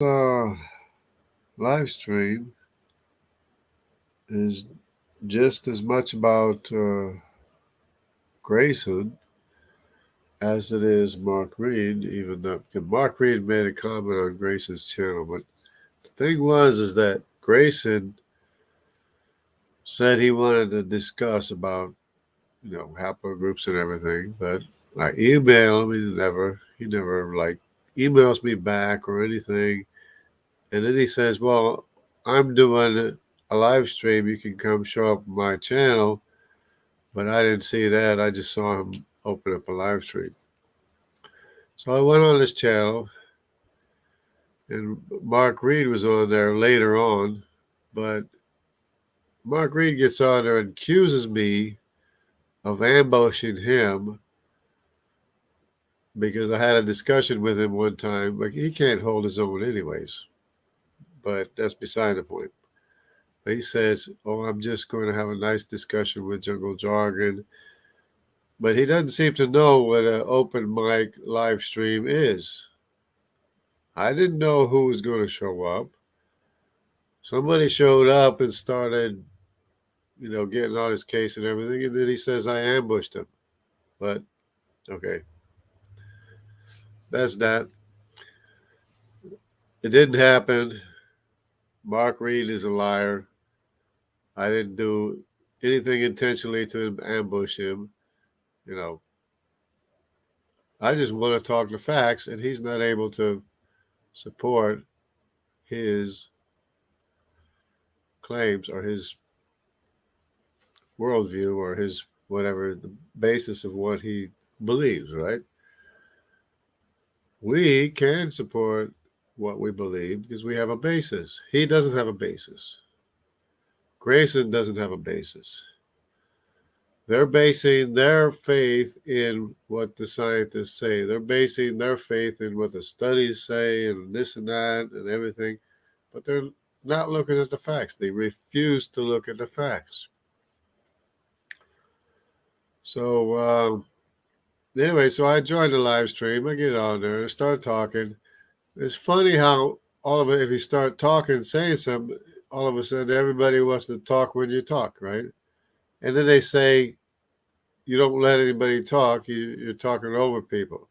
uh, live stream is just as much about Grayson as it is Mark Reid, even though Mark Reid made a comment on Grayson's channel. But the thing is that Grayson said he wanted to discuss about, haplogroups and everything, but I email him, he never like emails me back or anything. And then he says, well, I'm doing a live stream. You can come show up on my channel. But I didn't see that. I just saw him open up a live stream. So I went on his channel, and Mark Reid was on there later on. But Mark Reid gets on there and accuses me of ambushing him because I had a discussion with him one time. Like, he can't hold his own, anyways. But that's beside the point. But he says, oh, I'm just going to have a nice discussion with Jungle Jargon. But he doesn't seem to know what an open mic live stream is. I didn't know who was going to show up. Somebody showed up and started, getting on his case and everything. And then he says, I ambushed him. But, okay, that's that. It didn't happen. Mark Reid is a liar. I didn't do anything intentionally to ambush him. You know, I just want to talk the facts, and he's not able to support his claims or his worldview or his whatever, the basis of what he believes, right? We can support what we believe because we have a basis. He doesn't have a basis. Grayson doesn't have a basis. They're basing their faith in what the scientists say. They're basing their faith in what the studies say and this and that and everything, but they're not looking at the facts. They refuse to look at the facts. So, anyway, so I joined the live stream. I get on there and start talking. It's funny how all of it, if you start talking, saying something, all of a sudden everybody wants to talk when you talk, right? And then they say, you don't let anybody talk, you're talking over people.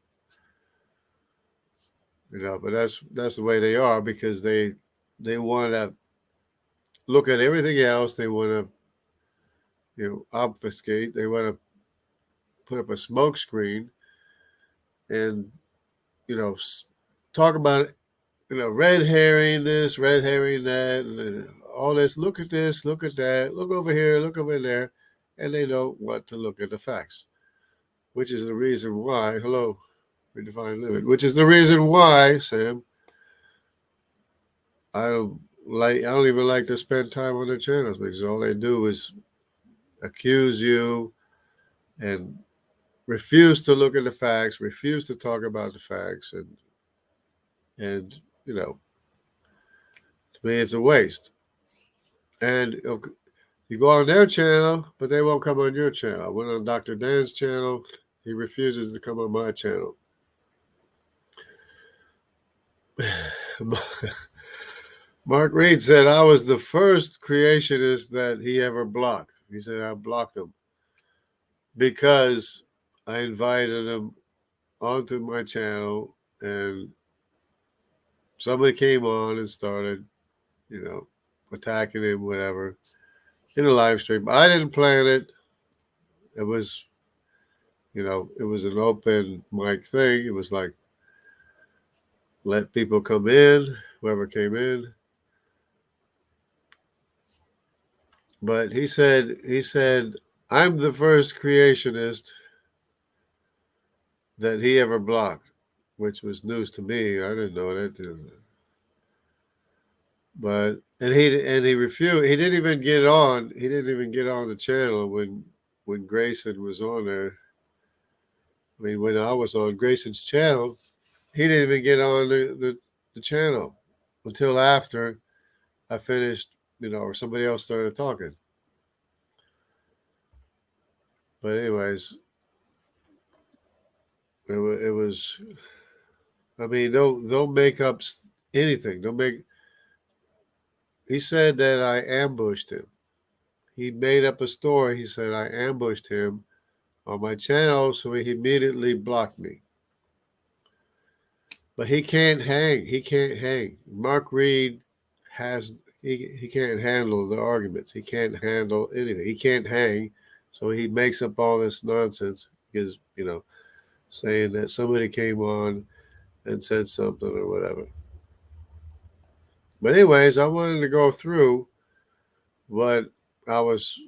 But that's the way they are because they want to look at everything else. They want to, obfuscate. They want to put up a smoke screen and, you know, talk about, red herring this, red herring that, and all this. Look at this, look at that, look over here, look over there. And they don't want to look at the facts, which is the reason why, hello, Redefine Living, which is the reason why, Sam, I don't even like to spend time on their channels because all they do is accuse you and refuse to look at the facts, refuse to talk about the facts, and to me it's a waste. And you go on their channel, but they won't come on your channel. I went on Dr. Dan's channel. He refuses to come on my channel. Mark Reid said I was the first creationist that he ever blocked. He said I blocked him because I invited him onto my channel and somebody came on and started, attacking him, whatever, in a live stream. I didn't plan it. It was, it was an open mic thing. It was like, let people come in, whoever came in. But he said, I'm the first creationist that he ever blocked, which was news to me. I didn't know that. But he refused. He didn't even get on. He didn't even get on the channel when Grayson was on there. I mean, when I was on Grayson's channel, he didn't even get on the channel until after I finished, or somebody else started talking. But anyways, it was. I mean, they'll make up anything. Don't make. He said that I ambushed him. He made up a story. He said I ambushed him on my channel, so he immediately blocked me. But he can't hang. He can't hang. Mark Reid has he can't handle the arguments. He can't handle anything. He can't hang. So he makes up all this nonsense because, saying that somebody came on and said something or whatever. But anyways, I wanted to go through what I was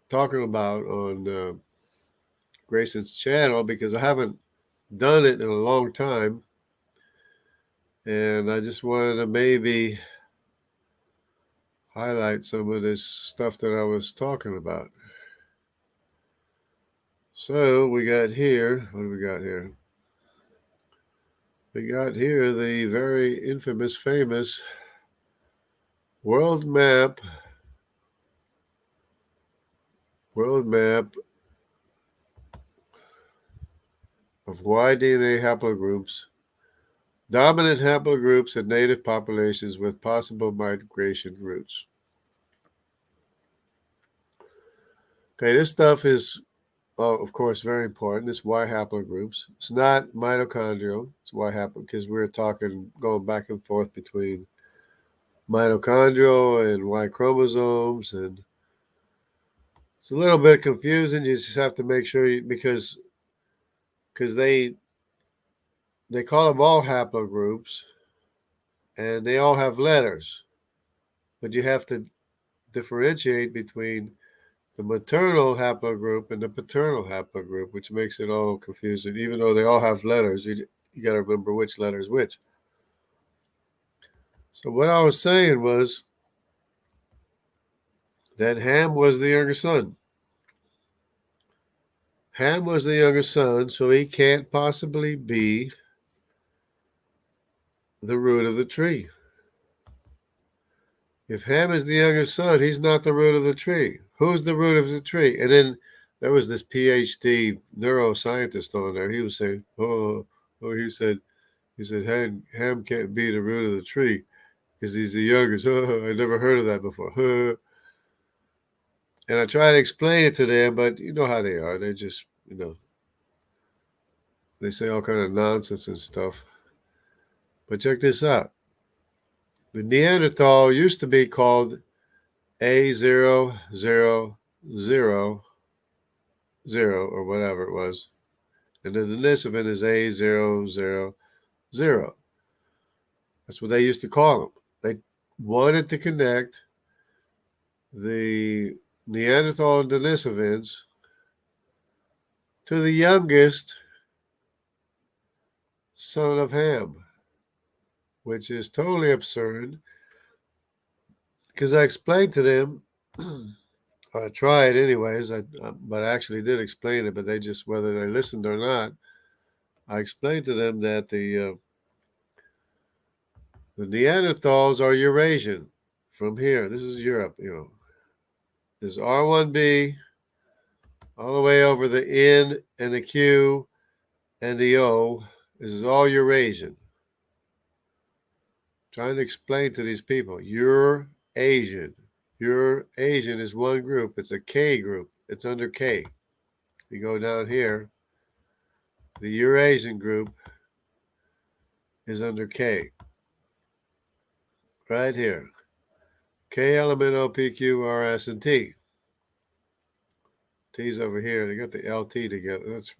talking about on Grayson's channel because I haven't done it in a long time. And I just wanted to maybe highlight some of this stuff that I was talking about. So we got here, what do we got here? We got here the very infamous, famous world map of Y-DNA haplogroups, dominant haplogroups in native populations with possible migration routes. Okay, this stuff is, of course, very important. It's Y haplogroups. It's not mitochondrial. It's Y haplogroup because we're going back and forth between mitochondrial and Y chromosomes, and it's a little bit confusing. You just have to make sure because they call them all haplogroups, and they all have letters, but you have to differentiate between the maternal haplogroup and the paternal haplogroup, which makes it all confusing. Even though they all have letters, you got to remember which letter is which. So what I was saying was that Ham was the younger son. Ham was the younger son, so he can't possibly be the root of the tree. If Ham is the younger son, he's not the root of the tree. Who's the root of the tree? And then there was this PhD neuroscientist on there. He was saying, he said Ham can't be the root of the tree because he's the youngest. I never heard of that before. And I try to explain it to them, but you know how they are. They just, they say all kind of nonsense and stuff. But check this out. The Neanderthal used to be called A0000 or whatever it was. And the Denisovan is A000. That's what they used to call them. They wanted to connect the Neanderthal and Denisovans to the youngest son of Ham, which is totally absurd because I explained to them, I tried anyways, but I actually did explain it, but they just, whether they listened or not, I explained to them that the Neanderthals are Eurasian from here. This is Europe, This is R1b all the way over the N and the Q and the O. This is all Eurasian. Trying to explain to these people, you're Asian. You're Asian is one group. It's a K group. It's under K. You go down here, the Eurasian group is under K. Right here. K element O, P, Q, R, S, and T. T's over here. They got the LT together. That's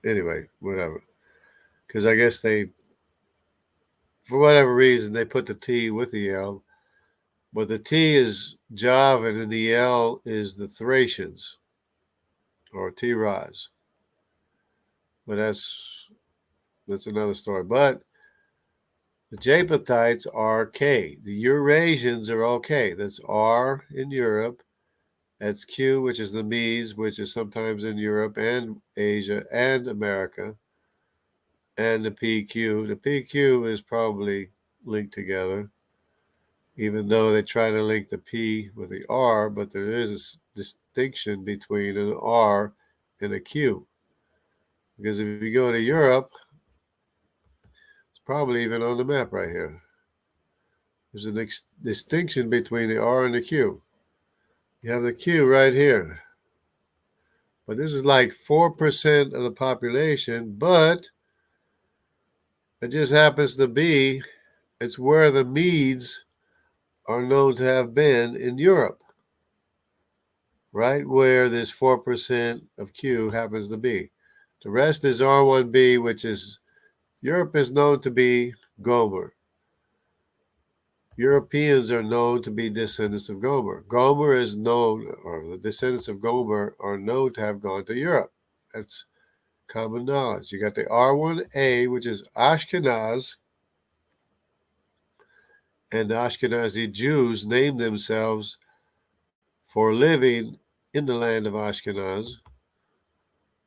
anyway, whatever. Because I guess they, for whatever reason, they put the T with the L. But the T is Javan and the L is the Thracians or T-Raz. But that's another story. But the Japhethites are K. The Eurasians are all K. That's R in Europe. That's Q, which is the Mies, which is sometimes in Europe and Asia and America. And the PQ. The PQ is probably linked together, even though they try to link the P with the R, but there is a distinction between an R and a Q. Because if you go to Europe, it's probably even on the map right here. There's a distinction between the R and the Q. You have the Q right here. But this is like 4% of the population, but it just happens to be it's where the Medes are known to have been in Europe, right where this 4% of Q happens to be. The rest is R1B, which is Europe is known to be Gomer. Europeans are known to be descendants of Gomer. Gomer is known, or the descendants of Gomer are known to have gone to Europe. That's common knowledge. You got the R1A, which is Ashkenaz, and the Ashkenazi Jews named themselves for living in the land of Ashkenaz.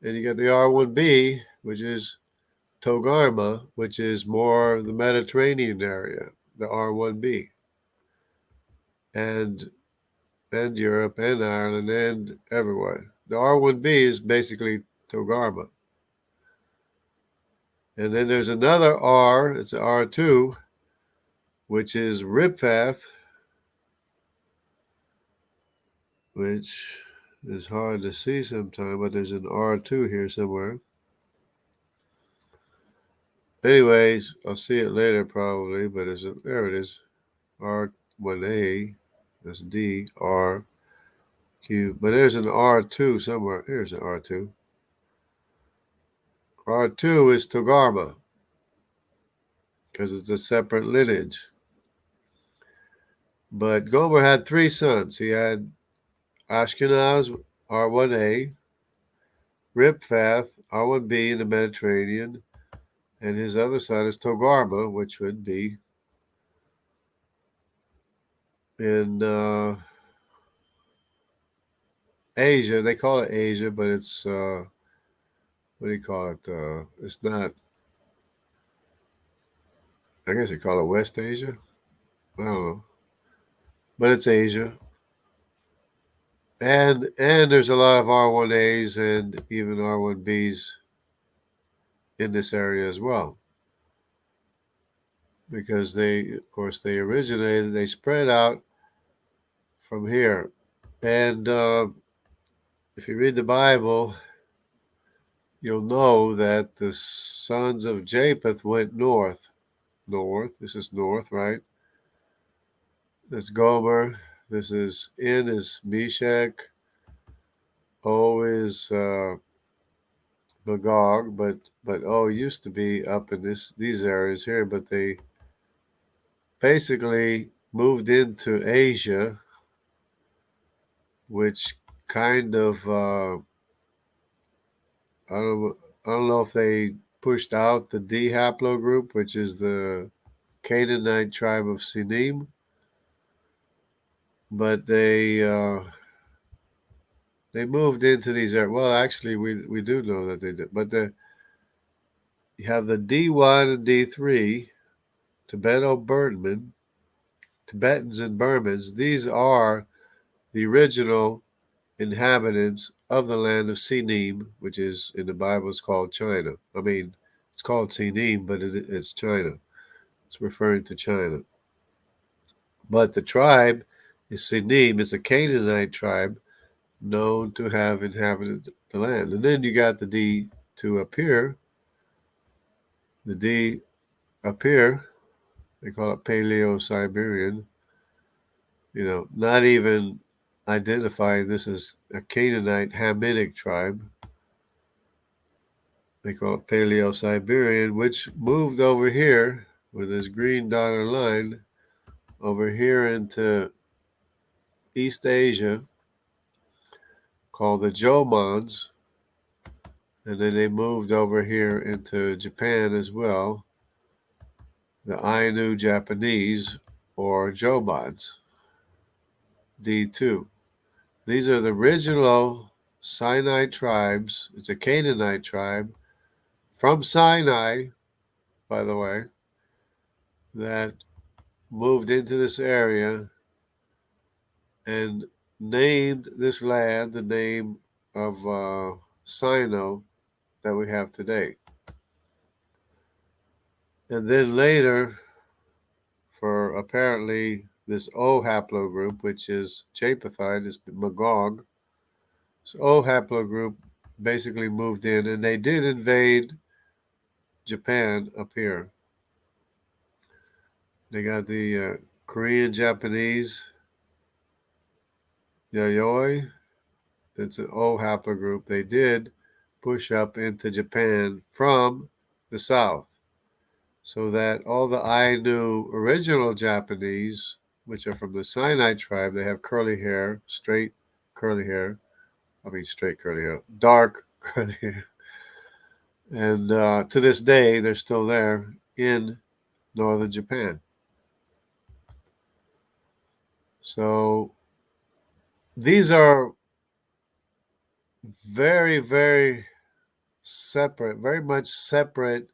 And you got the R1B, which is Togarma, which is more the Mediterranean area, the R1B. And Europe and Ireland and everywhere. The R1B is basically Togarma. And then there's another R, it's R2, which is Riphath, which is hard to see sometimes, but there's an R2 here somewhere. Anyways, I'll see it later probably, but there it is. R1A, that's D, R, Q. But there's an R2 somewhere. Here's an R2. R2 is Togarma because it's a separate lineage. But Gomer had three sons. He had Ashkenaz, R1A, Riphath, R1B in the Mediterranean, and his other son is Togarma, which would be in Asia. They call it Asia, but it's, what do you call it? It's not, I guess you call it West Asia. I don't know. But it's Asia. And there's a lot of R1As and even R1Bs in this area as well. Because they originated, they spread out from here. And if you read the Bible, you'll know that the sons of Japheth went north. This is north, right? That's Gomer. This is N is Meshach. O is Magog, but O used to be up in these areas here, but they basically moved into Asia, which kind of I don't know if they pushed out the D haplogroup, which is the Canaanite tribe of Sinim, but they moved into these areas. Well, actually, we do know that they did, but you have the D1 and D3, Tibetans and Burmans. These are the original inhabitants of the land of Sinim, which is in the Bible is called China. I mean, it's called Sinim, but it's China. It's referring to China. But the tribe is Sinim. It's a Canaanite tribe known to have inhabited the land. And then you got the D2 up here. The D up here, they call it Paleo-Siberian. Not even identifying this as a Canaanite Hamitic tribe. They call it Paleo-Siberian, which moved over here with this green dotted line over here into East Asia, called the Jomons, and then they moved over here into Japan as well, the Ainu Japanese or Jomons, D2. These are the original Sinai tribes. It's a Canaanite tribe from Sinai, by the way, that moved into this area and named this land the name of Sino that we have today. And then later, for apparently this O haplogroup, which is Japhethite, is Magog. So O haplogroup basically moved in, and they did invade Japan up here. They got the Korean Japanese Yayoi. It's an O haplogroup. They did push up into Japan from the south, so that all the Ainu original Japanese, which are from the Sinai tribe, they have curly hair, straight curly hair. I mean, straight curly hair, dark curly hair. And to this day, they're still there in northern Japan. So these are very, very separate, very much separate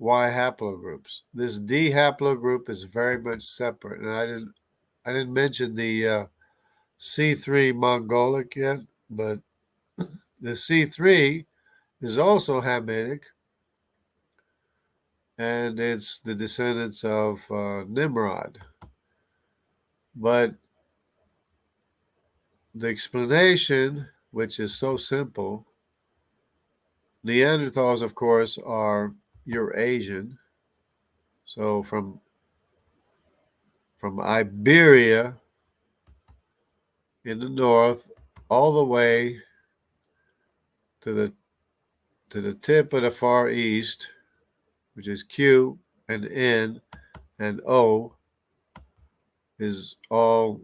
Y haplogroups. This D haplogroup is very much separate, and I didn't mention the C3 Mongolic yet, but the C3 is also Hamitic, and it's the descendants of Nimrod. But the explanation, which is so simple, Neanderthals, of course, are Eurasian. So from Iberia in the north all the way to the tip of the Far East, which is Q and N and O, is all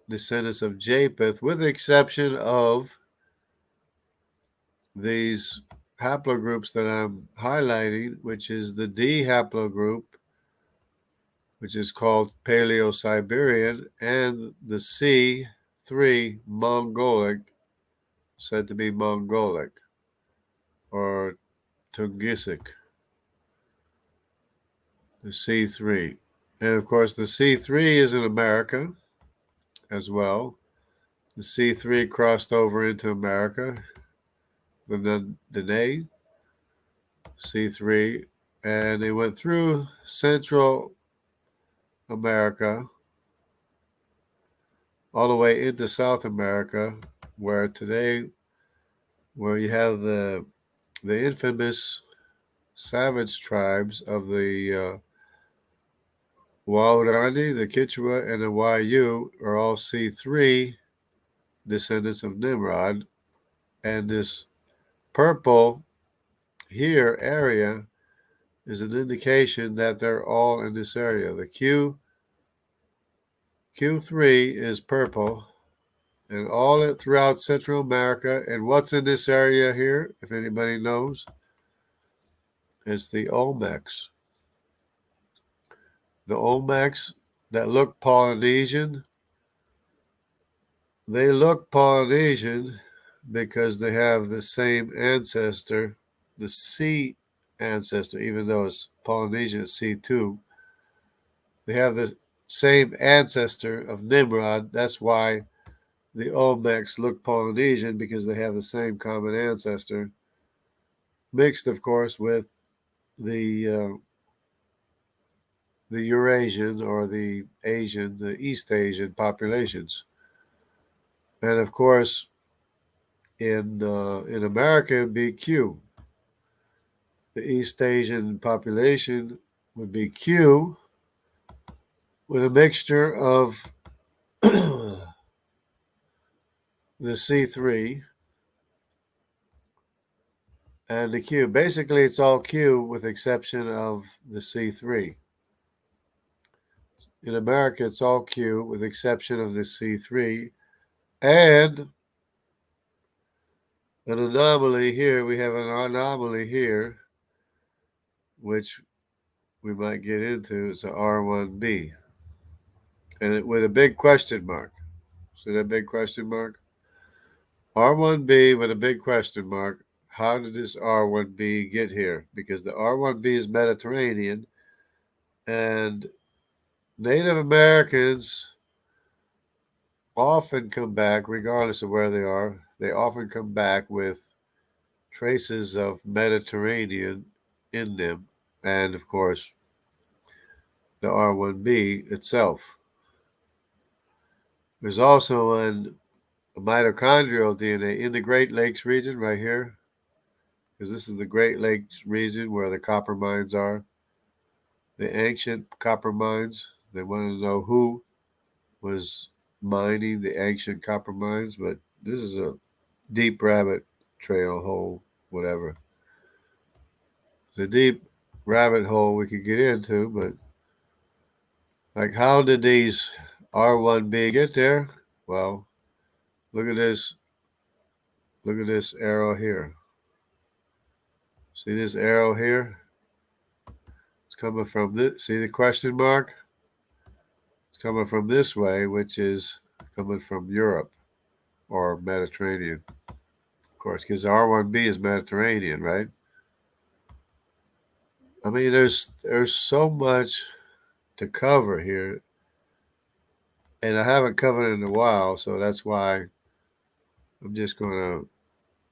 descendants of Japheth, with the exception of these haplogroups that I'm highlighting, which is the D haplogroup, which is called Paleo-Siberian, and the C3 Mongolic, said to be Mongolic or Tungisic, the C3. And of course, the C3 is in America as well. The C3 crossed over into America, the Dene C3, and they went through Central America all the way into South America, where you have the infamous savage tribes of the Waorani, the Kichwa, and the Wayuu are all C3 descendants of Nimrod, and this purple here area is an indication that they're all in this area. The Q3 is purple, and all throughout Central America. And what's in this area here, if anybody knows? It's the Olmecs. The Olmecs that look Polynesian, they look Polynesian because they have the same ancestor, the C ancestor, even though it's Polynesian, it's C2. They have the same ancestor of Nimrod. That's why the Olmecs look Polynesian, because they have the same common ancestor, mixed, of course, with the Eurasian or the Asian, the East Asian populations. And of course, in America, it'd be Q. The East Asian population would be Q, with a mixture of the C3 and the Q. Basically, it's all Q with the exception of the C3. In America, it's all Q with the exception of the C3. And an anomaly here. We have an anomaly here, which we might get into. It's a R1B. And with a big question mark. See that big question mark? R1B with a big question mark. How did this R1B get here? Because the R1B is Mediterranean, and Native Americans often come back, regardless of where they often come back with traces of Mediterranean in them. And of course, the R1b itself. There's also a mitochondrial DNA in the Great Lakes region right here, because this is the Great Lakes region where the copper mines are, the ancient copper mines. They want to know who was mining the ancient copper mines, but this is a deep rabbit trail hole, whatever. It's a deep rabbit hole we could get into, but like, how did these R1b get there? Well, look at this. Look at this arrow here. See this arrow here? It's coming from this. See the question mark? It's coming from this way, which is coming from Europe or Mediterranean. Of course, because R1b is Mediterranean, right? I mean, there's so much to cover here, and I haven't covered it in a while, so that's why I'm just gonna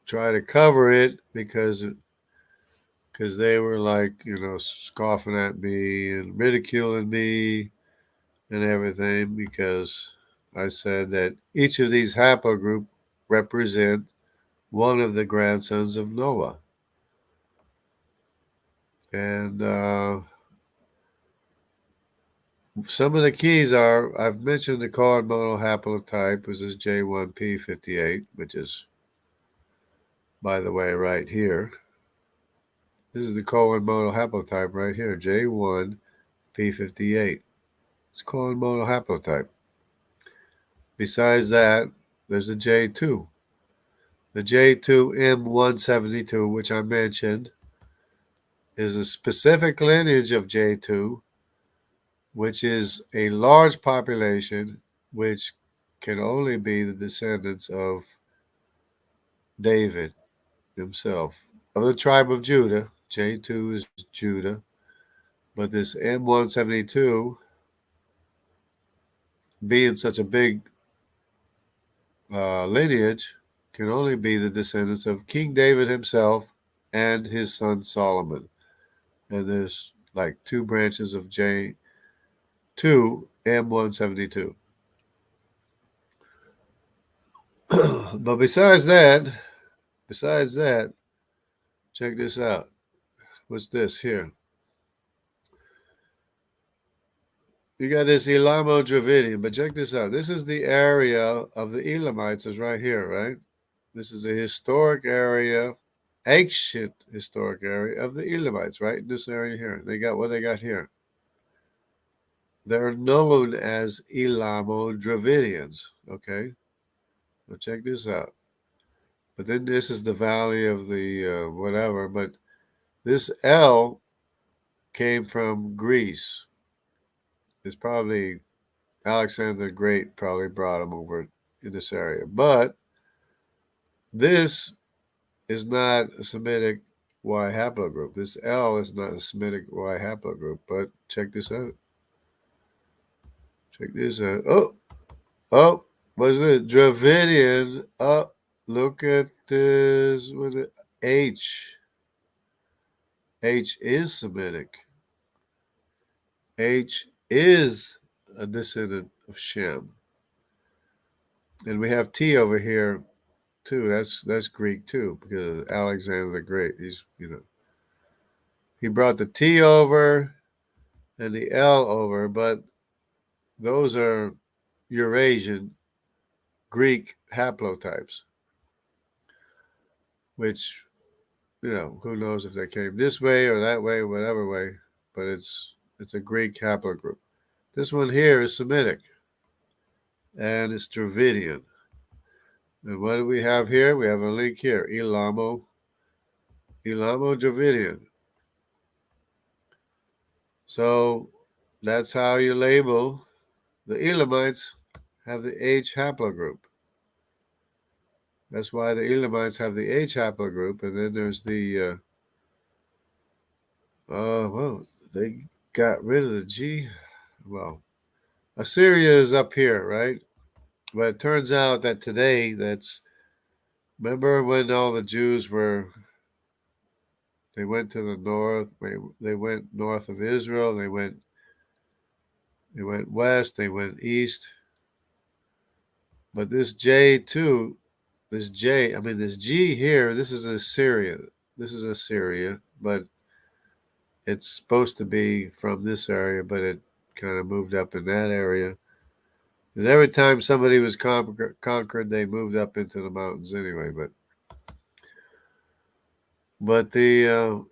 try to cover it because they were like, scoffing at me and ridiculing me and everything, because I said that each of these haplogroup represent one of the grandsons of Noah. And some of the keys are, I've mentioned the Cohen monohaplotype, which is J1P58, which is, by the way, right here. This is the Cohen monohaplotype right here, J1P58. It's Cohen monohaplotype. Besides that, there's a J2. The J2M172, which I mentioned, is a specific lineage of J2, which is a large population, which can only be the descendants of David himself. Of the tribe of Judah, J2 is Judah, but this M172, being such a big lineage, can only be the descendants of King David himself and his son Solomon. And there's like two branches of J2 M172. But besides that, check this out. What's this here? You got this Elamo Dravidian, but check this out. This is the area of the Elamites, is right here, right? This is a historic area, ancient historic area of the Elamites, right? In this area here. They got what they got here. They're known as Elamo Dravidians, okay? Now check this out. But then this is the valley of the whatever, but this L came from Greece. It's probably Alexander the Great probably brought them over in this area. But this is not a Semitic Y haplogroup. This L is not a Semitic Y haplogroup. But check this out. Check this out. Oh, what's it? Dravidian. Oh, look at this. What is it? H. H is Semitic. H is a descendant of Shem. And we have T over here too. That's Greek too, because Alexander the Great. He brought the T over and the L over, but those are Eurasian Greek haplotypes, which, who knows if they came this way or that way, whatever way, but it's a Greek haplogroup. This one here is Semitic, and it's Dravidian. And what do we have here? We have a link here, Elamo Dravidian. So that's how you label the Elamites. Have the H haplogroup. That's why the Elamites have the H haplogroup, and then there's the well, they got rid of the G. Well, Assyria is up here, right? But it turns out that today, remember when all the Jews they went to the north, they went north of Israel, they went They went west, they went east. But this J2, this G here, this is Assyria. This is Assyria, but it's supposed to be from this area, but it kind of moved up in that area. Because every time somebody was conquered, they moved up into the mountains anyway. But the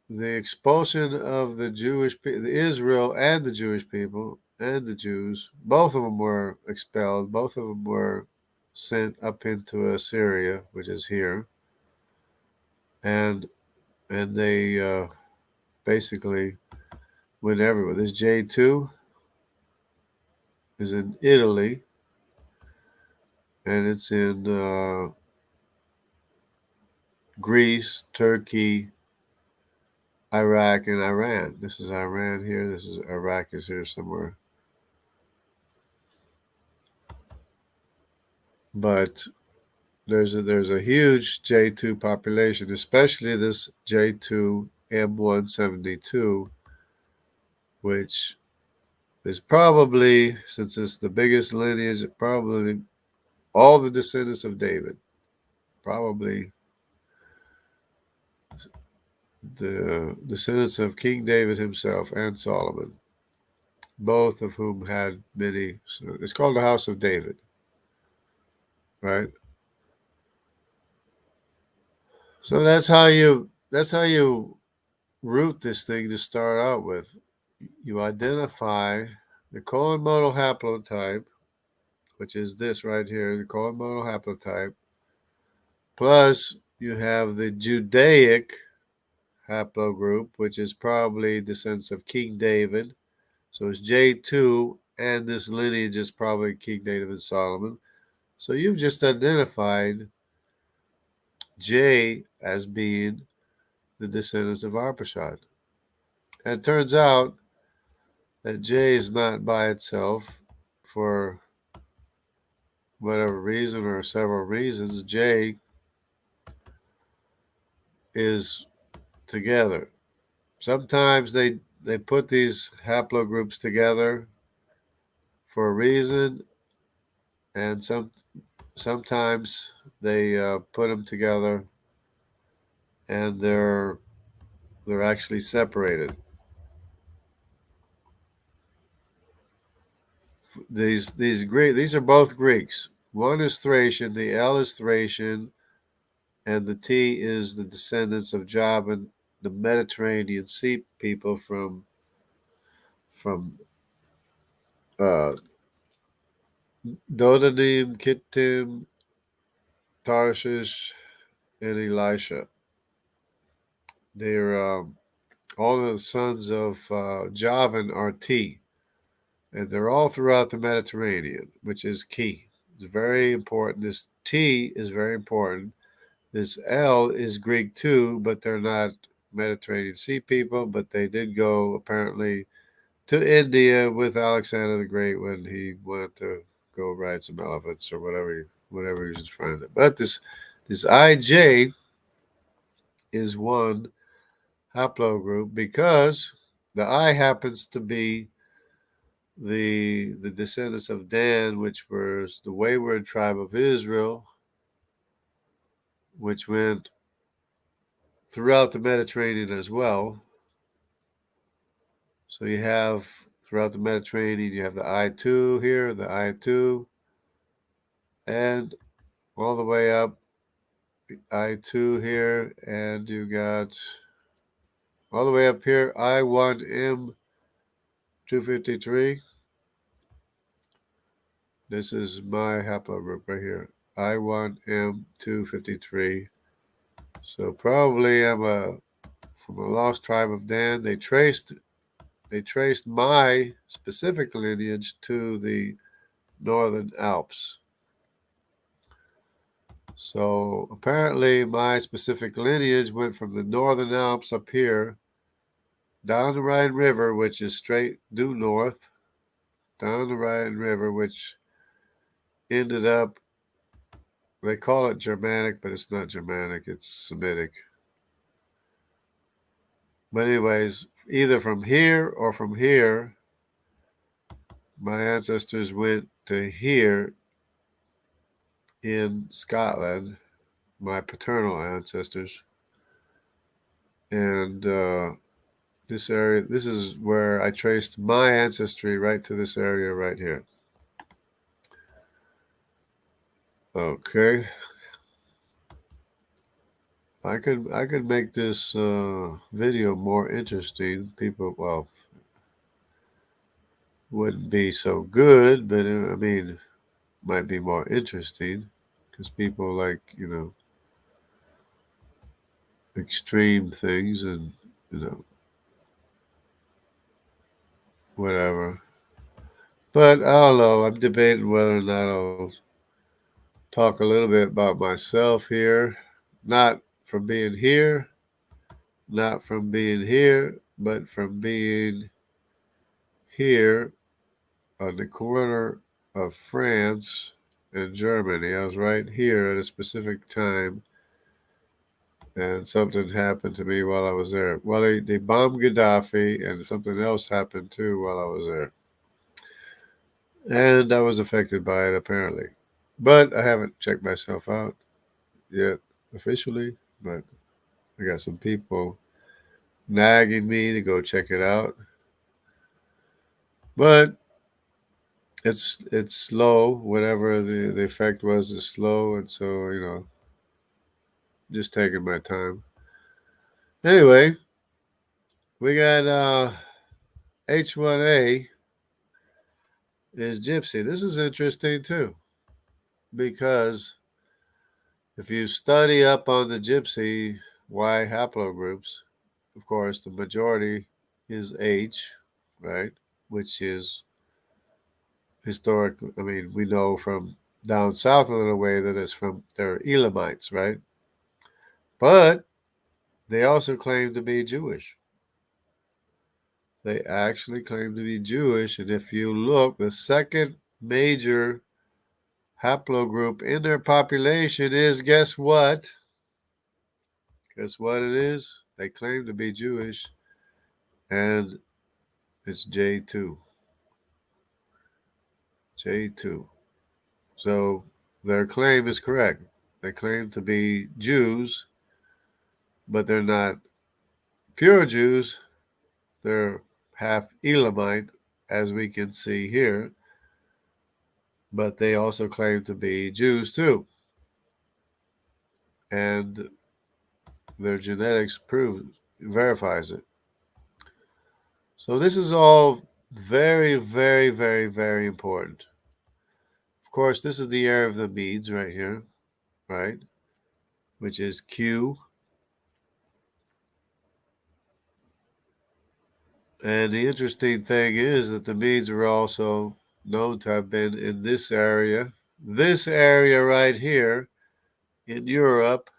expulsion of the Israel and the Jewish people and the Jews, both of them were expelled. Both of them were sent up into Assyria, which is here, and they basically went everywhere. This J2 is in Italy, and it's in Greece, Turkey, Iraq, and Iran. This is Iran here. This is Iraq is here somewhere. But there's a huge J2 population, especially this J2 M172, which is probably, since it's the biggest lineage, probably all the descendants of David, probably the descendants of King David himself and Solomon, both of whom had many. So it's called the House of David, right? So that's how you root this thing to start out with. You identify the colon modal haplotype, which is this right here, the colon modal haplotype, plus you have the Judaic haplogroup, which is probably descendants of King David. So it's J2, and this lineage is probably King David and Solomon. So you've just identified J as being the descendants of Arpachshad. And it turns out that J is not by itself for whatever reason or several reasons. J is together. Sometimes they put these haplogroups together for a reason, and sometimes they put them together and they're actually separated. These are both Greeks. One is Thracian, the L is Thracian, and the T is the descendants of Javan, the Mediterranean Sea people from uh, Dodanim, Kittim, Tarshish, and Elisha. They're all of the sons of Javan are T, and they're all throughout the Mediterranean, which is key. It's very important. This T is very important. This L is Greek too, but they're not Mediterranean Sea people, but they did go apparently to India with Alexander the Great when he wanted to go ride some elephants or whatever he was trying to do. But this IJ is one haplogroup because the I happens to be the descendants of Dan, which was the wayward tribe of Israel, which went throughout the Mediterranean as well. So you have throughout the Mediterranean, you have the I2 here, the I2, and all the way up I2 here, and you got all the way up here I1M 253. This is my haplogroup right here, I1M 253. So probably I'm from a lost tribe of Dan. They traced my specific lineage to the Northern Alps. So apparently my specific lineage went from the Northern Alps up here down the Rhine River, which is straight due north, down the Rhine River, which ended up, they call it Germanic, but it's not Germanic, it's Semitic. But anyways, either from here or from here, my ancestors went to here in Scotland, my paternal ancestors, and this area. This is where I traced my ancestry right to this area right here. Okay, I could make this video more interesting. People, well, wouldn't be so good, but I mean, might be more interesting because people like extreme things and you know whatever. But I don't know. I'm debating whether or not I'll talk a little bit about myself here, not from being here, not from being here, but from being here on the corner of France and Germany. I was right here at a specific time, and something happened to me while I was there. Well, they bombed Gaddafi, and something else happened too while I was there. And I was affected by it, apparently. But I haven't checked myself out yet officially, but I got some people nagging me to go check it out. But it's slow. Whatever the effect was is slow, and so just taking my time. Anyway, we got H1A is Gypsy. This is interesting too because if you study up on the Gypsy Y haplogroups, of course the majority is H, right? Which is historically, I mean, we know from down south a little way that it's from they're Elamites, right? But they also claim to be Jewish. They actually claim to be Jewish, and if you look, the second major haplogroup in their population is guess what? Guess what it is? They claim to be Jewish, and it's J2. J2. So their claim is correct. They claim to be Jews, but they're not pure Jews. They're half Elamite, as we can see here, but they also claim to be Jews too. And their genetics verifies it. So this is all very, very, very, very important. Of course, this is the area of the Medes right here, right? Which is Q. And the interesting thing is that the Medes are also known to have been in this area right here in Europe,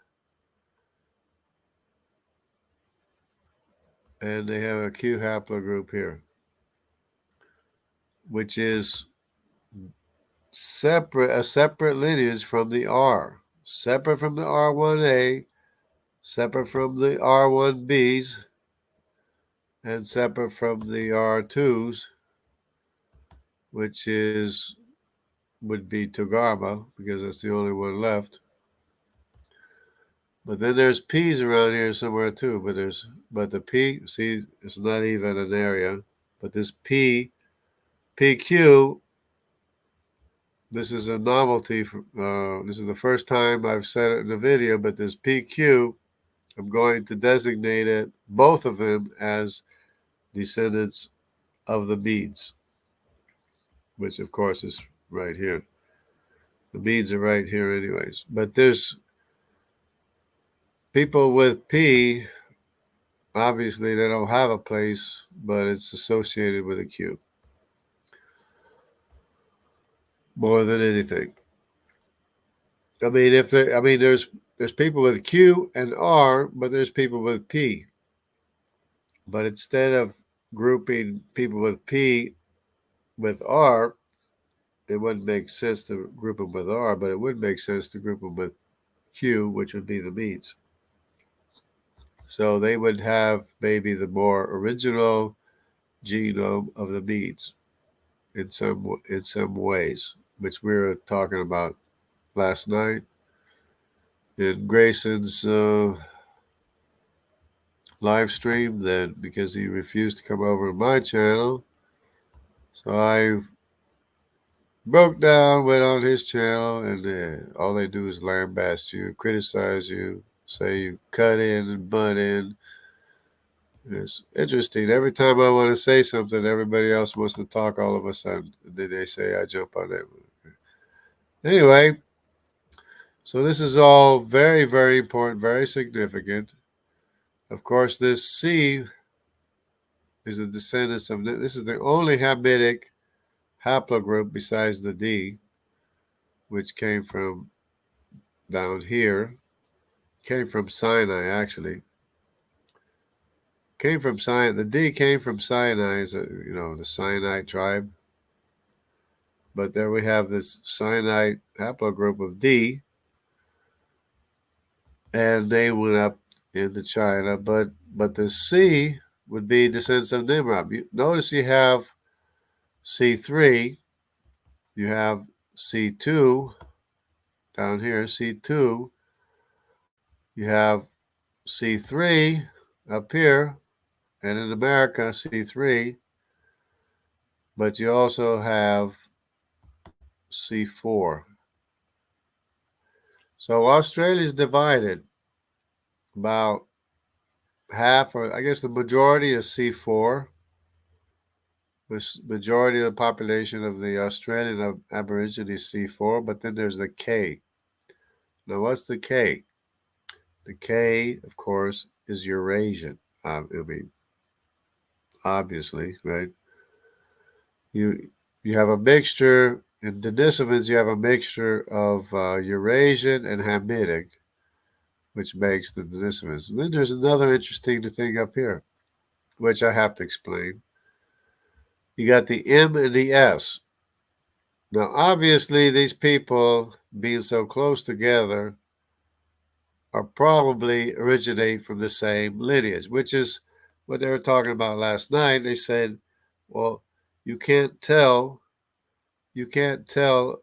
and they have a Q haplogroup here, which is a separate lineage from the R, separate from the R1A, separate from the R1Bs, and separate from the R2s, which would be Togarma because that's the only one left. But then there's P's around here somewhere too. But the P, see, it's not even an area. But this PQ, this is a novelty. This is the first time I've said it in the video. But this PQ, I'm going to designate it, both of them, as descendants of the Medes, which of course is right here. The Medes are right here, anyways. But there's people with P. Obviously, they don't have a place, but it's associated with a Q more than anything. I mean, there's people with Q and R, but there's people with P. But instead of grouping people with P with R, it wouldn't make sense to group them with R, but it would make sense to group them with Q, which would be the Medes. So they would have maybe the more original genome of the Medes. in some ways, which we were talking about last night in Grayson's live stream. That because he refused to come over to my channel, so I broke down, went on his channel, and all they do is lambast you, criticize you, say you cut in and butt in. It's interesting. Every time I want to say something, everybody else wants to talk all of a sudden. And then they say I jump on it. Anyway, so this is all very, very important, very significant. Of course, this C is the descendants of this is the only Hamitic haplogroup besides the D, which came from down here. Came from Sinai, actually. Came from Sinai. The D came from Sinai, the Sinai tribe. But there we have this Sinai haplogroup of D, and they went up into China. But the C would be descendants of Nimrod. Notice you have C3, you have C2 down here, C2, you have C3 up here, and in America, C3, but you also have C4. So Australia is divided. About half, or I guess the majority, is C4. The majority of the population of the Australian Aborigines is C4, but then there's the K. Now, what's the K? The K, of course, is Eurasian. Obviously, right? You you have a mixture in Denisovans. You have a mixture of Eurasian and Hamitic, which makes the Denisovans. And then there's another interesting thing up here, which I have to explain. You got the M and the S. Now, obviously, these people being so close together are probably originate from the same lineage, which is what they were talking about last night. They said, well, you can't tell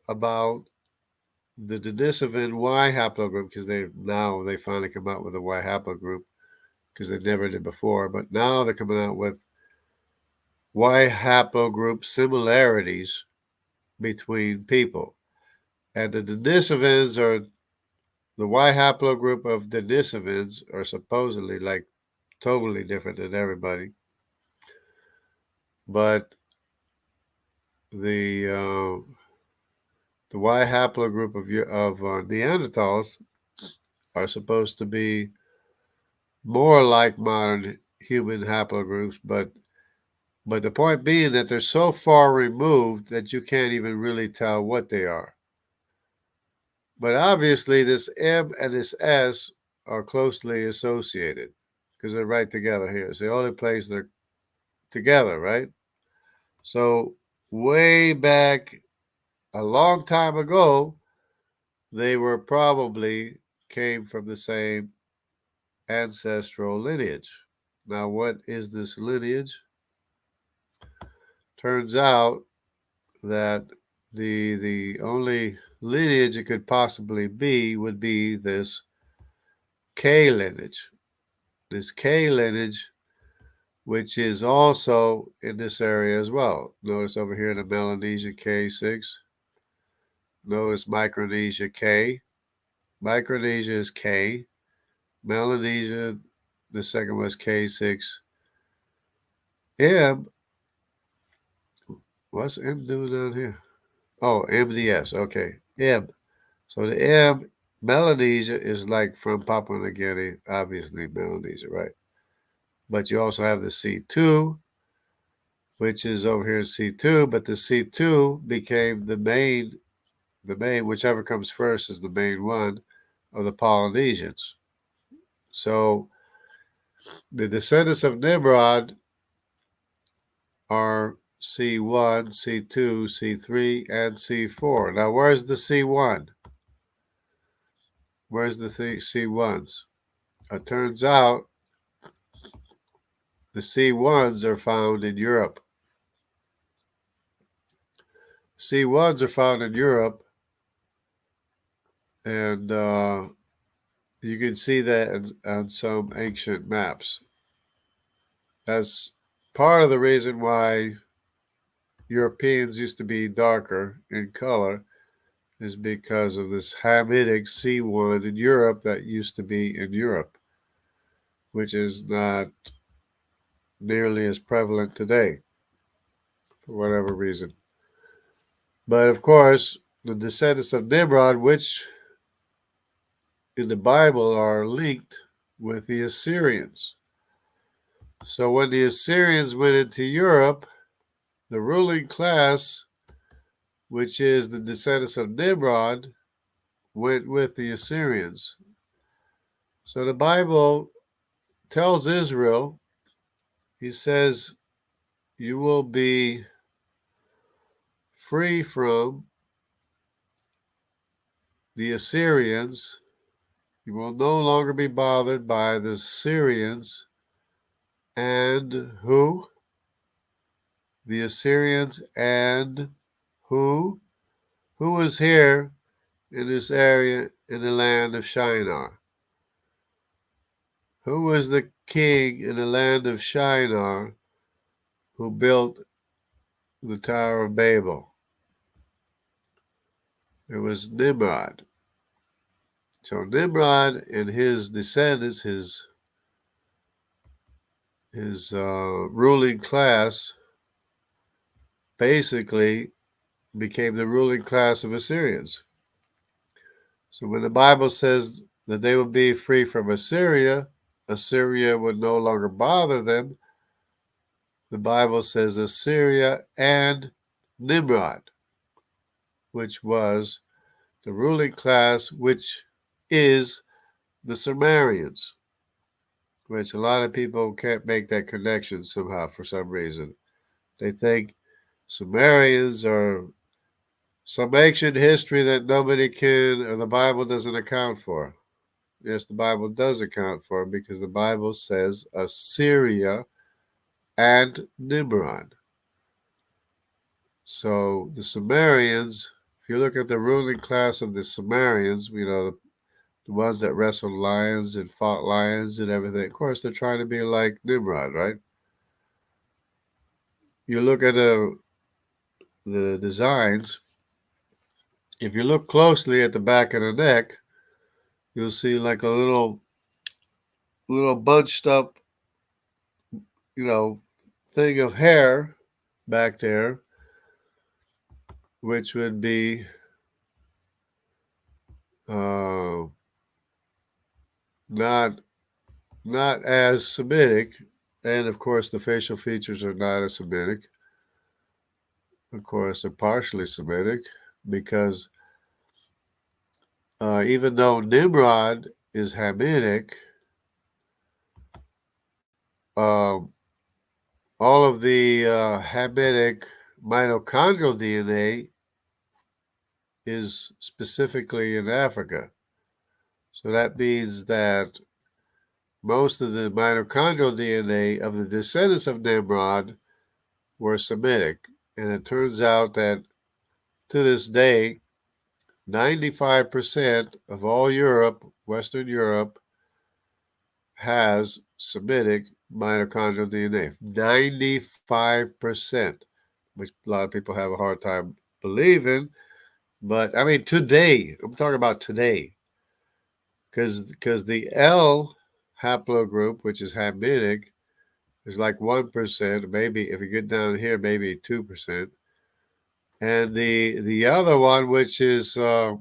about the Denisovan Y haplogroup because they finally come out with a Y haplogroup because they never did before, but now they're coming out with Y haplogroup similarities between people. And the Denisovans are the Y haplogroup of Denisovans are supposedly like totally different than everybody. But the Y haplogroup of Neanderthals are supposed to be more like modern human haplogroups, but the point being that they're so far removed that you can't even really tell what they are. But obviously, this M and this S are closely associated because they're right together here. It's the only place they're together, right? So, way back a long time ago, they were probably came from the same ancestral lineage. Now, what is this lineage? Turns out that the only lineage it could possibly be would be this K lineage. This K lineage, which is also in this area as well. Notice over here in the Melanesia K6. Notice Micronesia K. Micronesia is K. Melanesia, the second was K6. M, what's M doing down here? Oh, MDS. Okay, M. So the M, Melanesia is like from Papua New Guinea, obviously Melanesia, right? But you also have the C2, which is over here in C2, but the C2 became the main, whichever comes first is the main one of the Polynesians. So the descendants of Nimrod are C1, C2, C3, and C4. Now, where's the C1? Where's the C1s? It turns out the C1s are found in Europe. C1s are found in Europe, and you can see that on some ancient maps. That's part of the reason why Europeans used to be darker in color, is because of this Hamitic C1 in Europe that used to be in Europe, which is not nearly as prevalent today for whatever reason. But of course, the descendants of Nimrod, which in the Bible are linked with the Assyrians. So when the Assyrians went into Europe, the ruling class, which is the descendants of Nimrod, went with the Assyrians. So the Bible tells Israel, he says, you will be free from the Assyrians. You will no longer be bothered by the Syrians. And who? The Assyrians and who? Who was here in this area in the land of Shinar? Who was the king in the land of Shinar who built the Tower of Babel? It was Nimrod. So Nimrod and his descendants, his ruling class, basically became the ruling class of Assyrians. So when the Bible says that they would be free from Assyria, Assyria would no longer bother them. The Bible says Assyria and Nimrod, which was the ruling class, which is the Sumerians, which a lot of people can't make that connection somehow for some reason. They think Sumerians are some ancient history that nobody can, or the Bible doesn't account for. Yes, the Bible does account for it because the Bible says Assyria and Nimrod. So the Sumerians, if you look at the ruling class of the Sumerians, the ones that wrestled lions and fought lions and everything, of course, they're trying to be like Nimrod, right? You look at the designs. If you look closely at the back of the neck, you'll see like a little bunched up, thing of hair back there, which would be not as Semitic, and of course the facial features are not as Semitic. Of course, they're partially Semitic because even though Nimrod is Hamitic, all of the Hamitic mitochondrial DNA is specifically in Africa. So that means that most of the mitochondrial DNA of the descendants of Nimrod were Semitic. And it turns out that to this day, 95% of all Europe, Western Europe, has Semitic mitochondrial DNA. 95%, which a lot of people have a hard time believing. But I mean, today, I'm talking about today, because the L haplogroup, which is Hamitic, is like 1%, maybe if you get down here, maybe 2%. And the other one, which is the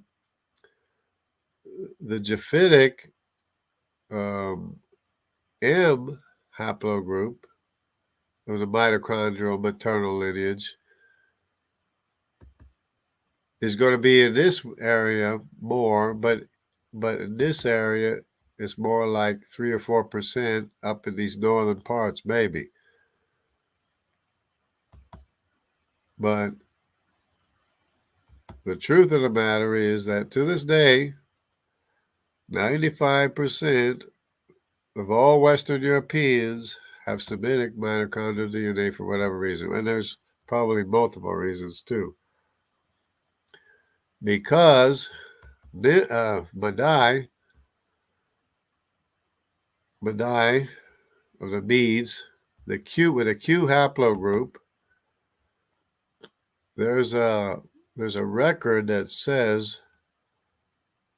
Japhetic M haplogroup of the mitochondrial maternal lineage, is going to be in this area more, but in this area it's more like 3 or 4% up in these northern parts, maybe. But the truth of the matter is that to this day, 95% of all Western Europeans have Semitic mitochondrial DNA for whatever reason. And there's probably multiple reasons too. because Madai of the Medes, the Q with a Q haplogroup, there's a record that says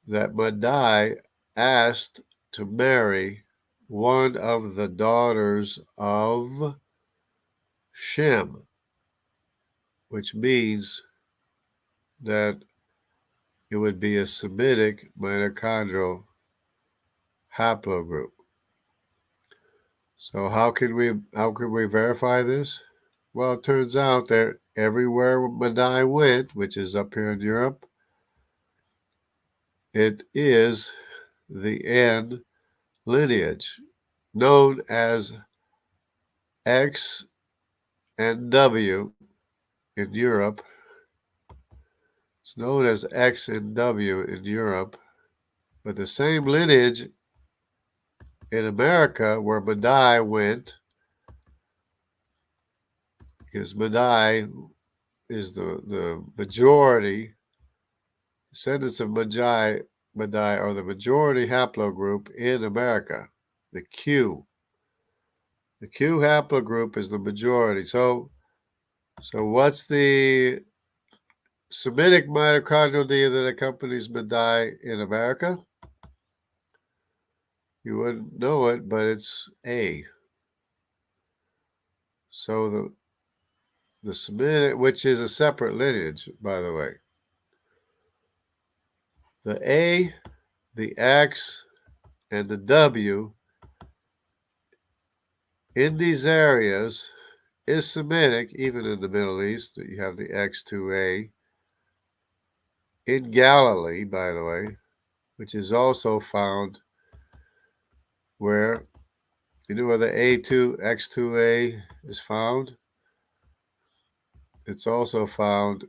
that Madai asked to marry one of the daughters of Shem, which means that it would be a Semitic mitochondrial haplogroup. So how can we verify this? Well, it turns out that everywhere Madai went, which is up here in Europe, it is the N lineage, known as X and W in Europe. It's known as X and W in Europe, but the same lineage in America where Madai went, because Madai is the majority, descendants of Madai are the majority haplogroup in America, the Q. The Q haplogroup is the majority. So what's the Semitic mitochondrial DNA that accompanies Madai in America? You wouldn't know it, but it's A. So the Semitic, which is a separate lineage, by the way. The A, the X, and the W in these areas is Semitic, even in the Middle East. You have the X2A in Galilee, by the way, which is also found where, you know where the A2, X2A is found? It's also found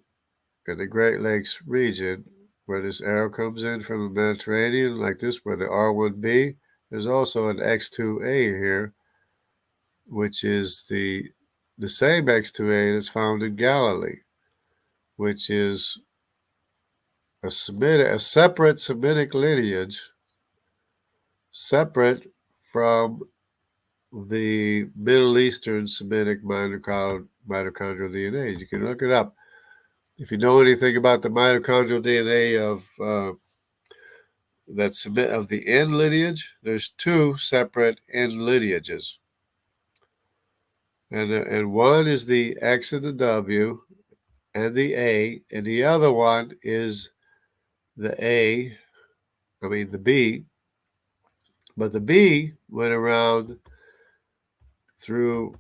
in the Great Lakes region where this arrow comes in from the Mediterranean, like this, where the R1B. There's also an X2A here, which is the same X2A that's found in Galilee, which is a separate Semitic lineage, separate from the Middle Eastern Semitic mitochondrial DNA. You can look it up. If you know anything about the mitochondrial DNA of of the N lineage, there's two separate N lineages, and one is the X and the W and the A, and the other one is the the B, but the B went around through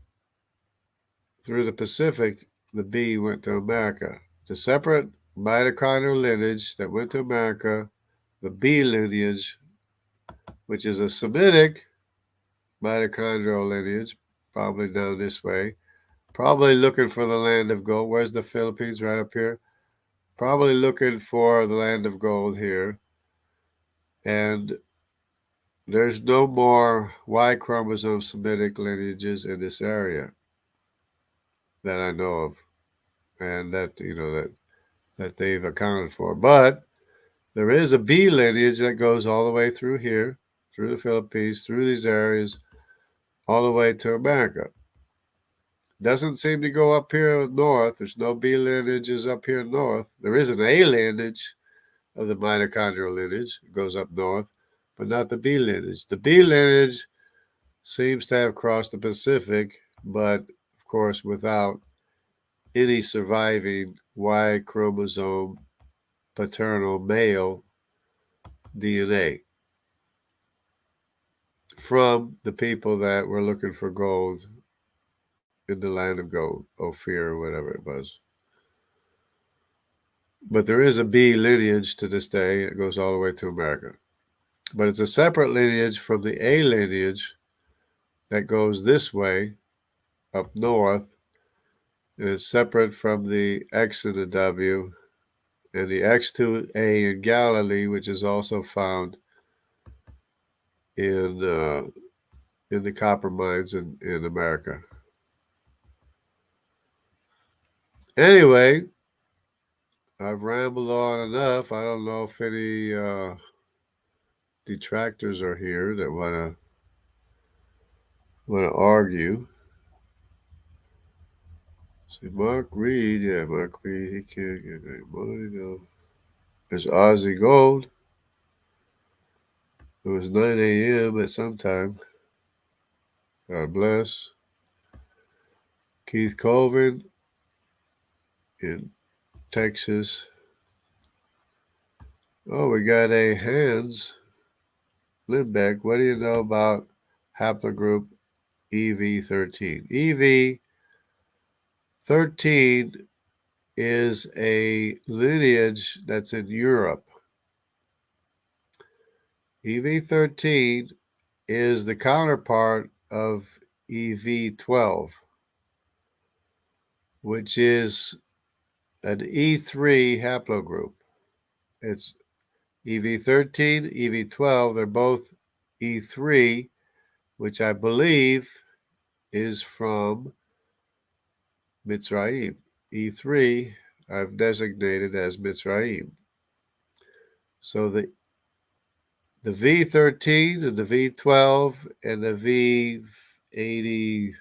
the Pacific. The B went to America. It's a separate mitochondrial lineage that went to America. The B lineage, which is a Semitic mitochondrial lineage, probably down this way, probably looking for the land of gold. Where's the Philippines? Right up here. Probably looking for the land of gold here. And there's no more Y chromosome Semitic lineages in this area that I know of, and that they've accounted for. But there is a B lineage that goes all the way through here, through the Philippines, through these areas, all the way to America. Doesn't seem to go up here north. There's no B lineages up here north. There is an A lineage of the mitochondrial lineage. It goes up north, but not the B lineage. The B lineage seems to have crossed the Pacific, but of course without any surviving Y chromosome paternal male DNA from the people that were looking for gold in the land of gold, Ophir or whatever it was. But there is a B lineage to this day. It goes all the way to America. But it's a separate lineage from the A lineage that goes this way up north. And it's separate from the X and the W and the X2A in Galilee, which is also found in the copper mines in America. Anyway, I've rambled on enough. I don't know if any detractors are here that wanna argue. See, Mark Reid, yeah, Mark Reid, he can't get any money though. There's Ozzy Gold. It was 9 a.m. at some time. God bless. Keith Colvin in Texas. Oh, we got a Hans Lindbeck. What do you know about haplogroup EV13? EV13 is a lineage that's in Europe. EV13 is the counterpart of EV12, which is an E3 haplogroup. It's EV13, EV12, they're both E3, which I believe is from Mitzrayim. E3 I've designated as Mitzrayim. So the V13 and the V12 and the V82,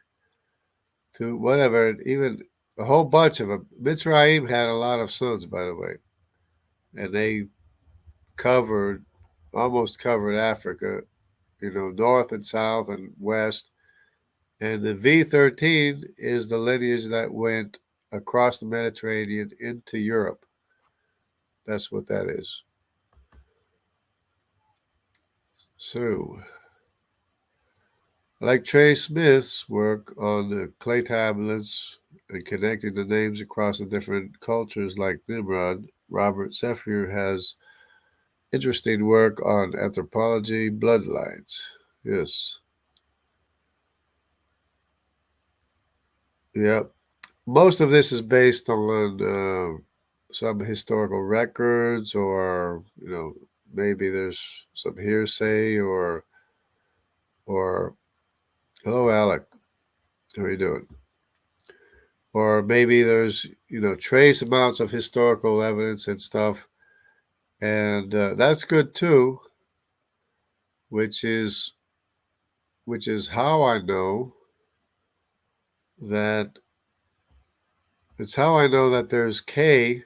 whatever, even a whole bunch of them. Mitzrayim had a lot of sons, by the way, and they covered, almost covered Africa, north and south and west. And the V13 is the lineage that went across the Mediterranean into Europe. That's what that is. So, like Trey Smith's work on the clay tablets and connecting the names across the different cultures like Nimrod, Robert Zephyr has interesting work on anthropology, bloodlines. Yes. Yep. Most of this is based on some historical records, or maybe there's some hearsay, or hello, Alec, how are you doing? Or maybe there's trace amounts of historical evidence and stuff, and that's good too. Which is how I know that it's how I know that there's K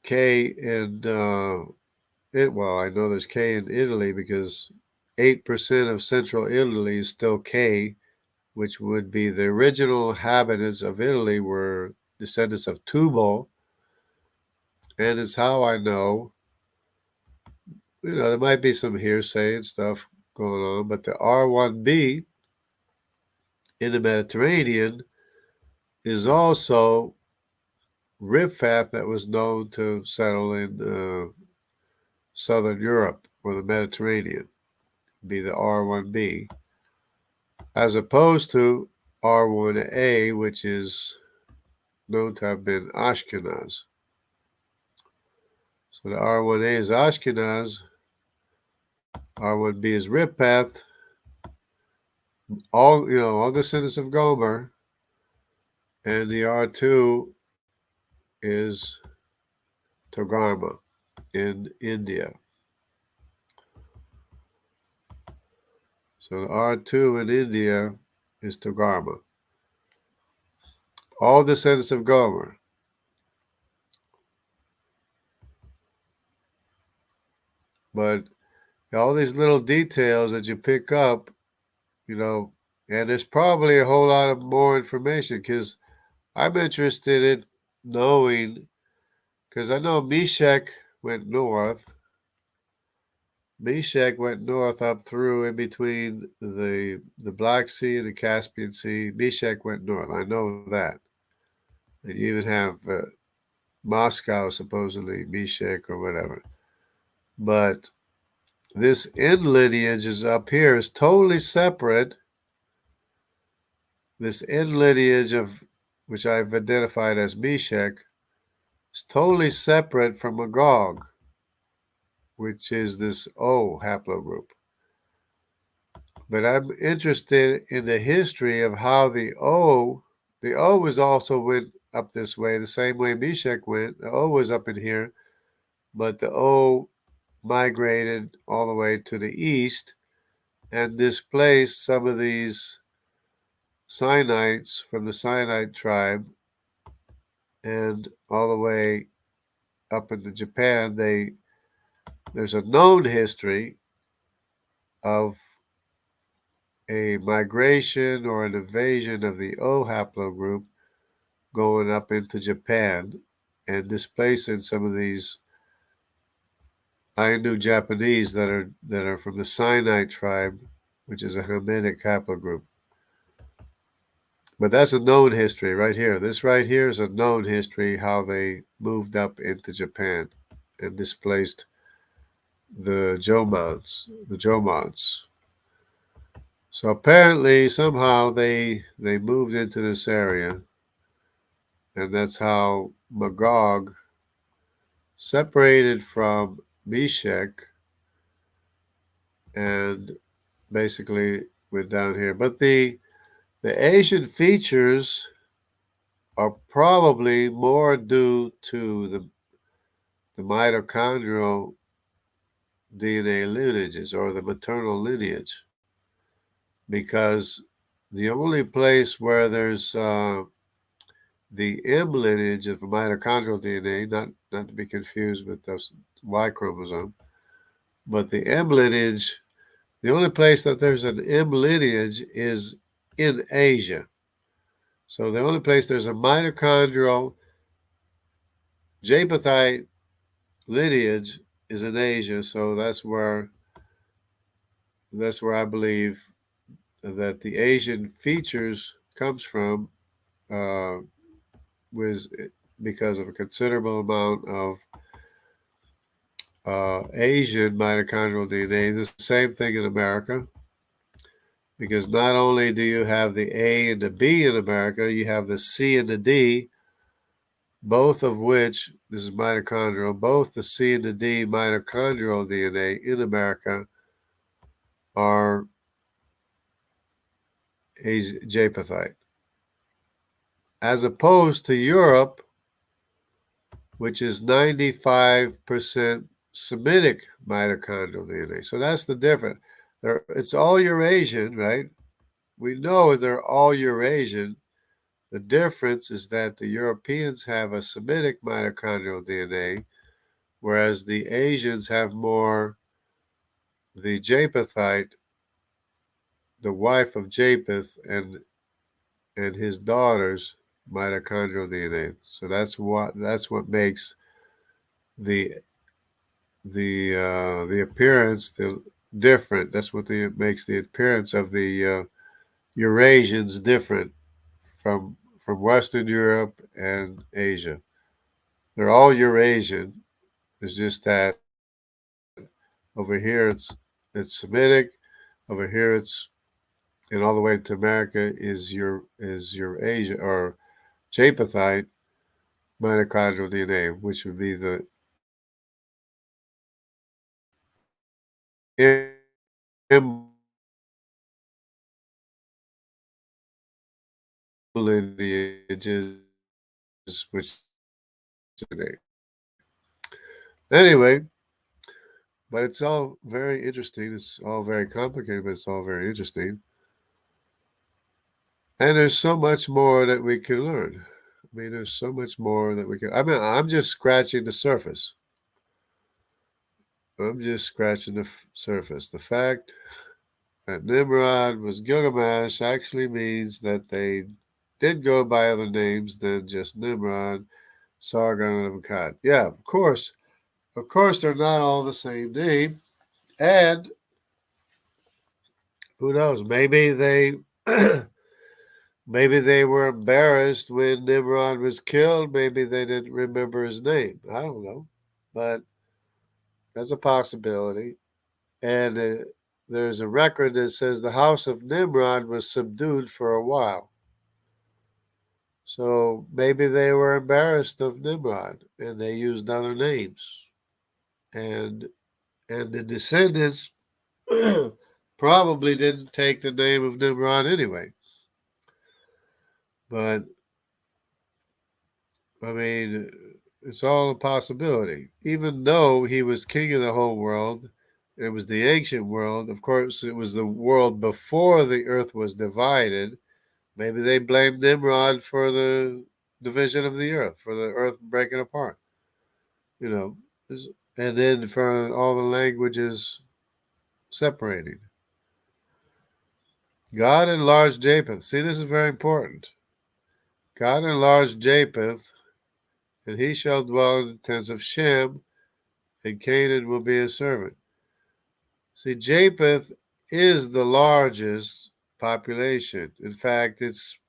and well, I know there's K in Italy because 8% of central Italy is still K, which would be the original inhabitants of Italy were descendants of Tubal. And it's how I know, there might be some hearsay and stuff going on, but the R1B in the Mediterranean is also Ripfath that was known to settle in southern Europe or the Mediterranean, be the R1B, as opposed to R1A, which is known to have been Ashkenaz. So the R1A is Ashkenaz, R1B is Rippath, all descendants of Gomer, and the R2 is Togarma in India. So the R2 in India is Togarma. All descendants of Gomer. But all these little details that you pick up, and there's probably a whole lot of more information because I'm interested in knowing, because I know Meshach went north. Meshach went north up through in between the Black Sea and the Caspian Sea. Meshach went north. I know that. And you even have Moscow, supposedly Meshach or whatever. But this end lineage is up here is totally separate. This end lineage of which I've identified as Meshach is totally separate from Magog, which is this O haplogroup. But I'm interested in the history of how the O is also with up this way, the same way Meshach went. The O was up in here, but the O migrated all the way to the east and displaced some of these Sinites from the Sinite tribe and all the way up into Japan. There's a known history of a migration or an invasion of the O haplogroup going up into Japan and displacing some of these Ainu Japanese that are from the Sinite tribe, which is a Hamitic haplogroup. But that's a known history right here. This right here is a known history how they moved up into Japan and displaced the Jomons. So apparently somehow they moved into this area, and that's how Magog separated from Meshach and basically went down here. But the Asian features are probably more due to the mitochondrial DNA lineages or the maternal lineage, because the only place where there's the M lineage of mitochondrial DNA, not to be confused with the Y chromosome, but the M lineage, the only place that there's an M lineage is in Asia. So the only place there's a mitochondrial Japhethite lineage is in Asia. So that's where I believe that the Asian features comes from, uh, was because of a considerable amount of Asian mitochondrial DNA. The same thing in America, because not only do you have the A and the B in America, you have the C and the D, both of which, this is mitochondrial, both the C and the D mitochondrial DNA in America are Japhethite, as opposed to Europe, which is 95% Semitic mitochondrial DNA. So that's the difference. It's all Eurasian, right? We know they're all Eurasian. The difference is that the Europeans have a Semitic mitochondrial DNA, whereas the Asians have more the Japhethite, the wife of Japheth, and his daughter's mitochondrial DNA. So that's what makes the the appearance different. That's what makes the appearance of the Eurasians different from Western Europe and Asia. They're all Eurasian. It's just that over here it's Semitic. Over here and all the way to America is your Asia or Japhethite mitochondrial DNA, which would be the M lineages, which today. Anyway, but it's all very interesting. It's all very complicated, but it's all very interesting. And there's so much more that we can learn. I mean, there's so much more that we can. I mean, I'm just scratching the surface. I'm just scratching the surface. The fact that Nimrod was Gilgamesh actually means that they did go by other names than just Nimrod, Sargon, and Akkad. Yeah, of course. Of course, they're not all the same name. And who knows? Maybe they maybe they were embarrassed when Nimrod was killed. Maybe they didn't remember his name. I don't know, but that's a possibility. And there's a record that says the house of Nimrod was subdued for a while. So maybe they were embarrassed of Nimrod and they used other names. And the descendants probably didn't take the name of Nimrod anyway. But I mean, it's all a possibility. Even though he was king of the whole world, it was the ancient world. Of course, it was the world before the earth was divided. Maybe they blamed Nimrod for the division of the earth, for the earth breaking apart. You know, and then for all the languages separating. God enlarged Japheth. See, this is very important. God enlarged Japheth, and he shall dwell in the tents of Shem, and Canaan will be his servant. See, Japheth is the largest population. In fact, it's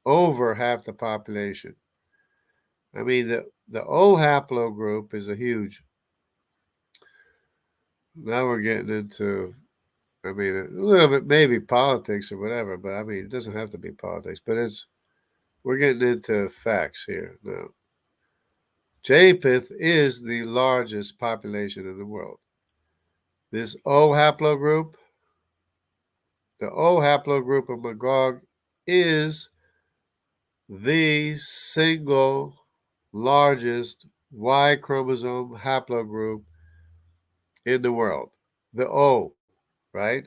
over half the population. I mean, the O haplogroup is a huge. Now we're getting into, I mean, a little bit maybe politics or whatever, but I mean, it doesn't have to be politics. But we're getting into facts here now. Japheth is the largest population in the world. This O haplogroup, the O haplogroup of Magog, is the single largest Y chromosome haplogroup in the world. The O, right?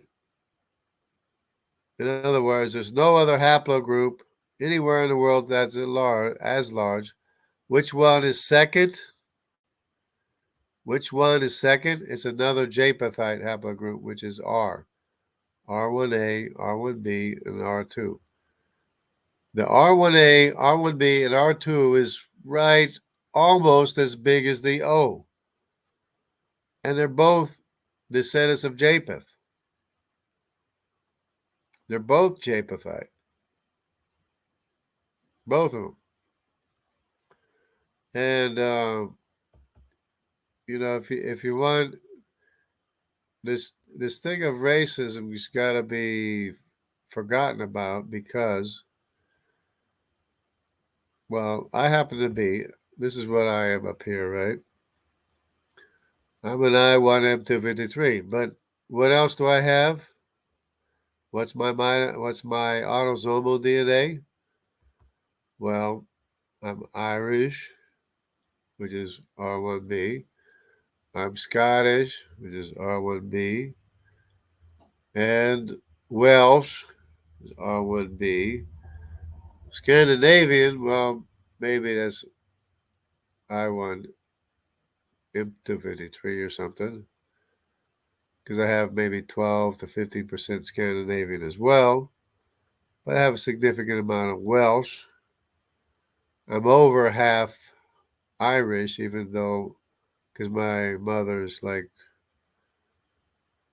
In other words, there's no other haplogroup anywhere in the world that's as large. Which one is second? Which one is second? It's another Japhethite haplogroup, which is R. R1A, R1B, and R2. The R1A, R1B, and R2 is right almost as big as the O. And they're both descendants of Japheth. They're both Japhethite. Both of them. And, if you want this thing of racism has got to be forgotten about because, well, I happen to be, this is what I am up here, right? I'm an I1M253, but what else do I have? What's my autosomal DNA? Well, I'm Irish, which is R1B. I'm Scottish, which is R1B, and Welsh is R1B. Scandinavian, well, maybe that's I1 M253 or something, because I have maybe 12 to 15% Scandinavian as well, but I have a significant amount of Welsh. I'm over half Irish, even though, because my mother's like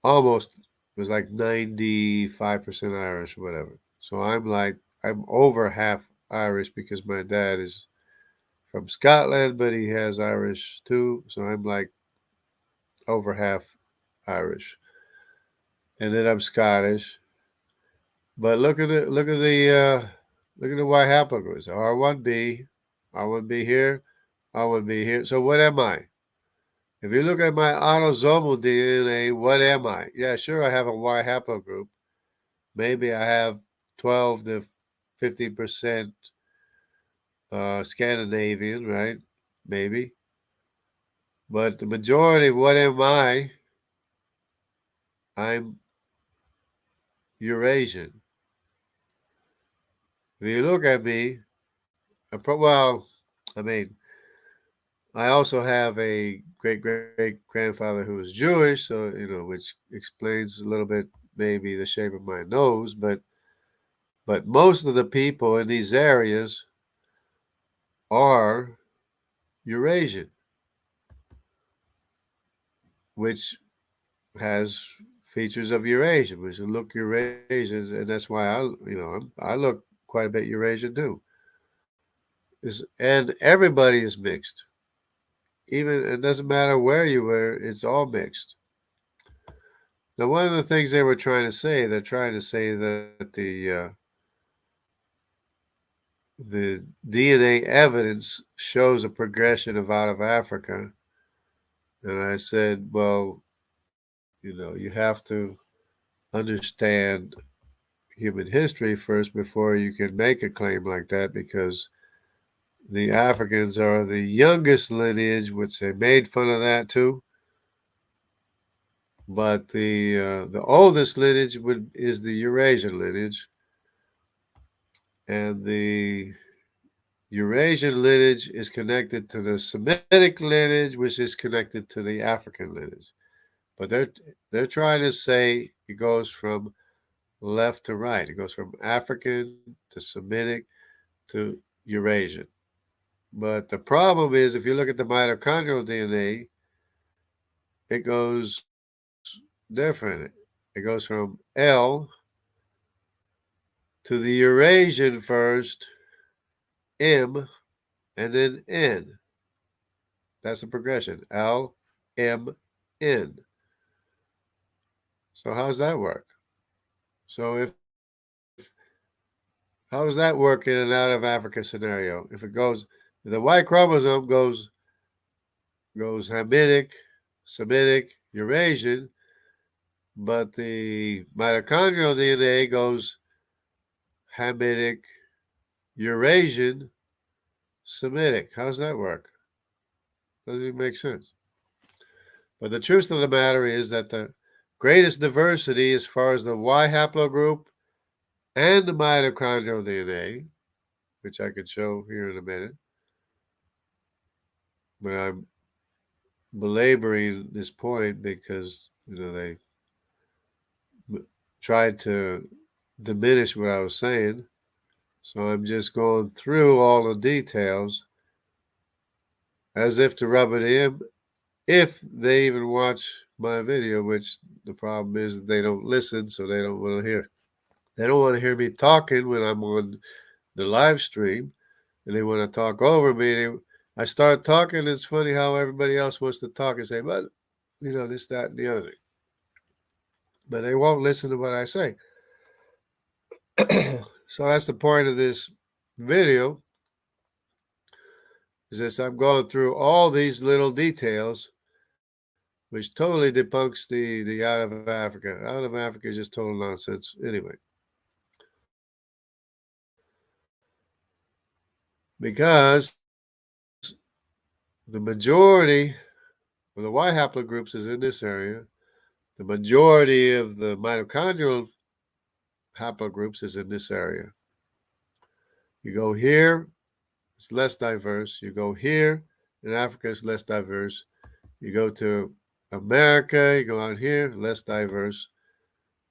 almost was like 95% Irish or whatever. So I'm over half Irish because my dad is from Scotland, but he has Irish too. So I'm like over half Irish. And then I'm Scottish. But look at the Y haplogroups. R1B, R1B here, R1B here. So what am I? If you look at my autosomal DNA, what am I? Yeah, sure, I have a Y haplogroup. Maybe I have 12 to 50% Scandinavian, right? Maybe. But the majority of what am I? I'm Eurasian. If you look at me, well, I mean, I also have a great grandfather who was Jewish, so which explains a little bit maybe the shape of my nose, but most of the people in these areas are Eurasian, which has features of Eurasian, which look Eurasian, and that's why I look quite a bit Eurasian too. And everybody is mixed. Even it doesn't matter where you were; it's all mixed. Now, one of the things they're trying to say that the DNA evidence shows a progression of out of Africa. And I said, well, you have to understand human history first before you can make a claim like that because the Africans are the youngest lineage, which they made fun of that too. But the oldest lineage is the Eurasian lineage, and the Eurasian lineage is connected to the Semitic lineage, which is connected to the African lineage. But they're trying to say it goes from left to right. It goes from African to Semitic to Eurasian. But the problem is, if you look at the mitochondrial DNA, it goes different. It goes from L to the Eurasian first, M, and then N. That's a progression. L, M, N. So how's that work? So if how does that work in an out of Africa scenario? If it goes, if the Y chromosome goes Hamitic, Semitic, Eurasian, but the mitochondrial DNA goes Hamitic, Eurasian, Semitic. How's that work? Doesn't even make sense. But the truth of the matter is that the greatest diversity as far as the Y haplogroup and the mitochondrial DNA, which I could show here in a minute, but I'm belaboring this point because they tried to diminish what I was saying. So I'm just going through all the details as if to rub it in, if they even watch my video, which the problem is that they don't listen, so they don't want to hear. They don't want to hear me talking when I'm on the live stream, and they want to talk over me. I start talking. It's funny how everybody else wants to talk and say, "But this, that, and the other thing." But they won't listen to what I say. So that's the point of this video. Is this I'm going through all these little details, which totally debunks the out of Africa. Out of Africa is just total nonsense anyway. Because the majority of the Y haplogroups is in this area. The majority of the mitochondrial haplogroups is in this area. You go here, it's less diverse. You go here, in Africa, it's less diverse. You go to America, you go out here, less diverse.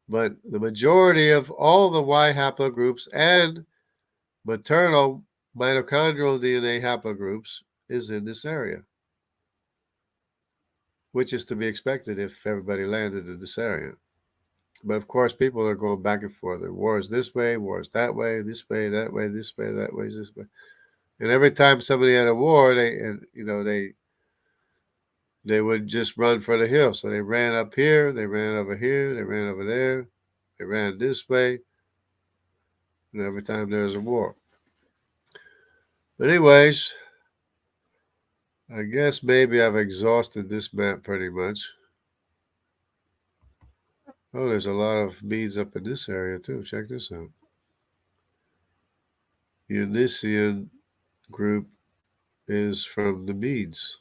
But the majority of all the Y haplogroups and maternal mitochondrial DNA haplogroups is in this area, which is to be expected if everybody landed in this area. But of course, people are going back and forth. Wars this way, wars that way, this way, that way, this way, that way, this way. And every time somebody had a war, they would just run for the hill. So they ran up here, they ran over here, they ran over there, they ran this way. And every time there was a war. But anyways, I guess maybe I've exhausted this map pretty much. Oh, there's a lot of beads up in this area too. Check this out. Unician group is from the beads.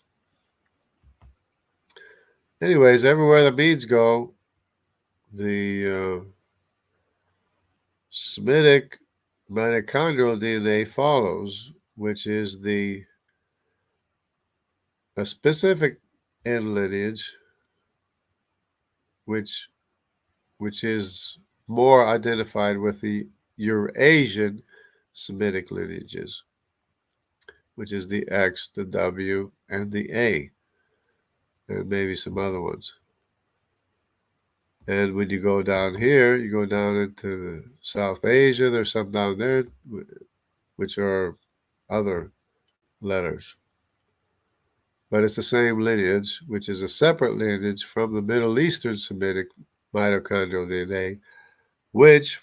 Anyways, everywhere the beads go, the Semitic mitochondrial DNA follows, which is a specific end lineage, which is more identified with the Eurasian Semitic lineages, which is the X, the W, and the A, and maybe some other ones. And when you go down here, you go down into South Asia, there's some down there, which are other letters. But it's the same lineage, which is a separate lineage from the Middle Eastern Semitic mitochondrial DNA,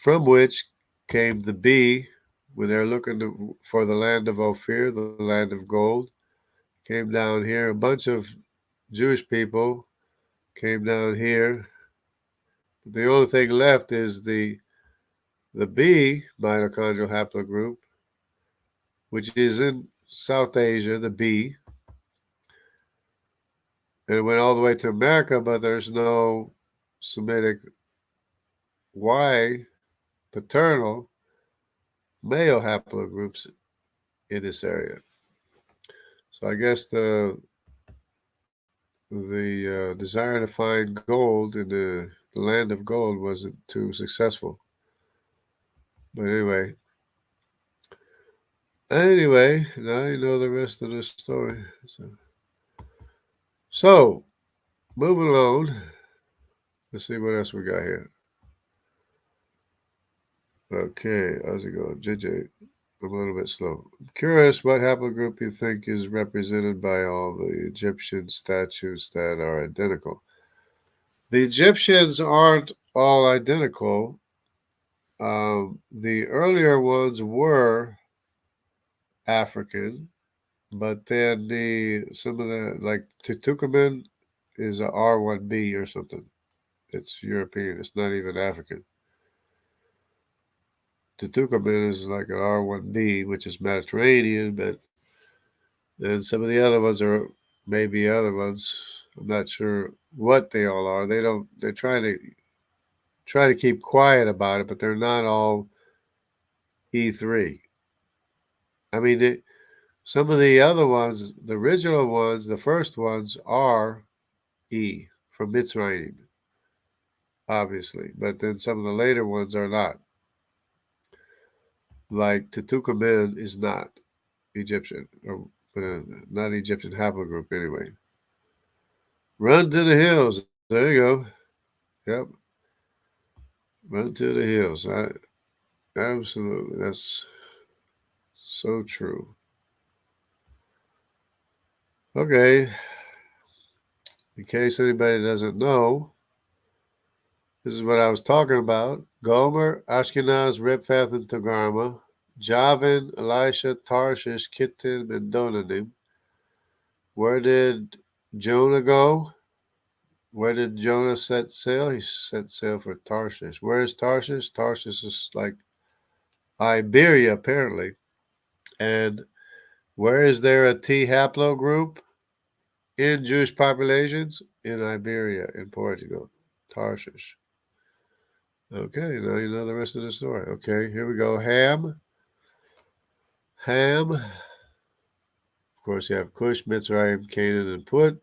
from which came the B when they're looking for the land of Ophir, the land of gold. Came down here, a bunch of Jewish people came down here. The only thing left is the B mitochondrial haplogroup, which is in South Asia, the B, and it went all the way to America, but there's no Semitic Y paternal male haplogroups in this area. So I guess the desire to find gold in the land of gold wasn't too successful. But anyway, now you know the rest of the story. So moving on. Let's see what else we got here. Okay, how's it going, JJ? I'm a little bit slow. I'm curious what haplogroup you think is represented by all the Egyptian statues that are identical. The Egyptians aren't all identical. The earlier ones were African, but then some of the like Tutukamen is a R1B or something. It's European. It's not even African. Tutukamen is like an R1B, which is Mediterranean, but then some of the other ones are maybe other ones. I'm not sure what they all are. They don't. They're try to keep quiet about it, but they're not all E3. I mean, some of the other ones, the original ones, the first ones are E from Mitzrayim, obviously, but then some of the later ones are not. Like Tutukamen is not Egyptian, or not Egyptian haplogroup anyway. Run to the hills. There you go. Yep. Run to the hills. Absolutely. That's so true. Okay. In case anybody doesn't know, this is what I was talking about. Gomer, Ashkenaz, Riphath, and Togarma, Javan, Elisha, Tarshish, Kittim, and Donanim. Where did Jonah go? Where did Jonah set sail? He set sail for Tarshish. Where is Tarshish? Tarshish is like Iberia, apparently. And where is there a T haplogroup in Jewish populations? In Iberia, in Portugal. Tarshish. Okay, now you know the rest of the story. Okay, here we go. Ham. Of course, you have Cush, Mitzrayim, Canaan, and Put.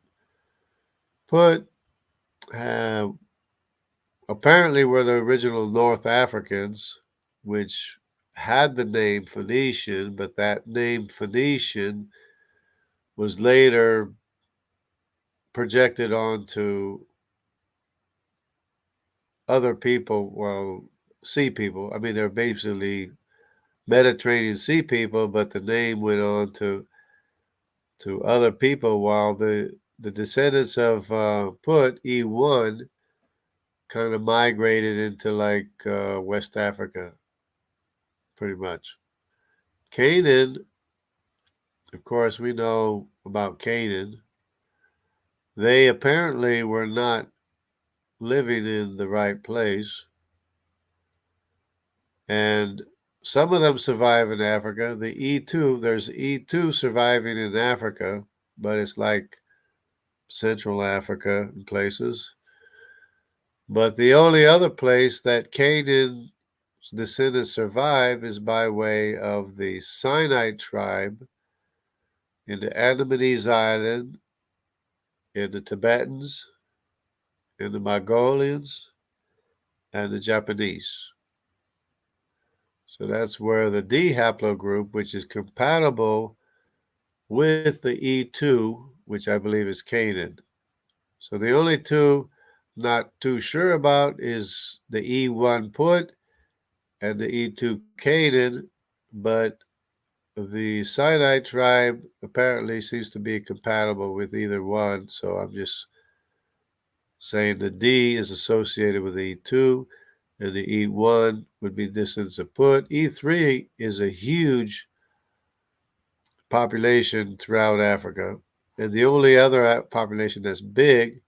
Put apparently were the original North Africans, which had the name Phoenician, but that name Phoenician was later projected onto other people, well, sea people. I mean, they're basically Mediterranean sea people, but the name went on to other people, while the descendants of Put E1 kind of migrated into like West Africa, pretty much. Canaan, of course, we know about Canaan. They apparently were not living in the right place, and some of them survive in Africa. The E2, there's E2 surviving in Africa, but it's like Central Africa and places. But the only other place that Canaan's descendants survive is by way of the Sinai tribe in the Andamanese Island, in the Tibetans, in the Mongolians, and the Japanese. So that's where the D haplogroup, which is compatible with the E2, which I believe is Canaan. So the only two not too sure about is the E1 Put and the E2 Canaan, but the Sinai tribe apparently seems to be compatible with either one. So I'm just saying the D is associated with E2, and the E1 would be distance of Put. E3 is a huge population throughout Africa. And the only other population that's big,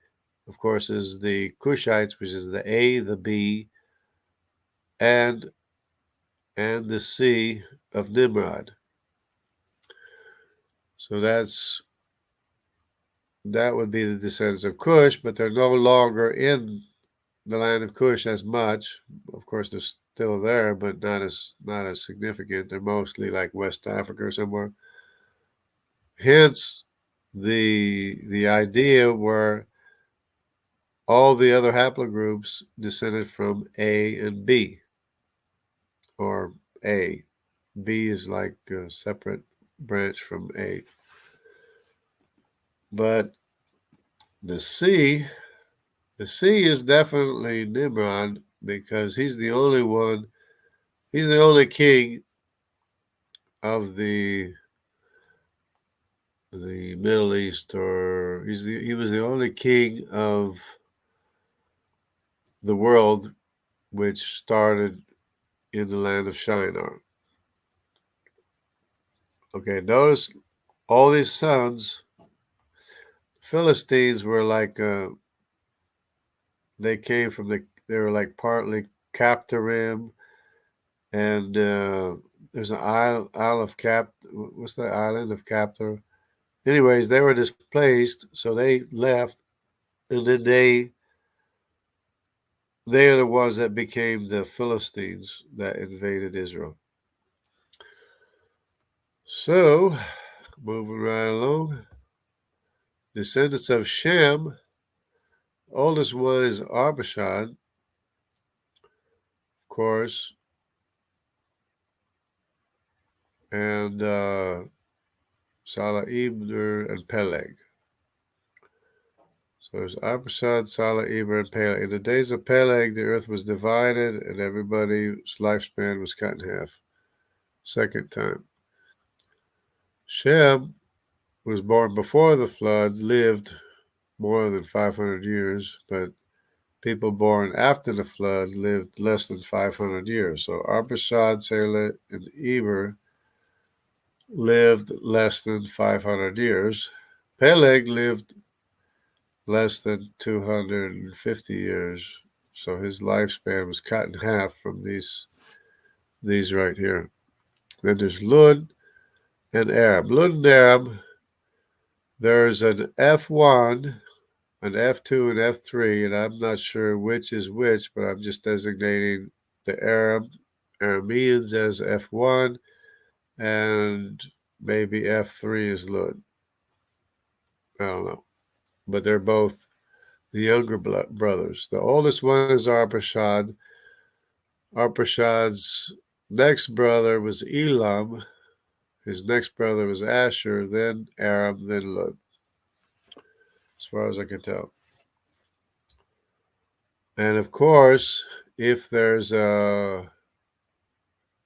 of course, is the Kushites, which is the A, the B, and the C of Nimrod. So that would be the descendants of Cush, but they're no longer in the land of Cush as much. Of course, they're still there, but not as significant. They're mostly like West Africa or somewhere. Hence, the idea where all the other haplogroups descended from A and B, or A. B is like a separate branch from A. But the C, the C is definitely Nimrod because he's the only king of the Middle East, or he was the only king of the world which started in the land of Shinar. Okay, notice all these sons, Philistines were like they were like partly Captorim, and there's an Isle of Cap. What's the island of Captor? Anyways, they were displaced, so they left, and then they are the ones that became the Philistines that invaded Israel. So, moving right along, descendants of Shem, oldest one is Arpachshad, of course, and Salah, Eber, and Peleg. So there's Arpachshad, Salah, Eber, and Peleg. In the days of Peleg, the earth was divided, and everybody's lifespan was cut in half. Second time. Shem was born before the flood, lived more than 500 years, but people born after the flood lived less than 500 years. So Arpachshad, Salah, and Eber lived less than 500 years. Peleg lived less than 250 years. So his lifespan was cut in half from these right here. Then there's Lud and Aram. Lud and Aram, there's an F1, an F2, and F3, and I'm not sure which is which, but I'm just designating the Arameans as F1, and maybe F3 is Lud. I don't know. But they're both the younger brothers. The oldest one is Arpachshad. Arpachshad's next brother was Elam. His next brother was Asher, then Aram, then Lud, as far as I can tell. And of course, if there's a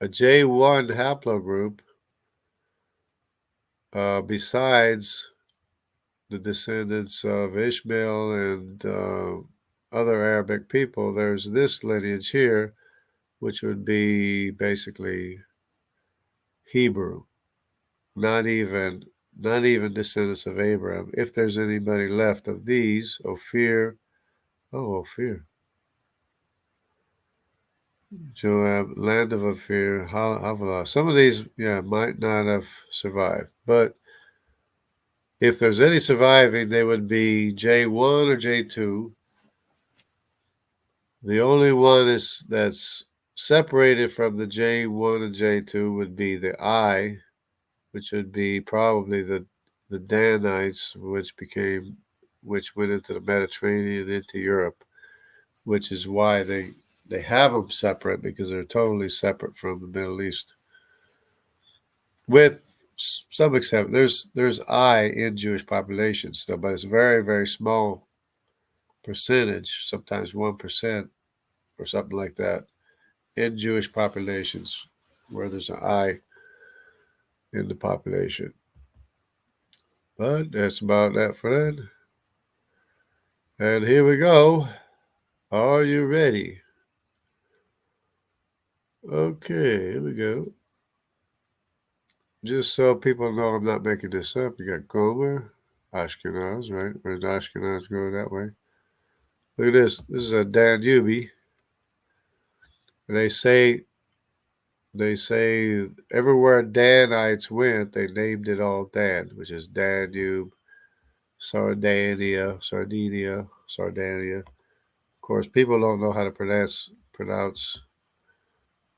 J1 haplogroup, besides the descendants of Ishmael and other Arabic people, there's this lineage here, which would be basically Hebrew, not even descendants of Abraham. If there's anybody left of these, Ophir, Joab, land of Ophir, Havilah. Some of these, might not have survived, but if there's any surviving, they would be J1 or J2. The only one that's separated from the J1 and J2 would be the I, which would be probably the Danites, which went into the Mediterranean, into Europe, which is why they have them separate, because they're totally separate from the Middle East. With some exception, there's I in Jewish populations still, but it's a very, very small percentage, sometimes 1% or something like that, in Jewish populations where there's an I in the population. But that's about that for that. And here we go. Are you ready? Okay, here we go. Just so people know I'm not making this up, you got Gomer, Ashkenaz, right? Where does Ashkenaz go that way? Look at this. This is a Danube. And they say They say everywhere Danites went, they named it all Dan, which is Danube, Sardinia. Of course, people don't know how to pronounce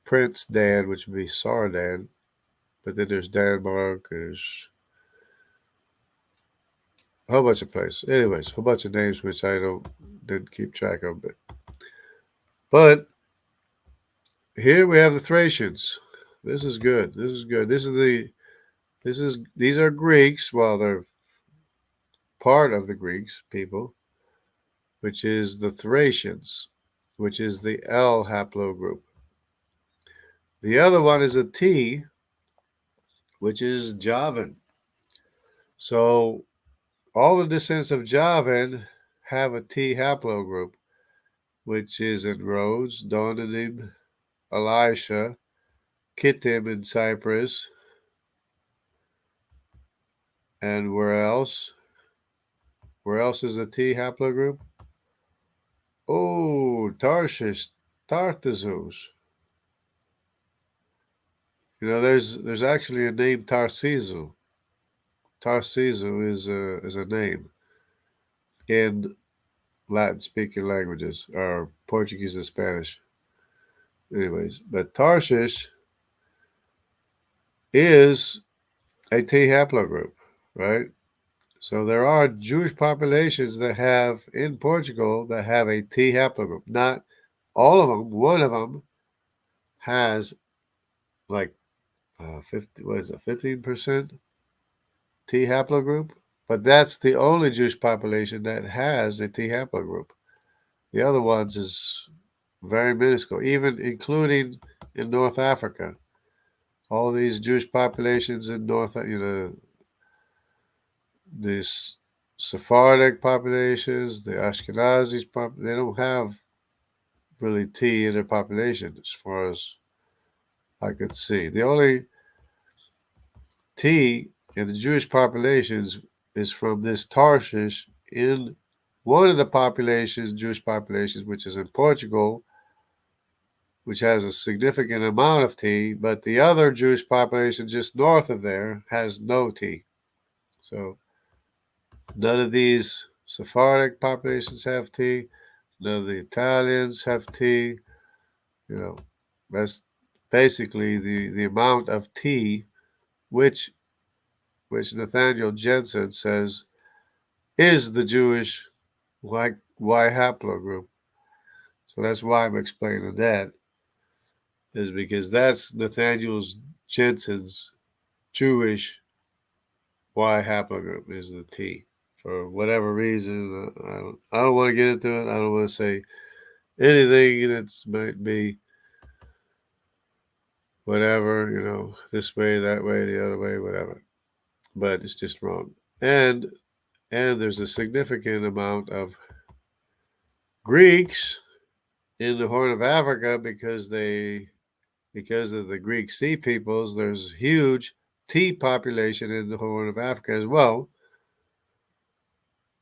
Prince Dan, which would be Sardan. But then there's Denmark. There's a whole bunch of places. Anyways, a whole bunch of names which I don't didn't keep track of. But here we have the Thracians. This is good. This is good. These are Greeks. Well, they're part of the Greeks people, which is the Thracians, which is the L haplogroup. The other one is a T, which is Javan. So all the descendants of Javan have a T haplogroup, which is in Rhodes, Donanim, Elisha, Kittim in Cyprus, and where else? Where else is the T haplogroup? Oh, Tarshish, Tartessos. There's actually a name Tarsisu. Tarsisu is a name in Latin-speaking languages, or Portuguese and Spanish. Anyways, but Tarshish is a T haplogroup, right? So there are Jewish populations that have in Portugal that have a T haplogroup. Not all of them. One of them has like 50. What is it? 15% T haplogroup. But that's the only Jewish population that has a T haplogroup. The other ones is very minuscule, even including in North Africa. All these Jewish populations in these Sephardic populations, the Ashkenazis, they don't have really T in their population as far as I could see. The only T in the Jewish populations is from this Tarshish in one of the Jewish populations, which is in Portugal, which has a significant amount of T, but the other Jewish population just north of there has no T. So none of these Sephardic populations have T. None of the Italians have T. You know, that's basically the amount of T which Nathaniel Jensen says is the Jewish Y haplogroup. So that's why I'm explaining that, is because that's Nathaniel Jensen's Jewish Y haplogroup is the T. For whatever reason, I don't want to get into it. I don't want to say anything that might be whatever, this way, that way, the other way, whatever. But it's just wrong. And there's a significant amount of Greeks in the Horn of Africa because of the Greek Sea peoples. There's huge T population in the Horn of Africa as well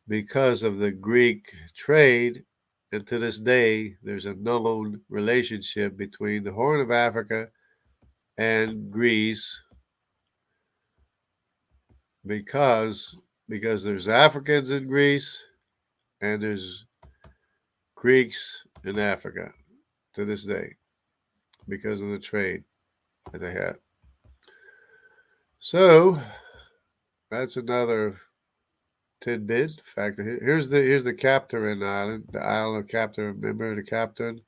because of the Greek trade. And to this day, there's a known relationship between the Horn of Africa and Greece because there's Africans in Greece and there's Greeks in Africa to this day because of the trade that they had. So that's another tidbit. Fact, here's the Captain Island, the Isle of Captain. Remember the Captain?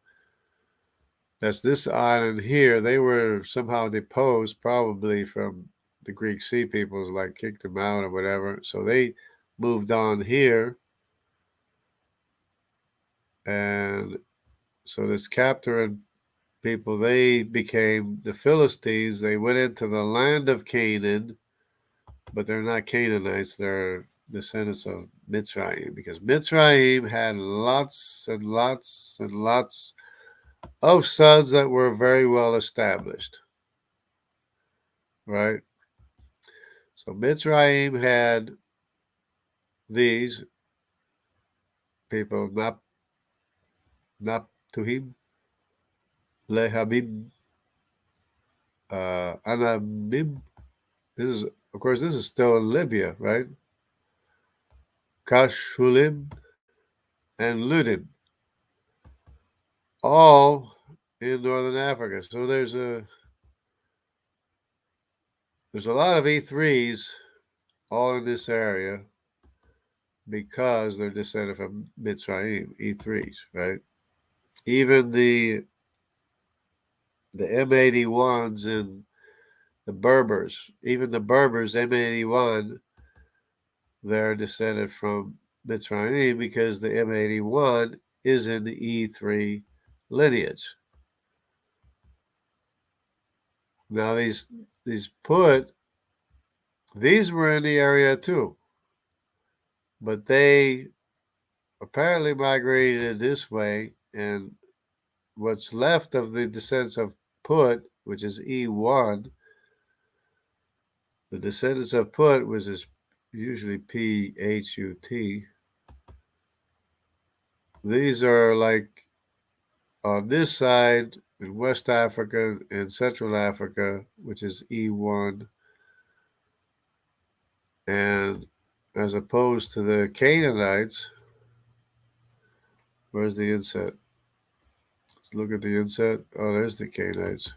That's this island here. They were somehow deposed, probably from the Greek Sea peoples, like kicked them out or whatever. So they moved on here, and so this Captain people, they became the Philistines. They went into the land of Canaan, but they're not Canaanites. They're descendants of Mitzrayim, because Mitzrayim had lots and lots and lots of sons that were very well established, right? So Mitzrayim had these people, Naptuhim, Lehabim, Anabib. This is, of course, this is still in Libya, right? Kashulim and Ludim, all in northern Africa. So there's a lot of E3s all in this area because they're descended from Mitzrayim, E3s, right? Even the M81s and the Berbers, even the Berbers M81, they're descended from Mitzrayim because the M81 is in the E3 lineage. Now these these were in the area too, but they apparently migrated this way, and what's left of the descendants of Put, which is E1, the descendants of Put, which is usually Phut. These are like on this side in West Africa and Central Africa, which is E1, and as opposed to the Canaanites, where's the inset? Let's look at the inset. Oh, there's the Canaanites.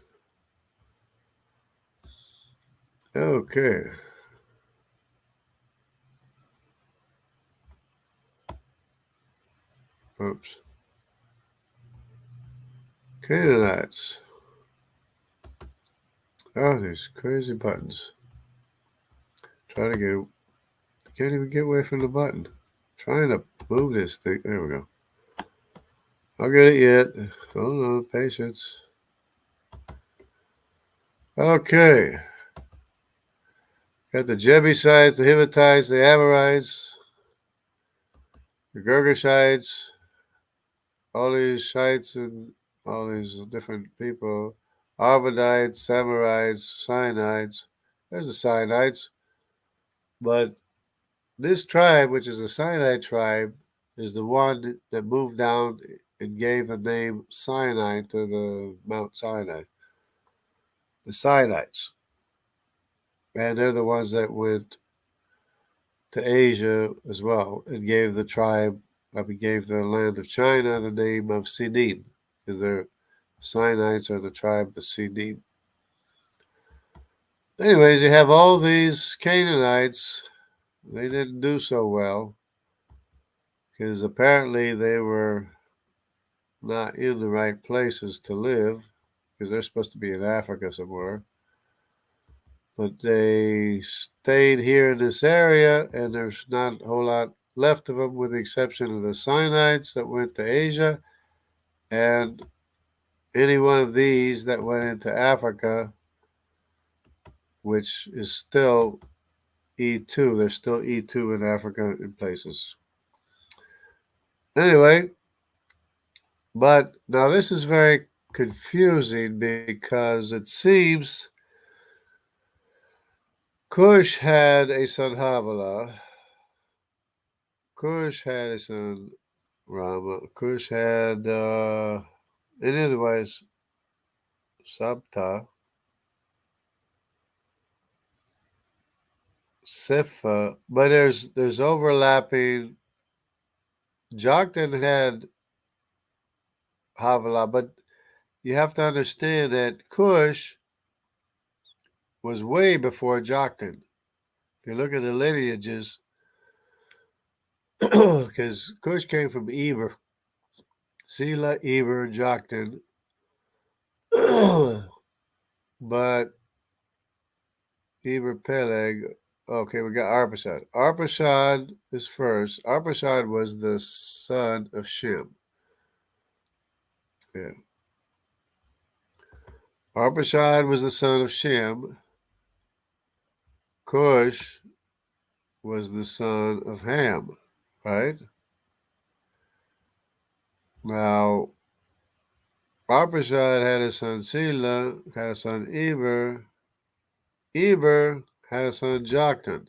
Okay. Oops. Canaanites. Oh, these crazy buttons. Trying to get, can't even get away from the button. Trying to move this thing. There we go. I'll get it yet. Hold on, patience. Okay. Got the Jebusites, the Hittites, the Amorites, the Girgashites, all these shites and all these different people. Arvadites, Samarites, Sinaites. There's the Sinaites. But this tribe, which is the Sinai tribe, is the one that moved down and gave the name Sinai to the Mount Sinai. The Sinaites. And they're the ones that went to Asia as well and gave the tribe, gave the land of China the name of Sinim, because their Sinaites are the tribe of Sinim. Anyways, you have all these Canaanites. They didn't do so well because apparently they were not in the right places to live because they're supposed to be in Africa somewhere. But they stayed here in this area, and there's not a whole lot left of them with the exception of the Sinaites that went to Asia, and any one of these that went into Africa, which is still E2. There's still E2 in Africa in places. Anyway, but now this is very confusing because it seems Cush had a son Havilah. Cush had a son Rama. Cush had, in other ways, Sabta, Sipha, but there's overlapping. Joktan had Havilah, but you have to understand that Cush was way before Joktan. If you look at the lineages, because Cush came from Eber, Sela, Eber, Joktan, but Eber, Peleg. Okay, we got Arpachshad. Arpachshad is first. Arpachshad was the son of Shem. Yeah. Arpachshad was the son of Shem. Cush was the son of Ham, right? Now, Arpachshad had a son Sela, had a son Eber. Eber had a son Joktan.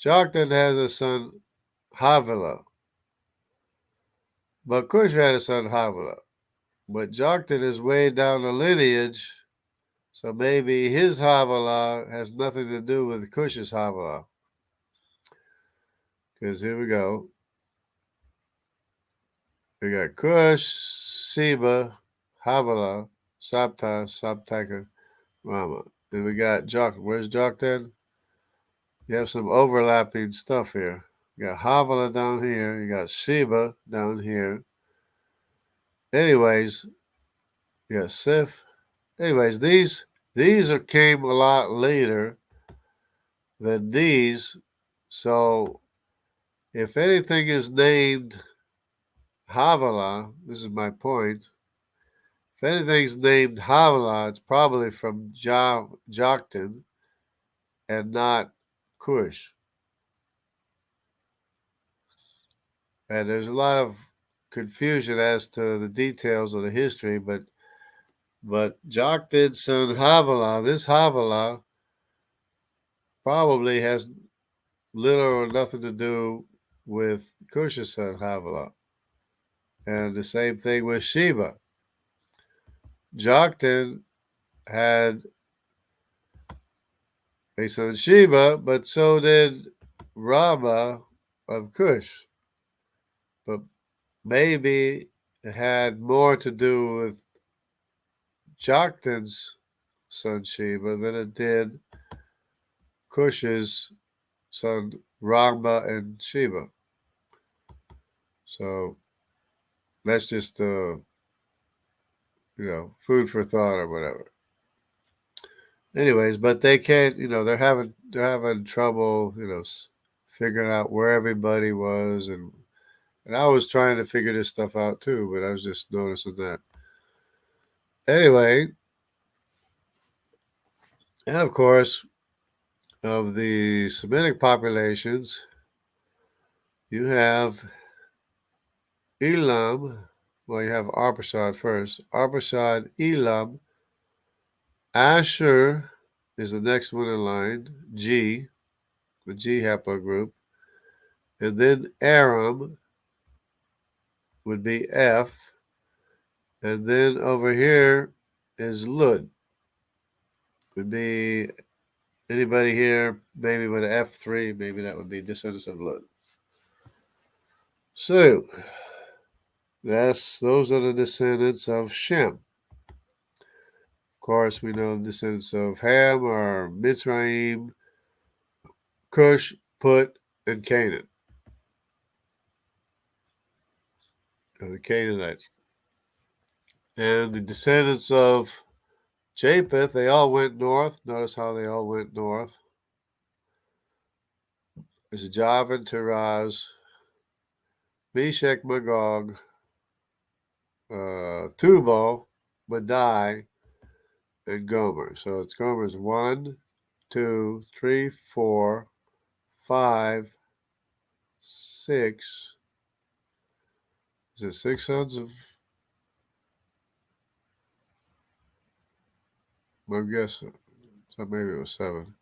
Joktan has a son Havilah. But Cush had a son Havilah. But Joktan is way down the lineage, So maybe his Havilah has nothing to do with Cush's Havilah. Because here we go. We got Cush, Seba, Havilah, Sabta, Sabtaka, Rama. Then we got Jock. Where's Jock then? You have some overlapping stuff here. You got Havilah down here. You got Sheba down here. Anyways, you got Sif. Anyways, these came a lot later than these. So if anything is named Havilah, this is my point. If anything's named Havilah, it's probably from Joktan and not Cush. And there's a lot of confusion as to the details of the history, but Joktan's son Havilah, this Havilah probably has little or nothing to do with Cush's son Havilah. And the same thing with Sheba. Joktan had a son Sheba, but so did Rama of Cush. But maybe it had more to do with Joktan's son Sheba than it did Cush's son Rama and Sheba. So that's just food for thought or whatever. Anyways, but they can't, they're having trouble, figuring out where everybody was, and I was trying to figure this stuff out too, but I was just noticing that. Anyway, and of course, of the Semitic populations, you have Elam. Well, you have Arpachshad first. Arpachshad, Elam. Asher is the next one in line. G, the G haplogroup. And then Aram would be F. And then over here is Lud. Would be anybody here, maybe with an F3, maybe that would be descendants of Lud. So, those are the descendants of Shem. Of course, we know the descendants of Ham are Mitzrayim, Cush, Put, and Canaan. The Canaanites. And the descendants of Japheth, they all went north. Notice how they all went north. There's Javan, Taraz, Meshech, Magog, Tubal, Madai, and Gomer. So it's Gomer's 1, 2, 3, 4, 5, 6. Is it 6 sons of? I guess so. Maybe it was 7.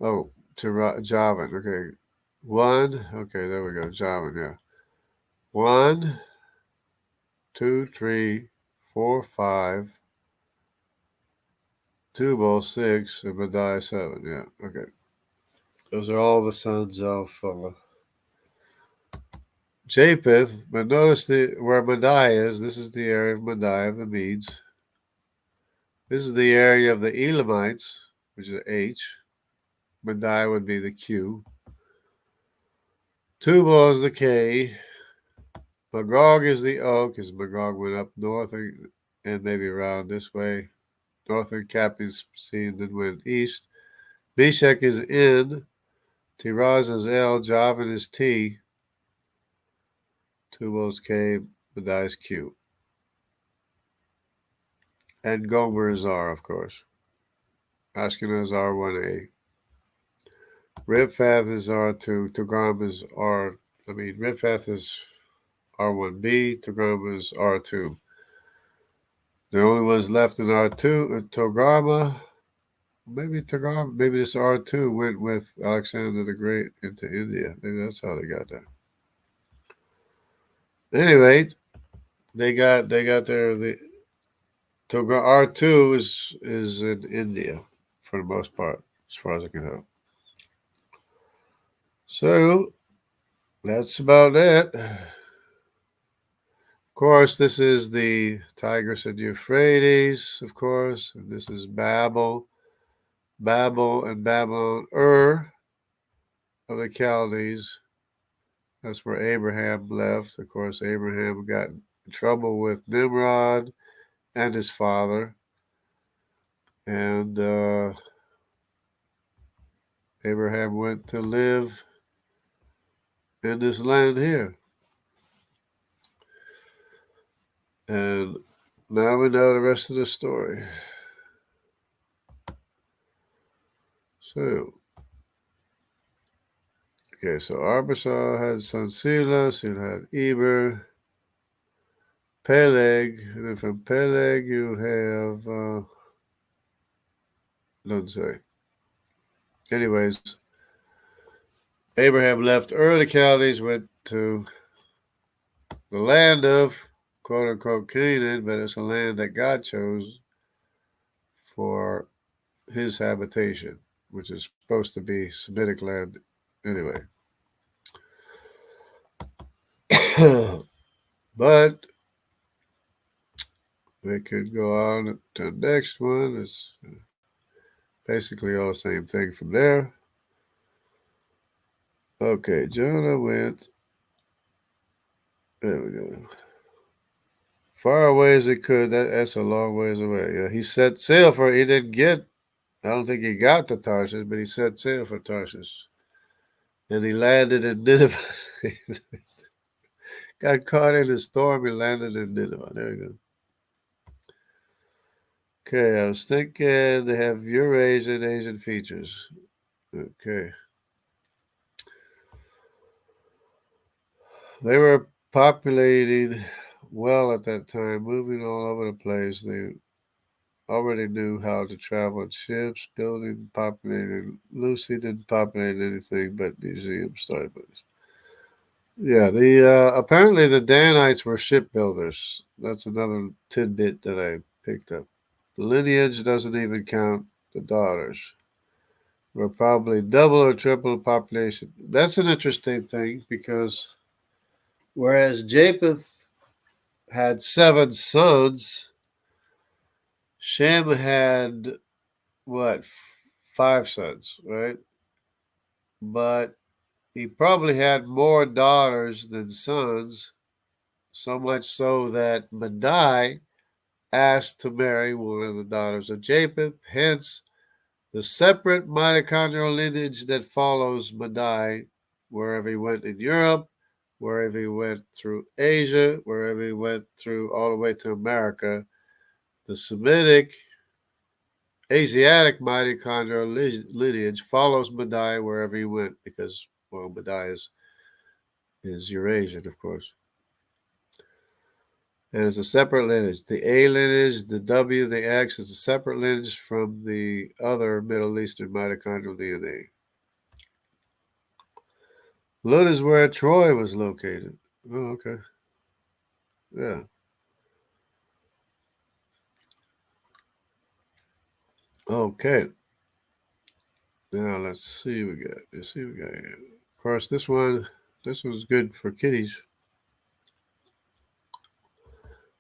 Oh, Javan. Okay, 1. Okay, there we go. Javan. Yeah. 1, 2, 3, 4, 5. Tubal 6 and Madai 7. Yeah. Okay. Those are all the sons of Japheth. But notice where Madai is. This is the area of Madai of the Medes. This is the area of the Elamites, which is H. Madai would be the Q. Tubal is the K. Magog is the O, because Magog went up north and maybe around this way. Northern Capping Sea and then went east. Meshech is N. Tiraz is L. Javan is T. Tubal is K. Madai is Q. And Gomer is R, of course. Ashkenaz R1A. Riphath is R2. Togarmah is Riphath is R1B. Togarmah is R2. The only ones left in R2 Togarmah. Maybe this R2 went with Alexander the Great into India. Maybe that's how they got there. Anyway, they got So R2 is in India for the most part, as far as I can tell. So that's about it. Of course, this is the Tigris and Euphrates, of course, and this is Babel. Babel and Babylon, of the Chaldees. That's where Abraham left. Of course, Abraham got in trouble with Nimrod and his father. And Abraham went to live in this land here. And now we know the rest of the story. So, okay, so Arbasar had son Sila, Sila had Eber, Peleg, and then from Peleg you have, doesn't say. Anyways, Abraham left Ur of the Chaldees, went to the land of quote unquote Canaan, but it's a land that God chose for his habitation, which is supposed to be Semitic land anyway. But we could go on to the next one. It's basically all the same thing from there. Okay, Jonah went. There we go. Far away as he could. That's a long ways away. Yeah, he set sail for. He didn't get. I don't think he got to Tarshish, but he set sail for Tarshish, and he landed in Nineveh. Got caught in a storm and landed in Nineveh. There you go. Okay, I was thinking they have Eurasian Asian features. Okay. They were populating well at that time, moving all over the place. They already knew how to travel in ships, building, populating. Lucy didn't populate anything but museums, storybooks. Yeah, the apparently the Danites were shipbuilders. That's another tidbit that I picked up. The lineage doesn't even count the daughters. We're probably double or triple the population. That's an interesting thing because whereas Japheth had 7 sons, Shem had what, 5 sons, right? But he probably had more daughters than sons, so much so that Madai asked to marry one of the daughters of Japheth. Hence, the separate mitochondrial lineage that follows Madai wherever he went in Europe, wherever he went through Asia, wherever he went through all the way to America. The Semitic, Asiatic mitochondrial lineage follows Madai wherever he went because, well, Madai is Eurasian, of course. And it's a separate lineage. The A lineage, the W, the X is a separate lineage from the other Middle Eastern mitochondrial DNA. Lud is where Troy was located. Oh, okay. Yeah. Okay. Now let's see what we got. Let's see what we got here. Of course, this was good for kiddies.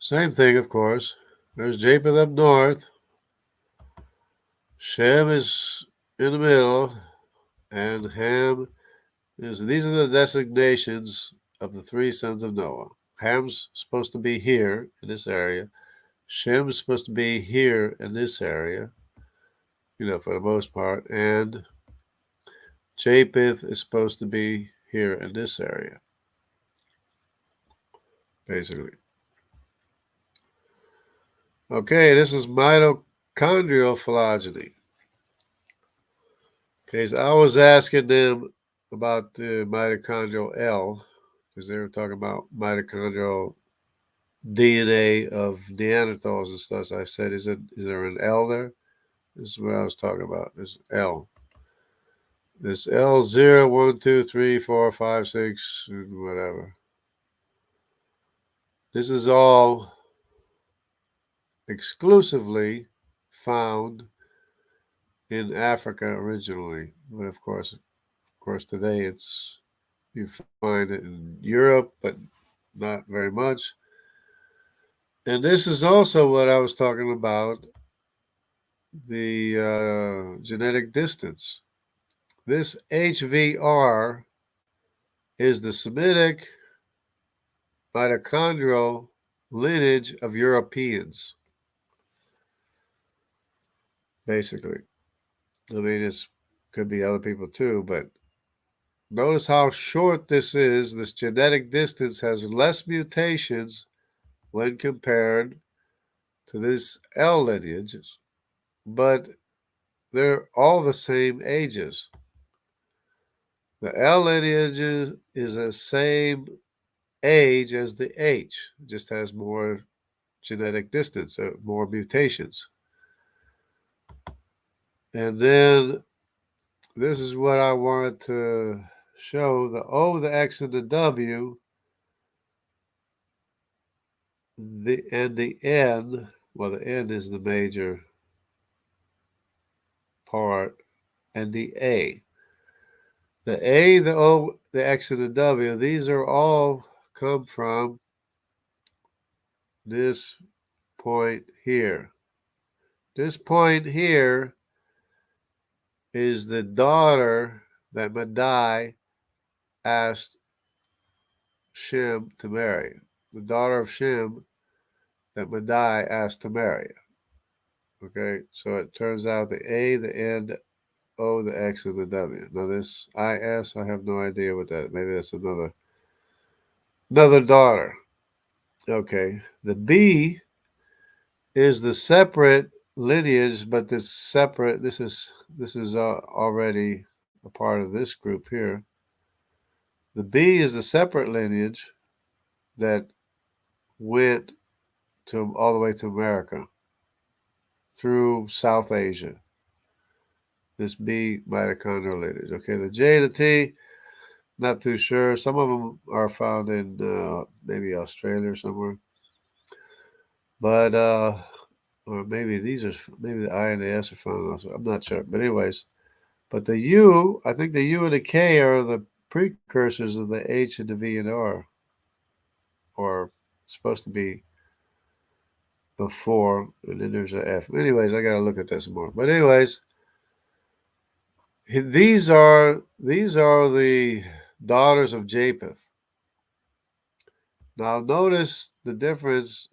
Same thing, of course. There's Japheth up north. Shem is in the middle, and Ham is. These are the designations of the 3 sons of Noah. Ham's supposed to be here in this area. Shem's supposed to be here in this area, for the most part, and Japheth is supposed to be here in this area, basically. Okay, this is mitochondrial phylogeny. Okay, so I was asking them about the mitochondrial L, because they were talking about mitochondrial DNA of Neanderthals and stuff. So I said, is there an L there? This is what I was talking about. This L. This L0, 1, 2, 3, 4, 5, 6, and whatever. This is all exclusively found in Africa originally, but of course, today you find it in Europe, but not very much. And this is also what I was talking about, the genetic distance. This HVR is the Semitic mitochondrial lineage of Europeans, basically. I mean, it could be other people too, but notice how short this is. This genetic distance has less mutations when compared to these L lineages, but they're all the same ages. The L lineage is the same age as the H, it just has more genetic distance, more mutations. And then this is what I wanted to show. The O, the X, and the W, and the N. Well, the N is the major part, and the A. The A, the O, the X, and the W, these are all come from this point here. This point here is the daughter that Madai asked Shem to marry. The daughter of Shem that Madai asked to marry. Okay, so it turns out the A, the N, the O, the X, and the W. Now this IS, I have no idea what that. Maybe that's another daughter. Okay, the B is the separate lineage, but this separate. This is already a part of this group here. The B is the separate lineage that went to all the way to America through South Asia. This B mitochondrial lineage. Okay, the J, the T, not too sure. Some of them are found in maybe Australia or somewhere, but or maybe the I and the S are found also. I'm not sure, but anyways, but the U, I think the U and the K are the precursors of the H and the V and R, or supposed to be before, and then there's a F. Anyways, I got to look at this more. But anyways, these are the daughters of Japheth. Now notice the difference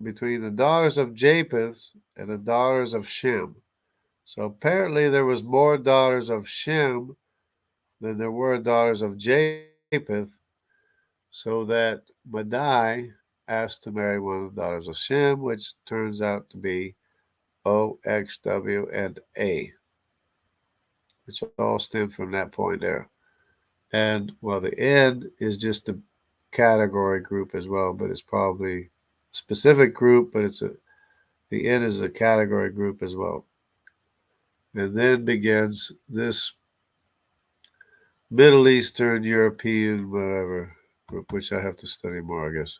between the daughters of Japheth and the daughters of Shem. So apparently there was more daughters of Shem than there were daughters of Japheth, so that Madai asked to marry one of the daughters of Shem, which turns out to be O, X, W, and A, which all stem from that point there. And well, the N is just a category group as well, but it's probably a specific group, but the N is a category group as well. And then begins this Middle Eastern, European, whatever group, which I have to study more, I guess.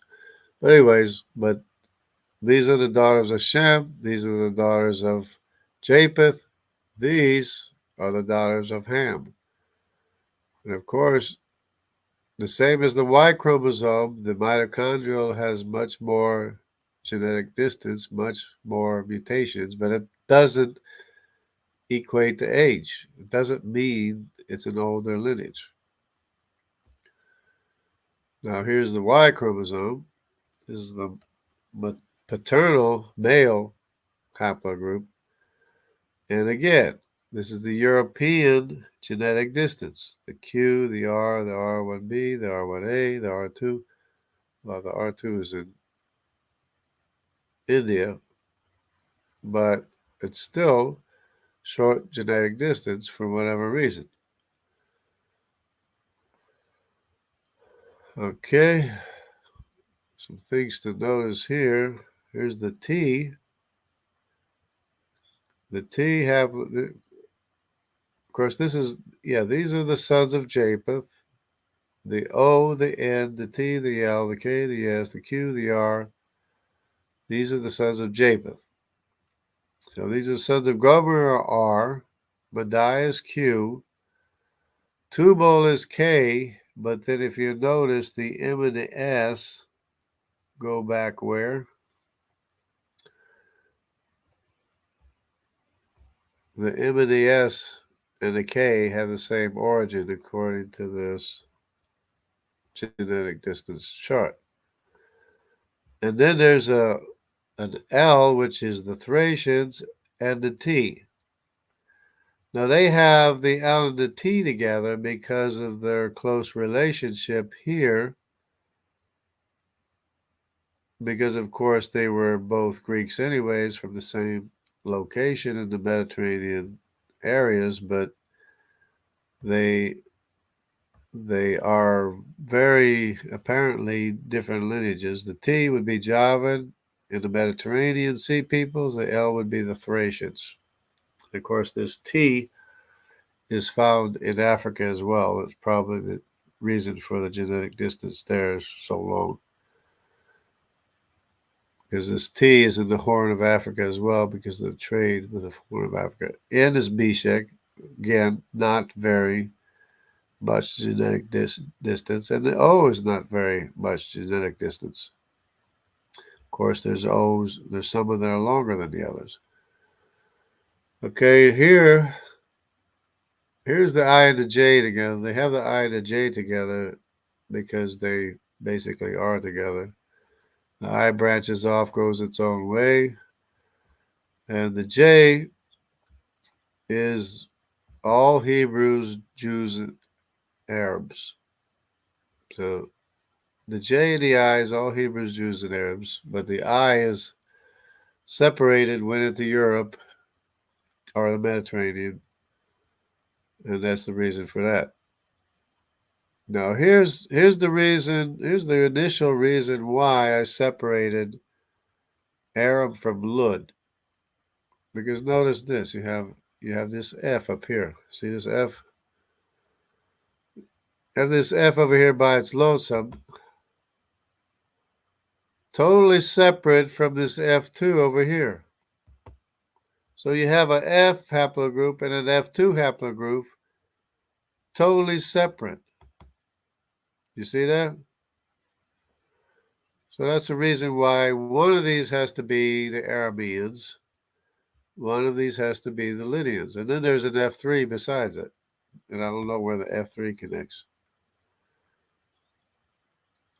But anyways, but these are the daughters of Shem. These are the daughters of Japheth. These are the daughters of Ham. And of course, the same as the Y chromosome, the mitochondrial has much more genetic distance, much more mutations, but it doesn't equate to age. It doesn't mean it's an older lineage. Now, here's the Y chromosome. This is the paternal male haplogroup. And again, this is the European genetic distance. The Q, the R, the R1B, the R1A, the R2. Well, the R2 is in India, but it's still short genetic distance for whatever reason. Okay, some things to notice here. Here's the T. The T have, of course, these are the sons of Japheth. The O, the N, the T, the L, the K, the S, the Q, the R, These are the sons of Japheth. So these are sons of Gomer are R, Madai is Q, Tubal is K, but then if you notice the M and the S go back where? The M and the S and the K have the same origin according to this genetic distance chart. And then there's an L, which is the Thracians, and the T. Now they have the L and the T together because of their close relationship here, because of course they were both Greeks anyways from the same location in the Mediterranean areas, but they they are very apparently different lineages. The T would be Javan in the Mediterranean Sea peoples, the L would be the Thracians. Of course, this T is found in Africa as well. That's probably the reason for the genetic distance there is so long. Because this T is in the Horn of Africa as well because of the trade with the Horn of Africa. N is Bishek, again, not very much genetic distance, and the O is not very much genetic distance. Of course, there's O's, there's some of them are longer than the others. Okay, here's the I and the J together. They have the I and the J together because they basically are together. The I branches off, goes its own way, and the J is all Hebrews, Jews, and Arabs. So the J and the I is all Hebrews, Jews, and Arabs, but the I is separated, went into Europe or the Mediterranean, and that's the reason for that. Now here's the reason. Here's the initial reason why I separated Aram from Lud. Because notice this: you have this F up here. See this F? Have this F over here by its lonesome, totally separate from this F2 over here. So you have a F haplogroup and an F2 haplogroup, totally separate. You see that? So that's the reason why one of these has to be the Arameans, one of these has to be the Lydians, and then there's an F3 besides it, and I don't know where the F3 connects.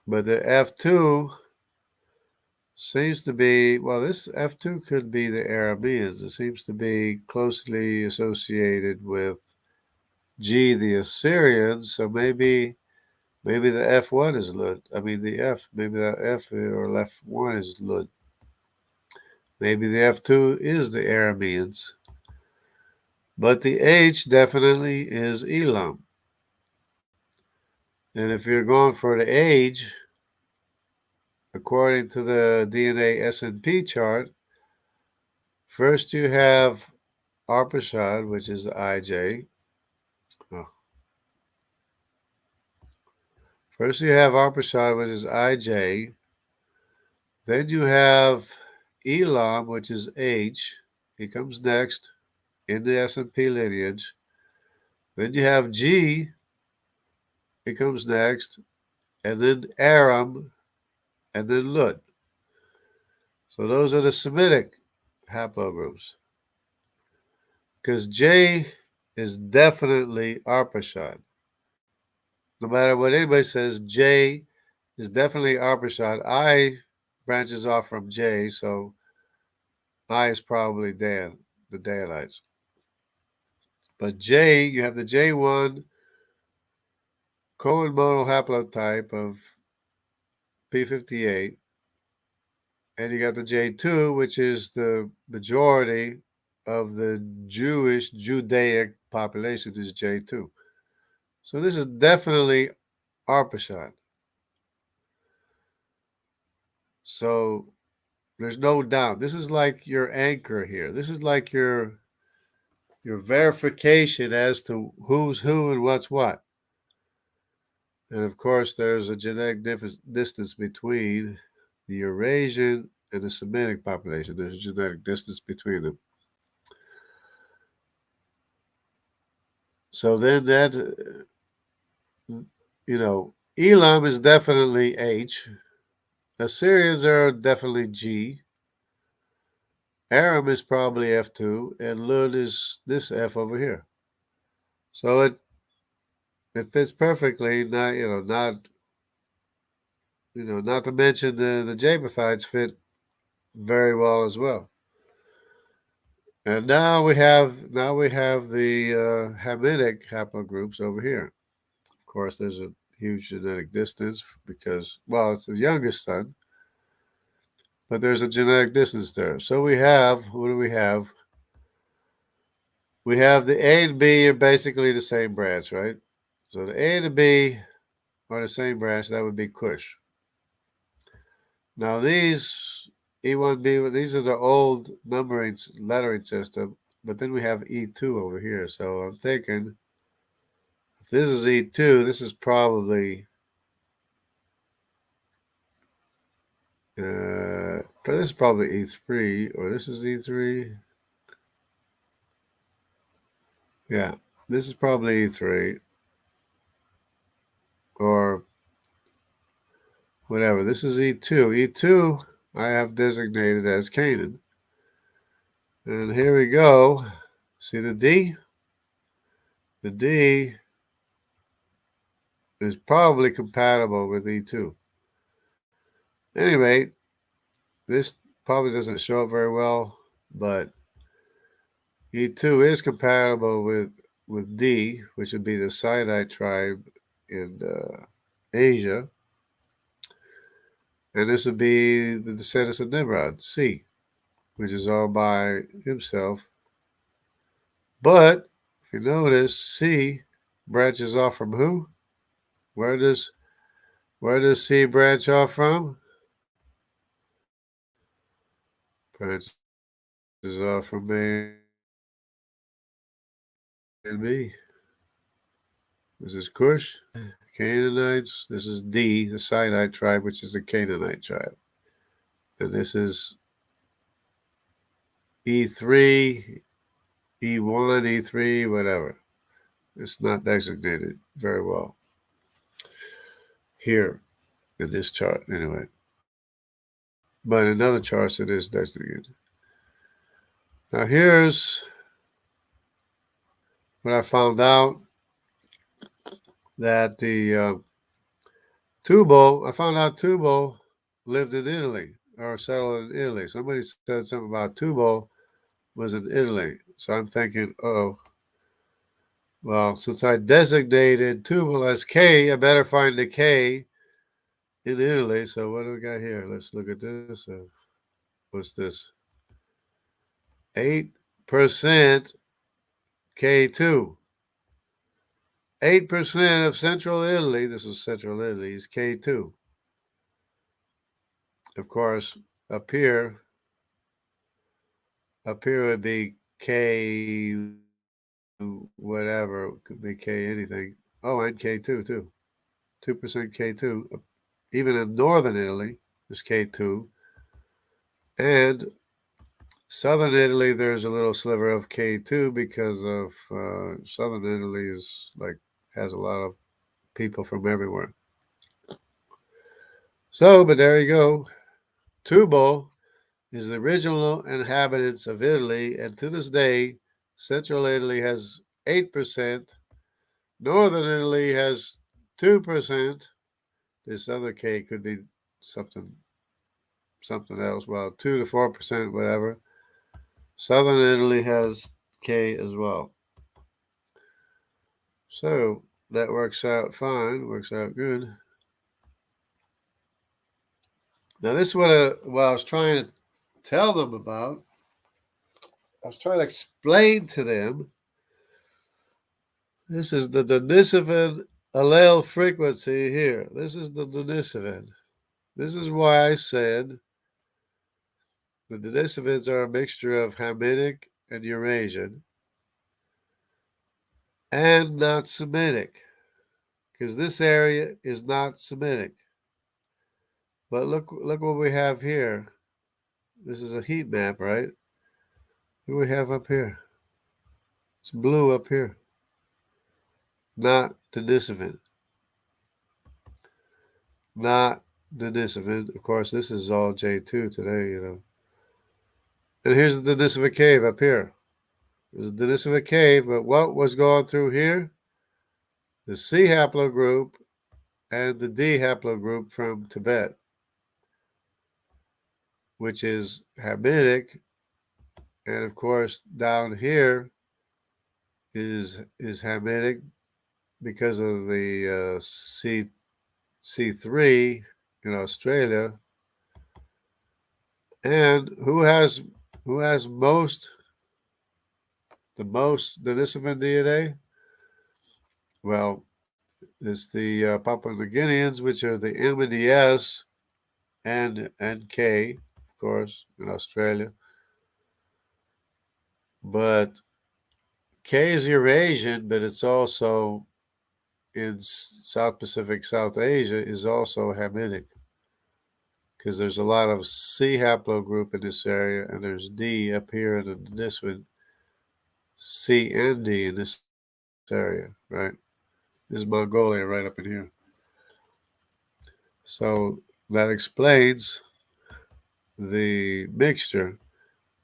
But the F2 seems to be, well, this F2 could be the Arameans. It seems to be closely associated with G, the Assyrians, so maybe the F1 is Lud. I mean the F, maybe that F or F1 is Lud. Maybe the F2 is the Arameans. But the H definitely is Elam. And if you're going for the age, according to the DNA SNP chart, first you have Arpachshad, which is the IJ. Oh. First you have Arpachshad, which is IJ. Then you have Elam, which is H. He comes next in the SNP lineage. Then you have G. He comes next. And then Aram. And then Lud. So those are the Semitic haplogroups. Because J is definitely Arpachshad. No matter what anybody says, J is definitely Arpachshad. I branches off from J, so I is probably Dan, the Danites. But J, you have the J1 Cohen modal haplotype of P58, and you got the J2, which is the majority of the Judaic population is J2. So this is definitely Arpachshad. So there's no doubt. This is like your anchor here. This is like your verification as to who's who and what's what. And of course, there's a genetic distance between the Eurasian and the Semitic population. There's a genetic distance between them. So then that, Elam is definitely H. Assyrians are definitely G. Aram is probably F2, and Lud is this F over here. So it fits perfectly. Not to mention the Japhethites fit very well as well. And now we have the Hamitic haplogroups over here. Of course, there's a huge genetic distance because, well, it's the youngest son, but there's a genetic distance there. So what do we have? We have the A and B are basically the same branch, right? So the A and the B are the same branch. That would be Kush. Now these E1B, these are the old lettering system, but then we have E2 over here. So I'm thinking, if this is E2, this is probably, this is probably E3, or this is E3. Yeah, this is probably E3, or whatever. This is E2. E2 I have designated as Canaan. And here we go. See the D? The D is probably compatible with E2. Anyway, this probably doesn't show up very well, but E2 is compatible with D, which would be the Sinite tribe in Asia. And this would be the descendants of Nimrod, C, which is all by himself. But if you notice, C branches off from who? Where does C branch off from? Branches off from A and B. This is Cush, Canaanites. This is D, the Sinite tribe, which is the Canaanite tribe. And this is E3, E1, E3, whatever. It's not designated very well here in this chart, anyway. But in other charts, it is designated. Now, here's what I found out that I found out Tubal lived in Italy or settled in Italy. Somebody said something about Tubal was in Italy. So I'm thinking, well, since I designated Tubal as K, I better find the K in Italy. So what do we got here? Let's look at this. What's this? 8% K2. 8% of Central Italy, this is Central Italy, is K2. Of course, up here would be K whatever, could be K anything. Oh, and K2 too. 2% K2. Even in northern Italy, there's K2. And southern Italy, there's a little sliver of K2 because of southern Italy has a lot of people from everywhere. So, but there you go. Tubal is the original inhabitants of Italy, and to this day, Central Italy has 8%, Northern Italy has 2%. This other K could be something else. Well, 2 to 4%, whatever. Southern Italy has K as well. So that works out fine, works out good. Now, this is what I was trying to tell them about. I was trying to explain to them. This is the Denisovan allele frequency here. This is the Denisovan. This is why I said the Denisovans are a mixture of Hamitic and Eurasian and not Semitic, because this area is not Semitic. But look what we have here. This is a heat map, right? What do we have up here? It's blue up here. Not Denisovin. Not Denisovin. Of course, this is all J2 today, you know. And here's the Denisova cave up here. There's the Denisova cave, but what was going through here? The C haplogroup and the D haplogroup from Tibet, which is Hamitic, and of course down here is Hamitic because of the C3 in Australia. And who has the most Denisovan DNA? Well, it's the Papua New Guineans, which are the M and the S and K, of course, in Australia. But K is Eurasian, but it's also in South Pacific, South Asia, is also Hamitic because there's a lot of C haplogroup in this area, and there's D up here in this one, C and D in this area, right? This is Mongolia right up in here. So that explains the mixture.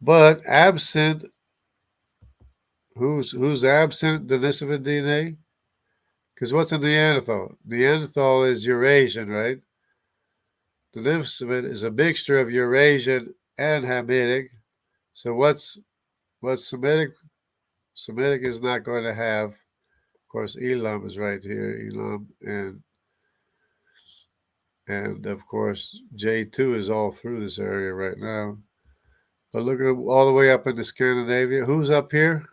But absent, who's absent Denisovan DNA? Because what's a Neanderthal? Neanderthal is Eurasian, right? Denisovan is a mixture of Eurasian and Hamitic. So what's Semitic? Semitic is not going to have, of course, Elam is right here, Elam, and of course J2 is all through this area right now. But look at all the way up into Scandinavia. Who's up here?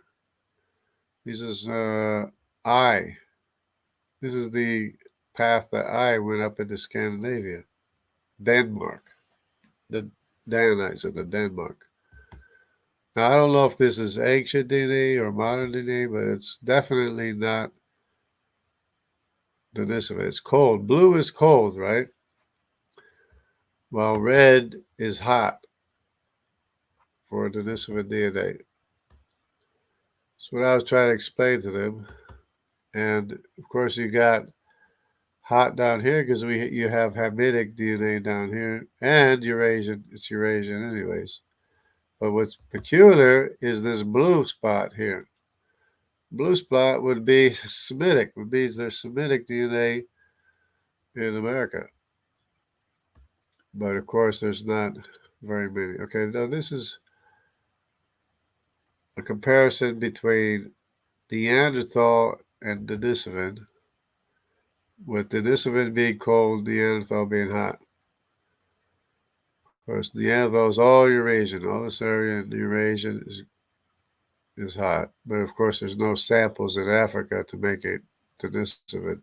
This is I. This is the path that I went up into Scandinavia, Denmark, the Danites of the Denmark. Now I don't know if this is ancient DNA or modern DNA, but it's definitely not Denisova. It's cold. Blue is cold, right? While red is hot for Denisova DNA. That's what I was trying to explain to them. And of course, you got hot down here because you have Hamitic DNA down here and Eurasian. It's Eurasian, anyways. But what's peculiar is this blue spot here. Blue spot would be Semitic, would be there's Semitic DNA in America. But of course, there's not very many. Okay, now this is a comparison between Neanderthal and Denisovan, with Denisovan being cold, Neanderthal being hot. Of course, Neanderthal is all Eurasian. All this area in Eurasian is hot. But of course, there's no samples in Africa to make it Denisovan.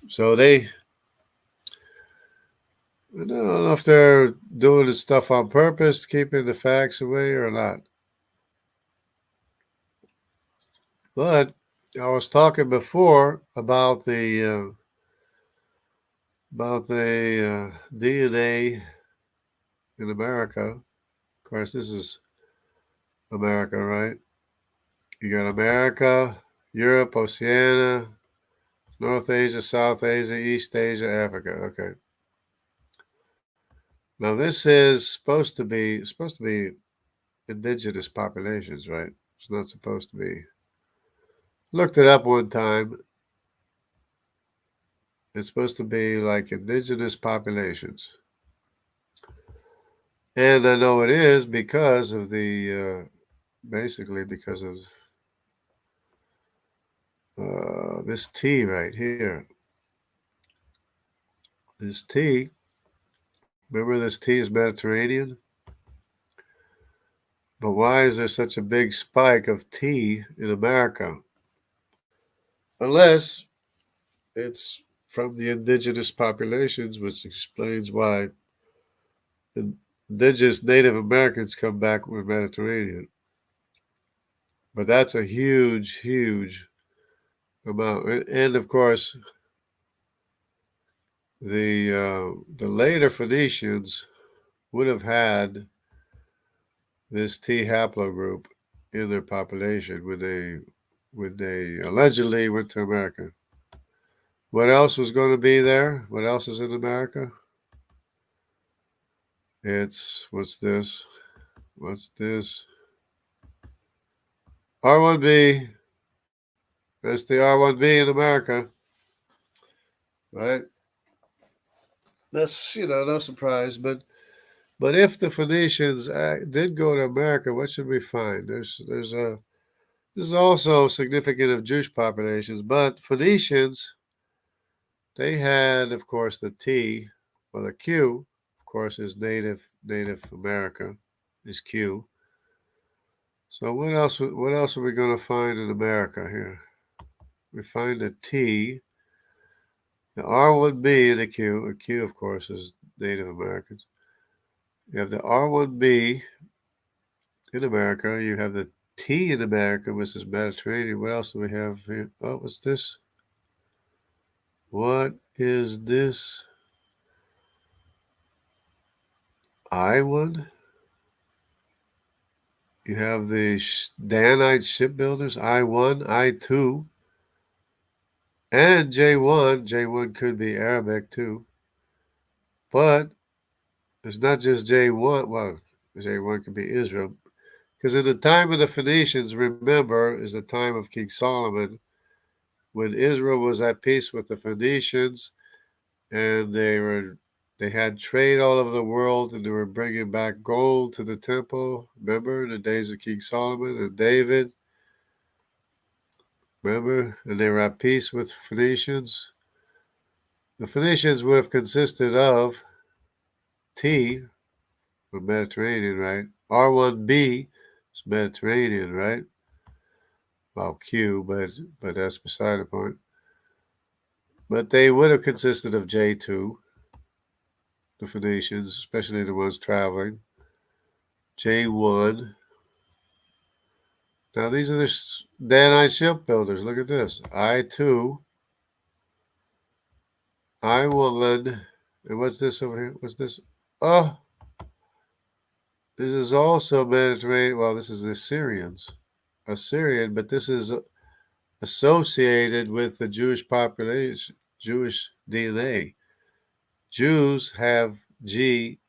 So I don't know if they're doing this stuff on purpose, keeping the facts away or not. But I was talking before about the DNA in America. Of course, this is America, right? You got America, Europe, Oceania, North Asia, South Asia, East Asia, Africa. Okay. Now this is supposed to be indigenous populations, right? It's not supposed to be. Looked it up one time. It's supposed to be like indigenous populations. And I know it is because of basically because of this T right here. This T, remember this T is Mediterranean? But why is there such a big spike of T in America? Unless it's from the indigenous populations, which explains why indigenous Native Americans come back with Mediterranean. But that's a huge, huge amount. And of course, the later Phoenicians would have had this T haplogroup in their population when they allegedly went to America. What else was going to be there? What else is in America? It's what's this? What's this? R1B. That's the R1B in America, right? That's no surprise. But if the Phoenicians did go to America, what should we find? There's a This is also significant of Jewish populations, but Phoenicians, they had, of course, the T, or the Q, of course, is Native America, is Q. So what else? What else are we going to find in America here? We find the T, the R1B, and the Q. The Q, of course, is Native Americans. You have the R1B in America. You have the T in America, which is Mediterranean. What else do we have here? Oh, what's this? What is this? I1? You have the Danite shipbuilders, I1, I2, and J1. J1 could be Arabic too. But it's not just J1. Well, J1 could be Israel. Because in the time of the Phoenicians, remember, is the time of King Solomon, when Israel was at peace with the Phoenicians, and they had trade all over the world, and they were bringing back gold to the temple. Remember, in the days of King Solomon and David. Remember, and they were at peace with Phoenicians. The Phoenicians would have consisted of T, or Mediterranean, right? R1B is Mediterranean, right? Well, Q, but that's beside the point. But they would have consisted of J2, the Phoenicians, especially the ones traveling. J1. Now these are the Danite shipbuilders. Look at this. I2, I1, and what's this over here? What's this? Oh, this is also Mediterranean. Well, this is the Assyrian, but this is associated with the Jewish population, Jewish DNA. Jews have G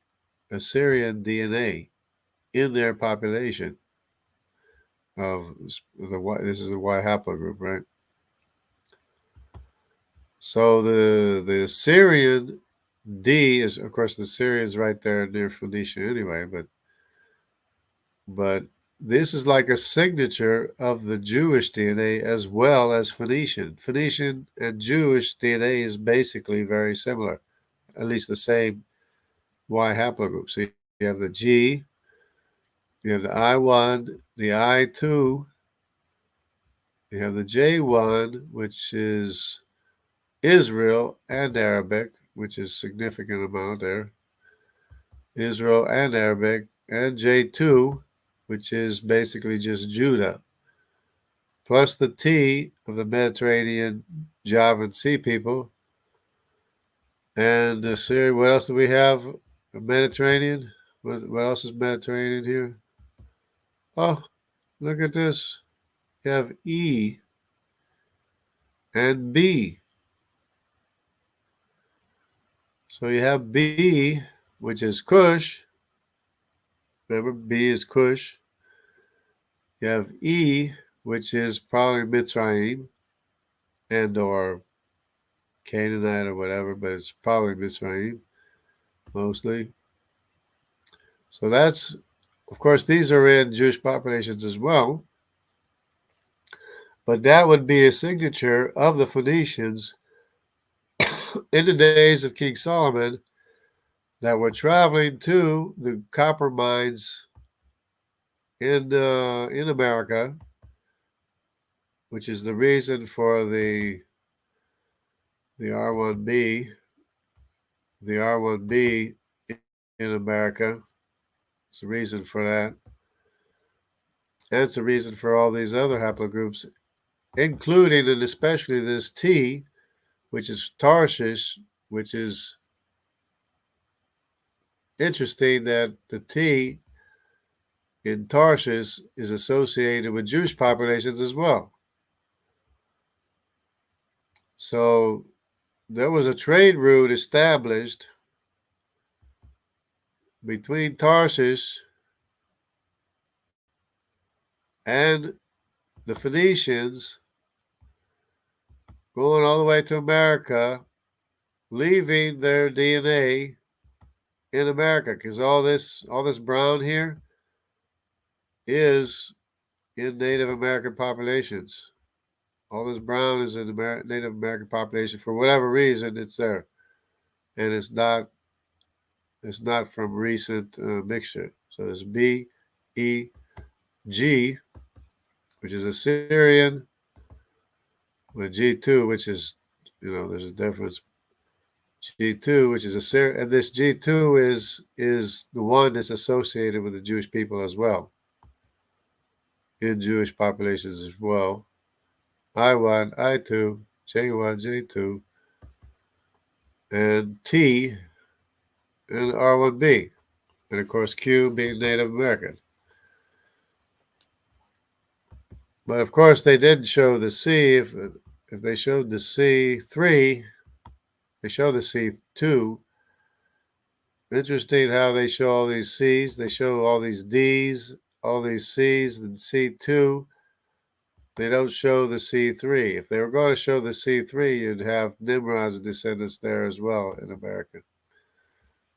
Assyrian DNA in their population of the Y. This is the Y haplogroup, right? So the Assyrian D is, of course, the Syrians right there near Phoenicia anyway, but this is like a signature of the Jewish DNA as well as Phoenician. Phoenician and Jewish DNA is basically very similar, at least the same Y haplogroup. So you have the G, you have the I1, the I2, you have the J1, which is Israel and Arabic, which is significant amount there. Israel and Arabic, and J2, which is basically just Judah, plus the T of the Mediterranean Javan Sea people. And Syria, what else do we have? Mediterranean? What else is Mediterranean here? Oh, look at this. You have E and B. So you have B, which is Cush. Remember, B is Cush. You have E, which is probably Mitzrayim and or Canaanite or whatever, but it's probably Mitzrayim mostly. So that's, of course, these are in Jewish populations as well. But that would be a signature of the Phoenicians in the days of King Solomon that were traveling to the copper mines in America, which is the reason for the R1B, the R1B in America. It's the reason for that. That's the reason for all these other haplogroups, including and especially this T, which is Tarshish, which is interesting that the T in Tarshish is associated with Jewish populations as well. So there was a trade route established between Tarshish and the Phoenicians going all the way to America, leaving their DNA in America, because all this brown here is in Native American populations. All this brown is in the Native American population. For whatever reason, it's there, and it's not from recent mixture. So it's BEG, which is Assyrian, with G2, which is, there's a difference. G2, which is Assyrian, and this G2 is the one that's associated with the Jewish people as well, in Jewish populations as well. I1, I2, J1, J2, and T, and R1B, and of course Q being Native American. But of course, they didn't show the C. If they showed the C3, they show the C2. Interesting how they show all these C's. They show all these D's, all these C's, and C2. They don't show the C3. If they were going to show the C3, you'd have Nimrod's descendants there as well in America.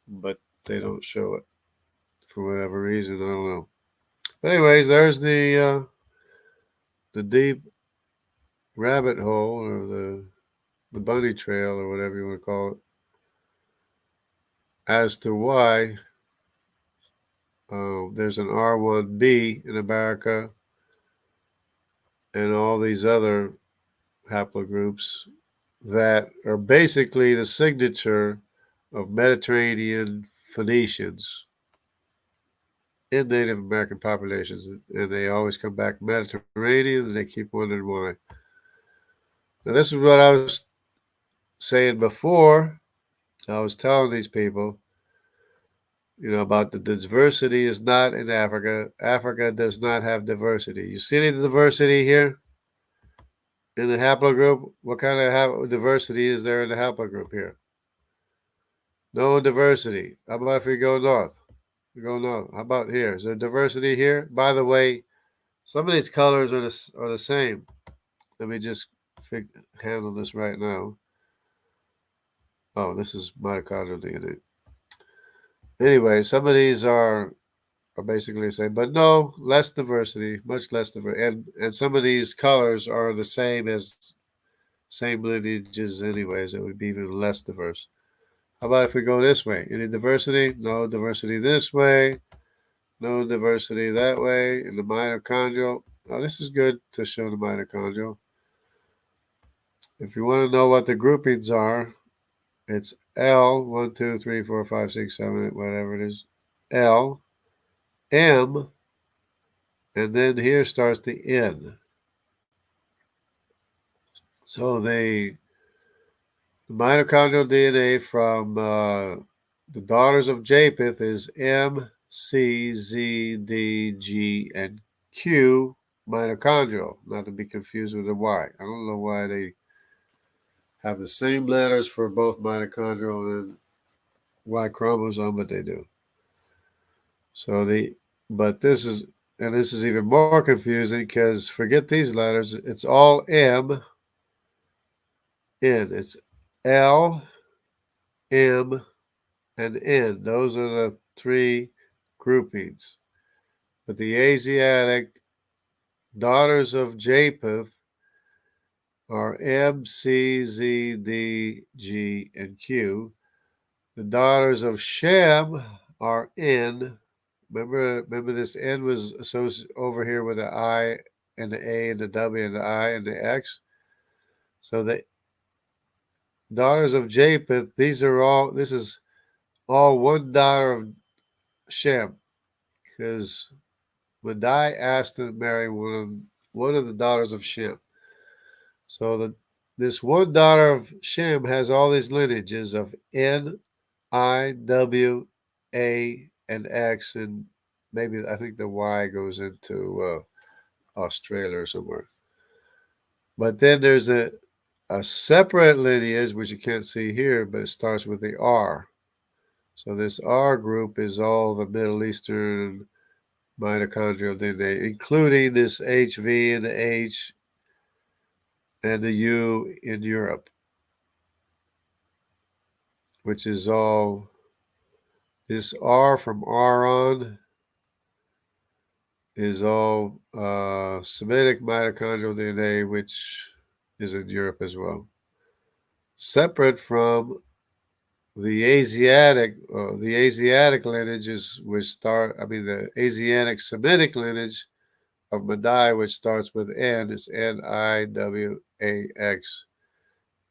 But they don't show it for whatever reason. I don't know. But anyways, there's the deep rabbit hole, or the bunny trail, or whatever you want to call it, as to why there's an R1B in America and all these other haplogroups that are basically the signature of Mediterranean Phoenicians in Native American populations, and they always come back Mediterranean, and they keep wondering why. Now, this is what I was saying before. I was telling these people, about the diversity is not in Africa. Africa does not have diversity. You see any diversity here in the haplogroup? What kind of diversity is there in the haplogroup here? No diversity. How about if we go north? We go north. How about here? Is there diversity here? By the way, some of these colors are the same. Let me just handle this right now. Oh, this is mitochondrial DNA. Anyway, some of these are basically the same, but no, less diversity, much less diversity, and some of these colors are the same lineages anyways. It would be even less diverse. How about if we go this way? Any diversity? No diversity this way. No diversity that way. In the mitochondrial. Oh, this is good to show the mitochondrial. If you want to know what the groupings are, it's L, 1, 2, 3, 4, 5, 6, 7, 8, whatever it is. L, M, and then here starts the N. So the mitochondrial DNA from the daughters of Japheth is M, C, Z, D, G, and Q mitochondrial, not to be confused with the Y. I don't know why they have the same letters for both mitochondrial and Y chromosome, but they do. So this is even more confusing, because forget these letters. It's all M, N. It's L, M, and N. Those are the three groupings. But the Asiatic daughters of Japheth are M, C, Z, D, G, and Q. The daughters of Shem are N. Remember this N was associated over here with the I and the A and the W and the I and the X. So the daughters of Japheth, this is all one daughter of Shem, because Madai asked to marry one of the daughters of Shem. So this one daughter of Shem has all these lineages of N, I, W, A, and X, and maybe I think the Y goes into Australia or somewhere. But then there's a separate lineage, which you can't see here, but it starts with the R. So this R group is all the Middle Eastern mitochondrial DNA, including this HV and the H and the U in Europe, which is all this R from R on is all Semitic mitochondrial DNA, which is in Europe as well. Separate from the Asiatic lineages, which start, the Asiatic Semitic lineage of Madai, which starts with N, is Niwax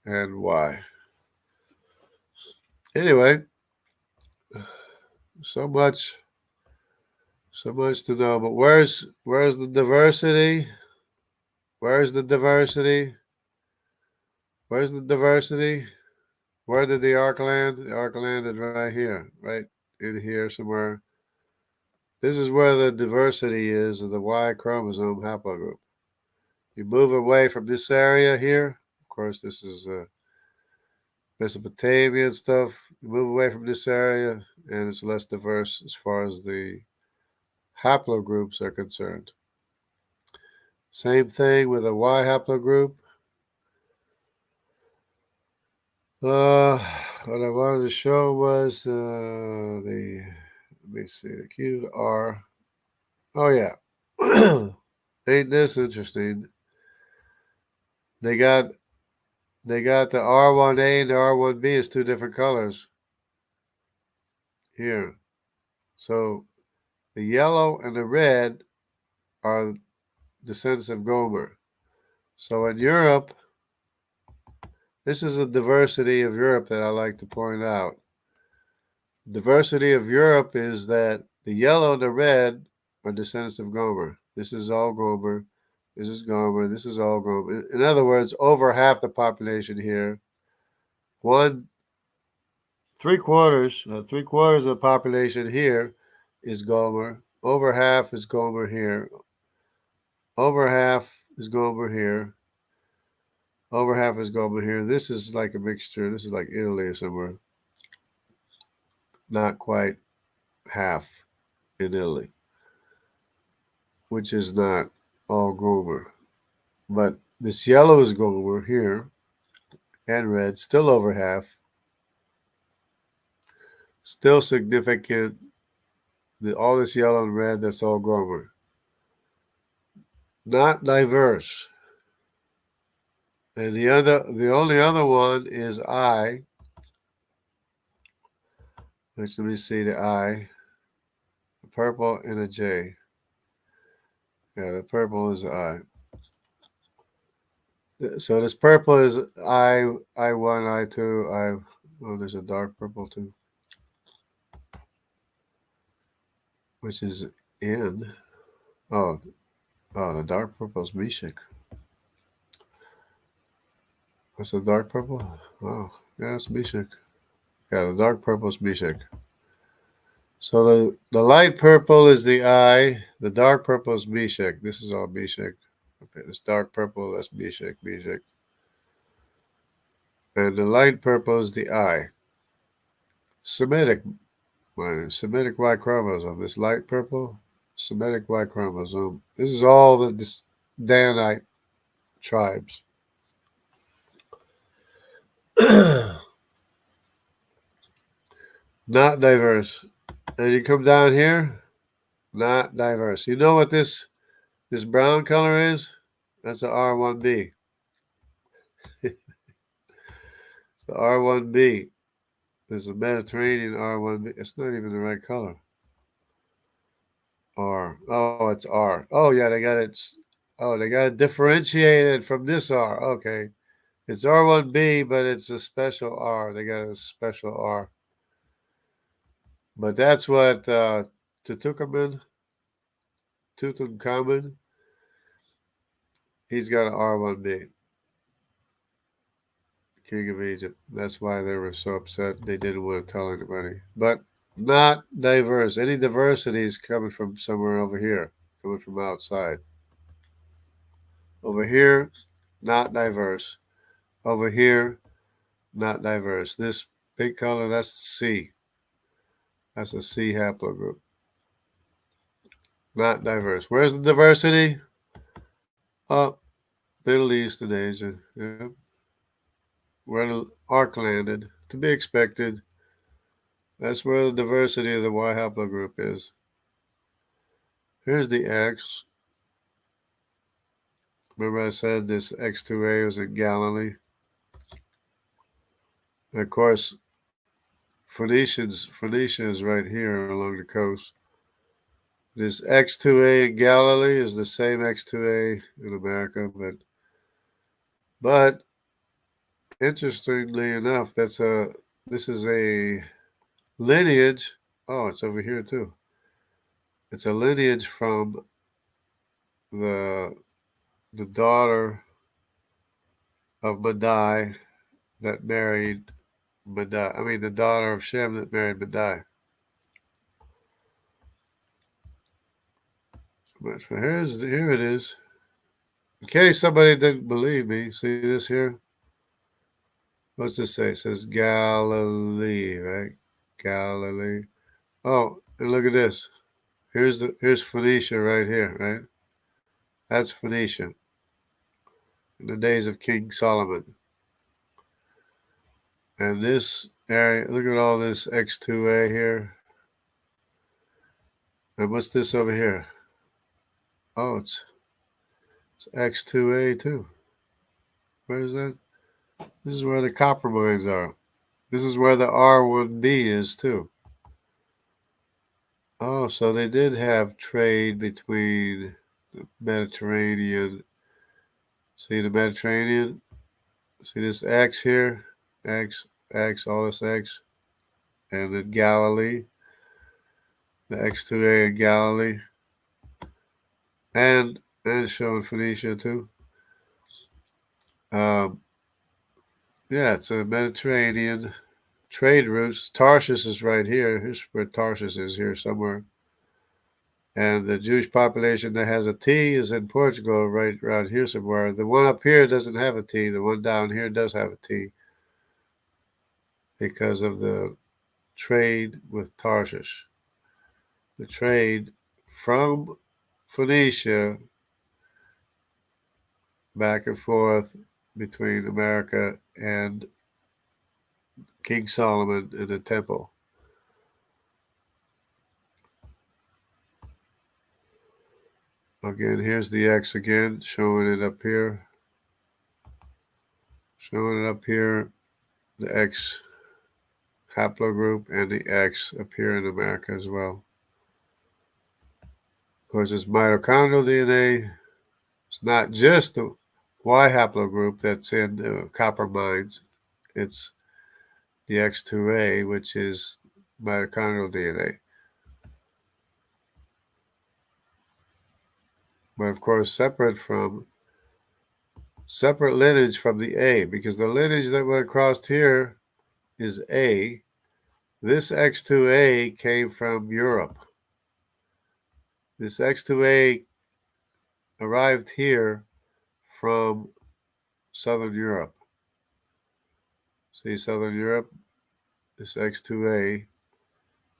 and Y. Anyway, so much to know. But where's the diversity? Where's the diversity? Where's the diversity? Where did the arc land? The arc landed right here, right in here somewhere. This is where the diversity is of the Y chromosome haplogroup. You move away from this area here. Of course, this is Mesopotamian stuff. You move away from this area, and it's less diverse as far as the haplogroups are concerned. Same thing with a Y haplogroup. What I wanted to show was let me see, the Q to R. Oh yeah, ain't this interesting? They got the R1A and the R1B as two different colors here. So the yellow and the red are descendants of Gomer. So in Europe, this is a diversity of Europe that I like to point out. Diversity of Europe is that the yellow and the red are descendants of Gomer. This is all Gomer. This is Gomer. This is all Gomer. In other words, over half the population here, three quarters of the population here is Gomer. Over half is Gomer here. Over half is Gomer here. Over half is Gomer here. This is like a mixture. This is like Italy or somewhere. Not quite half in Italy, which is not all Gomer. But this yellow is Gomer here, and red, still over half. Still significant. All this yellow and red, that's all Gomer. Not diverse. And the only other one is I, which let me see the I, a purple and a J. Yeah, the purple is I. So this purple is I1, I2, there's a dark purple too, which is N. Oh, the dark purple is Meshach. What's the dark purple? Oh, yeah, it's Meshach. Yeah, the dark purple is Meshach. So the light purple is the I, the dark purple is Meshach. This is all Meshach. Okay, this dark purple, that's Meshach. And the light purple is the I. Semitic Y chromosome. This light purple, Semitic Y chromosome. This is all the Danite tribes. Not diverse. And you come down here, not diverse. You know what this brown color is? That's the R1B. It's the R1B. There's a Mediterranean R1B. It's not even the right color. R. Oh, it's R. Oh, yeah, they got it. Oh, they got it differentiated from this R. Okay. It's R1B, but it's a special R. They got a special R. But that's what Tutankhamun, he's got an R1B. King of Egypt. That's why they were so upset. They didn't want to tell anybody. But Not diverse. Any diversity is coming from somewhere over here, coming from outside. Over here, not diverse. Over here, not diverse. This big color, that's C. That's a C haplogroup. Not diverse. Where's the diversity? Up, Middle East and Asia. Yep. Where the ark landed. To be expected. That's where the diversity of the Y haplogroup is. Here's the X. Remember I said this X2A was in Galilee? And of course, Phoenicia is right here along the coast. This X2A in Galilee is the same X2A in America, but interestingly enough, this is a lineage. Oh, it's over here too. It's a lineage from the the daughter of Madai that married Madai. I mean, the daughter of Shem that married Madai. But here it is. In case somebody didn't believe me, see this here? What's this say? It says Galilee, right? Galilee. Oh, and look at this. Here's Phoenicia right here, right? That's Phoenicia in the days of King Solomon. And this area, look at all this X2A here. And what's this over here? Oh, it's X2A too. Where is that? This is where the copper mines are. This is where the R1B is too. Oh, so they did have trade between the Mediterranean. See the Mediterranean? See this X here? X, X, all this X. And then Galilee. The X2A in Galilee. And showing Phoenicia too. Um, yeah, it's a Mediterranean trade routes. Tarshish is right here. Here's where Tarshish is here somewhere. And the Jewish population that has a T is in Portugal, right around here somewhere. The one up here doesn't have a T. The one down here does have a T because of the trade with Tarshish. The trade from Phoenicia back and forth between America and King Solomon and the temple. Again, here's the X again, showing it up here. Showing it up here, the X haplogroup and the X up here in America as well. Of course, it's mitochondrial DNA. It's not just the Y haplogroup that's in the copper mines. It's the X2A, which is mitochondrial DNA. But of course, separate lineage from the A, because the lineage that went across here is A. This X2A came from Europe. This X2A arrived here from Southern Europe. See Southern Europe? This X2A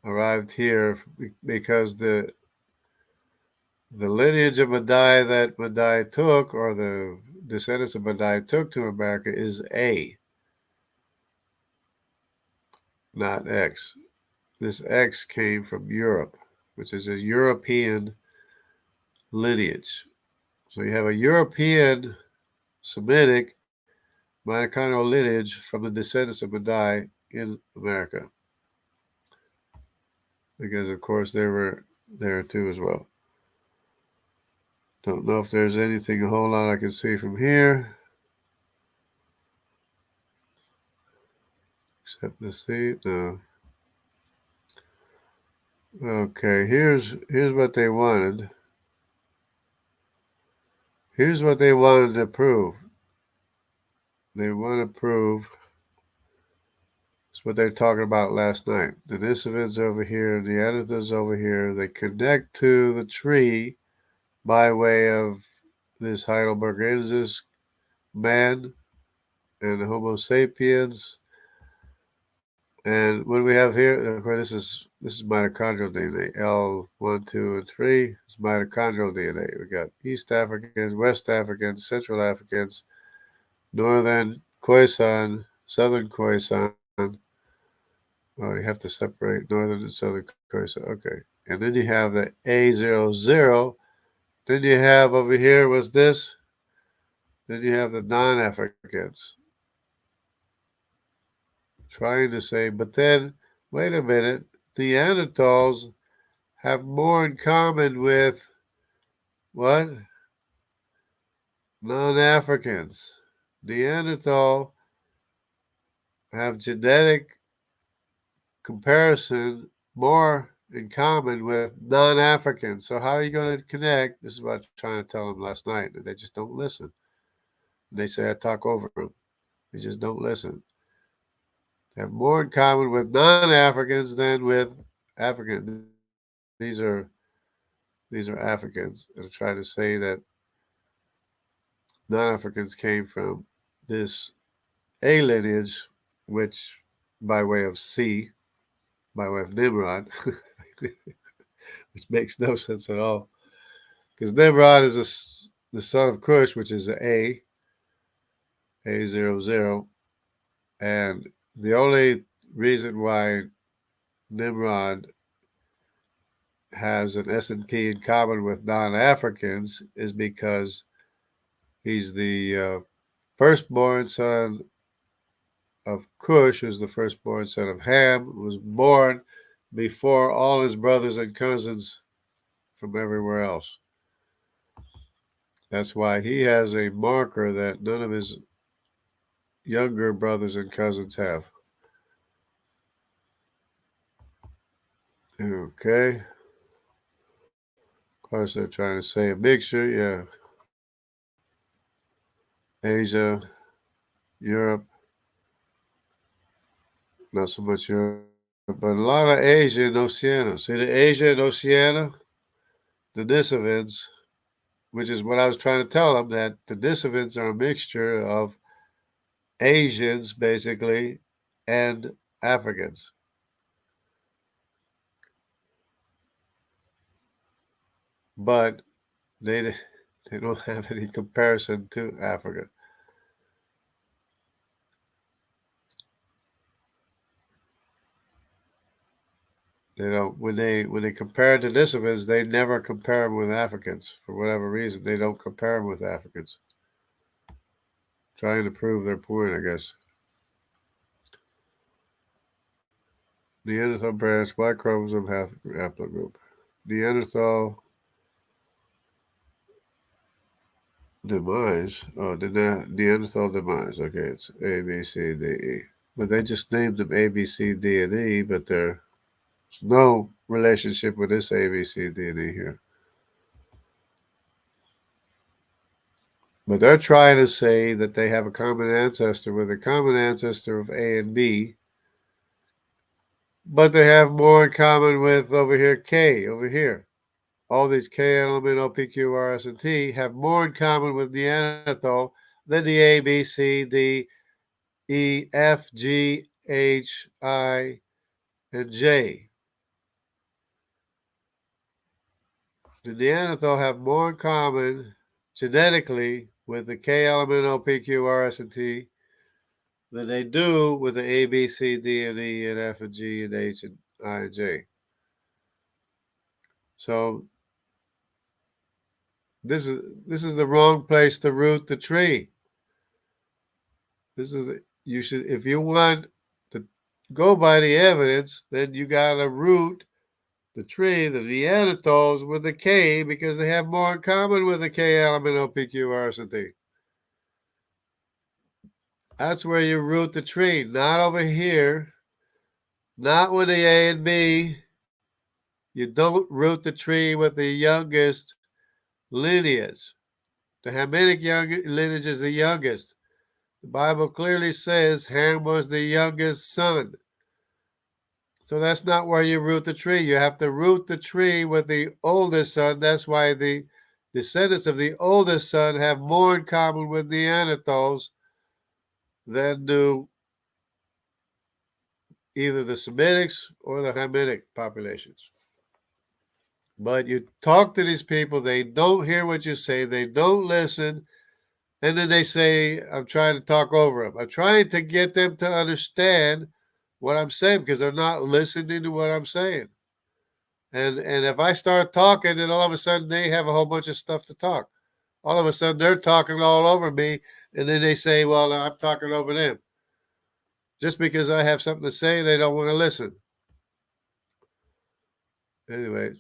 arrived here because the lineage of Madai that Madai took, or the descendants of Madai took to America, is A, not X. This X came from Europe, which is a European lineage. So you have a European Semitic mitochondrial lineage from the descendants of Madai in America. Because, of course, they were there too as well. Don't know if there's anything a whole lot I can see from here. Except the seat. No. Okay, here's what they wanted. Here's what they wanted to prove. They want to prove. Let's what they're talking about last night. The Denisovans over here, the Neanderthals over here, they connect to the tree by way of this Heidelbergensis man and the Homo sapiens. And what do we have here? Of course, this is mitochondrial DNA. L1, 2, and 3 is mitochondrial DNA. We got East Africans, West Africans, Central Africans, Northern Khoisan, Southern Khoisan. Oh, you have to separate Northern and Southern Khoisan. Okay. And then you have the A00. Then you have over here, what's this? Then you have the non-Africans. Trying to say, but then, wait a minute, Neanderthals have more in common with what? Non-Africans. Neanderthal have genetic comparison more in common with non-Africans. So how are you going to connect? This is what I was trying to tell them last night, and they just don't listen. They say I talk over them. They just don't listen. They have more in common with non-Africans than with Africans. These are Africans. And try to say that non-Africans came from this A lineage, which by way of C, by way of Nimrod, which makes no sense at all. Because Nimrod is the son of Cush, which is A, A00. And the only reason why Nimrod has an S&P in common with non-Africans is because he's the firstborn son of Cush, who's the firstborn son of Ham, was born before all his brothers and cousins from everywhere else. That's why he has a marker that none of his younger brothers and cousins have. Okay. Of course, they're trying to say a mixture, yeah. Asia, Europe, not so much Europe, but a lot of Asia and Oceania. See the Asia and Oceania? The Denisovans, which is what I was trying to tell them, that the Denisovans are a mixture of Asians, basically, and Africans. But they don't have any comparison to Africa. You know, when they compare to Denisovans, they never compare them with Africans for whatever reason. They don't compare them with Africans. Trying to prove their point, I guess. Neanderthal branch, Y chromosome haplogroup. Neanderthal demise. Oh, Neanderthal demise. Okay, it's A, B, C, D, E. But they just named them A, B, C, D, and E, but there's no relationship with this A, B, C, D, and E here. But they're trying to say that they have a common ancestor with a common ancestor of A and B, but they have more in common with over here K, over here. All these K element, O, P, Q, R, S, and T have more in common with Neanderthal than the A, B, C, D, E, F, G, H, I, and J. The Neanderthal have more in common genetically with the K element, O, P, Q, R, S, and T than they do with the A, B, C, D, and E, and F, and G, and H, and I, and J. So this is the wrong place to root the tree. You should, if you want to go by the evidence, then you gotta root the tree, the Neanderthals, with a K because they have more in common with the K element, O, P, Q, R, S, and T. That's where you root the tree, not over here, not with the A and B. You don't root the tree with the youngest lineage. The Hamitic lineage is the youngest. The Bible clearly says Ham was the youngest son. So that's not where you root the tree. You have to root the tree with the oldest son. That's why the descendants of the oldest son have more in common with Neanderthals than do either the Semitics or the Hamitic populations. But you talk to these people, they don't hear what you say, they don't listen, and then they say, I'm trying to talk over them. I'm trying to get them to understand what I'm saying because they're not listening to what I'm saying. And if I start talking, then all of a sudden they have a whole bunch of stuff to talk. All of a sudden they're talking all over me, and then they say, well, I'm talking over them. Just because I have something to say, they don't want to listen. Anyway,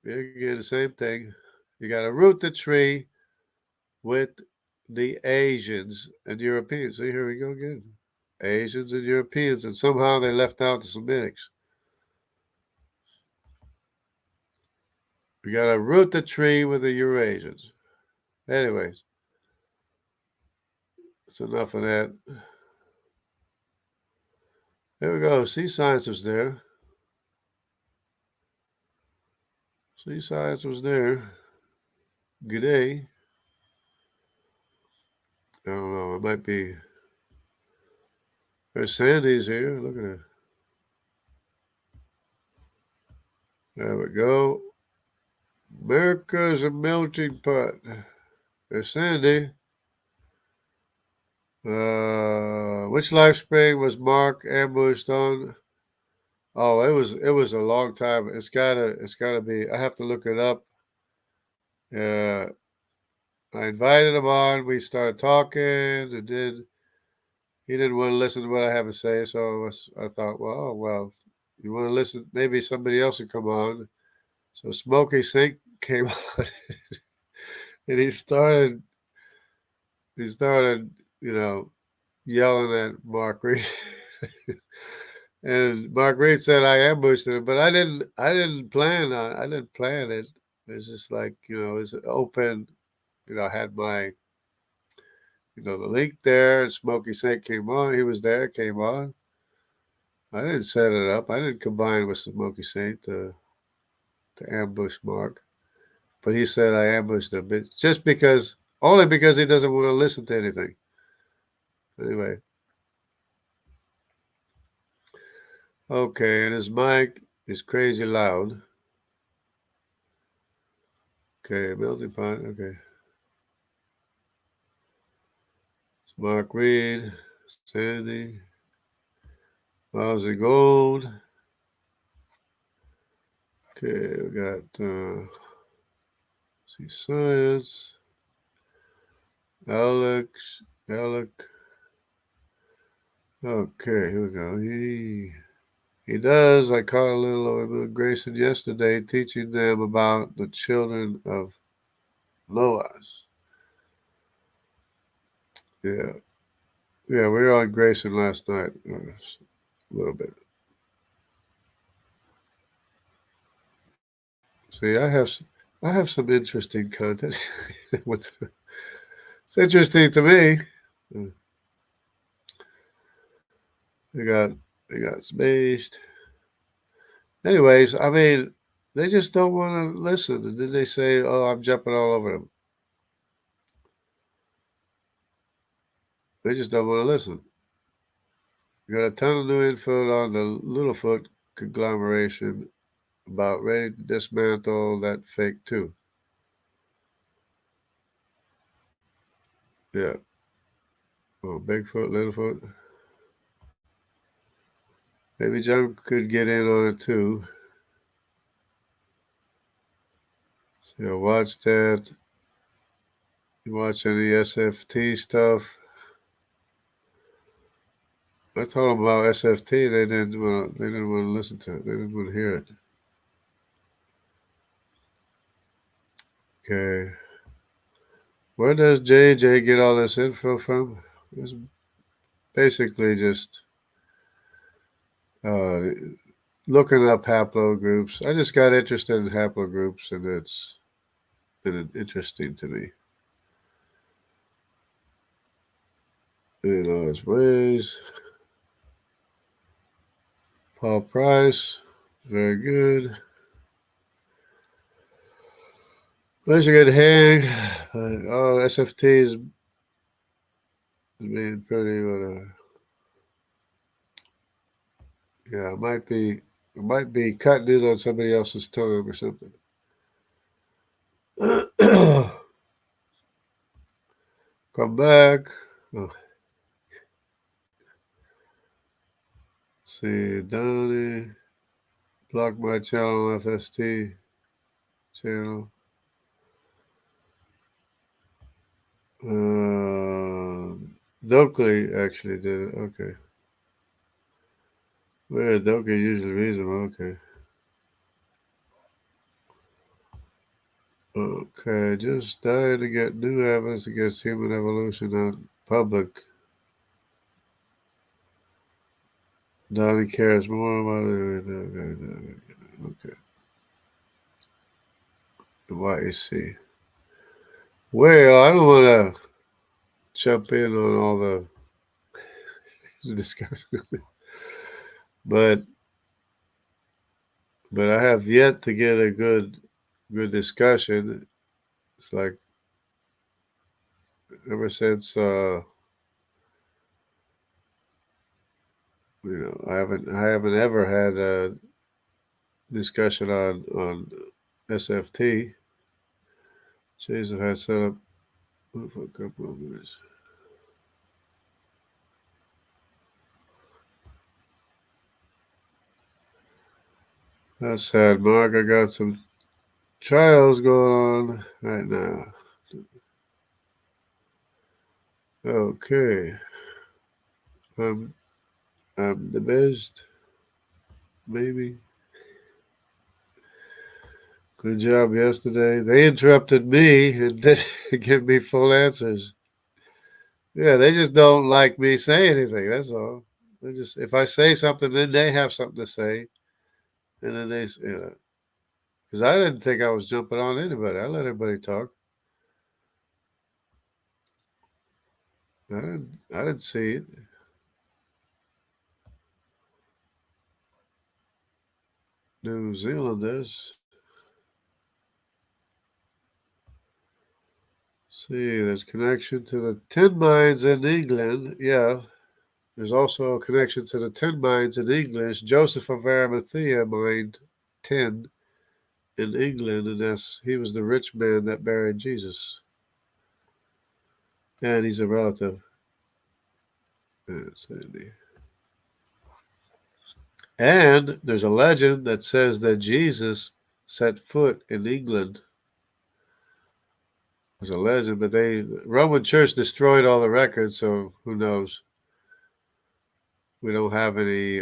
again, the same thing. You got to root the tree with the Asians and Europeans. See, here we go again. Asians and Europeans, and somehow they left out the Semitics. We got to root the tree with the Eurasians. Anyways, that's enough of that. There we go. Sea science was there. Sea science was there. Good day. I don't know. It might be. There's Sandy's here. Look at it. There we go. America's a melting pot. There's Sandy. Which life spring was Mark ambushed on? Oh, it was a long time. It's gotta be. I have to look it up. Uh, I invited him on. We started talking, and then he didn't want to listen to what I have to say. So I thought, well, you want to listen? Maybe somebody else would come on. So Smokey Sink came on, and he started, you know, yelling at Mark Reid. And Mark Reid said I ambushed him, but I didn't plan it. It's just like, it's open. I had my, the link there, and Smokey Saint came on. He was there, came on. I didn't set it up. I didn't combine with Smokey Saint to ambush Mark. But he said I ambushed him. Just because, only because he doesn't want to listen to anything. Anyway. Okay, and his mic is crazy loud. Okay, melting pot. Okay. It's Mark Reid, Sandy, Miles of Gold. Okay, we got see science. Alec. Okay, here we go. He does. I caught a little of Grayson yesterday teaching them about the children of Loas. Yeah. Yeah, we were on Grayson last night. A little bit. See, I have some interesting content. It's interesting to me. They got they got spaced. Anyways, I mean, they just don't want to listen, and then they say, "Oh, I'm jumping all over them." They just don't want to listen. You got a ton of new info on the Littlefoot conglomeration about ready to dismantle that fake too. Yeah. Oh, Bigfoot, Littlefoot. Maybe John could get in on it too. So watch that. You watch any SFT stuff? I told them about SFT. They didn't want. They didn't want to listen to it. They didn't want to hear it. Okay. Where does JJ get all this info from? It's basically just uh, looking up haplogroups. I just got interested in haplogroups, and it's been interesting to me. In all its ways. Paul Price, very good. Michigan Hang, oh, SFT is being pretty, yeah, it might be cutting in on somebody else's time or something. Come back. Oh, see, Donnie, block my channel, FST channel. Uh, Dokley actually did it. Okay. Well, Dokley usually reads them. Okay. Okay. Just dying to get new evidence against human evolution out in public. Donnie cares more about it. Okay. What you see. Well, I don't want to jump in on all the discussion, but I have yet to get a good discussion. It's like ever since I haven't ever had a discussion on SFT. Jeez, I've had set up for a couple of minutes. That's sad, Mark. I got some trials going on right now. Okay. I'm I'm the best, maybe. Good job yesterday. They interrupted me and didn't give me full answers. Yeah, they just don't like me saying anything. That's all. They just if I say something, then they have something to say, and then because I didn't think I was jumping on anybody. I let everybody talk. I didn't see it. New Zealanders. See, there's connection to the tin mines in England. Yeah, there's also a connection to the tin mines in English. Joseph of Arimathea mined tin in England, and he was the rich man that buried Jesus, and he's a relative. And there's a legend that says that Jesus set foot in England. There's a legend, but Roman Church destroyed all the records, so who knows? We don't have any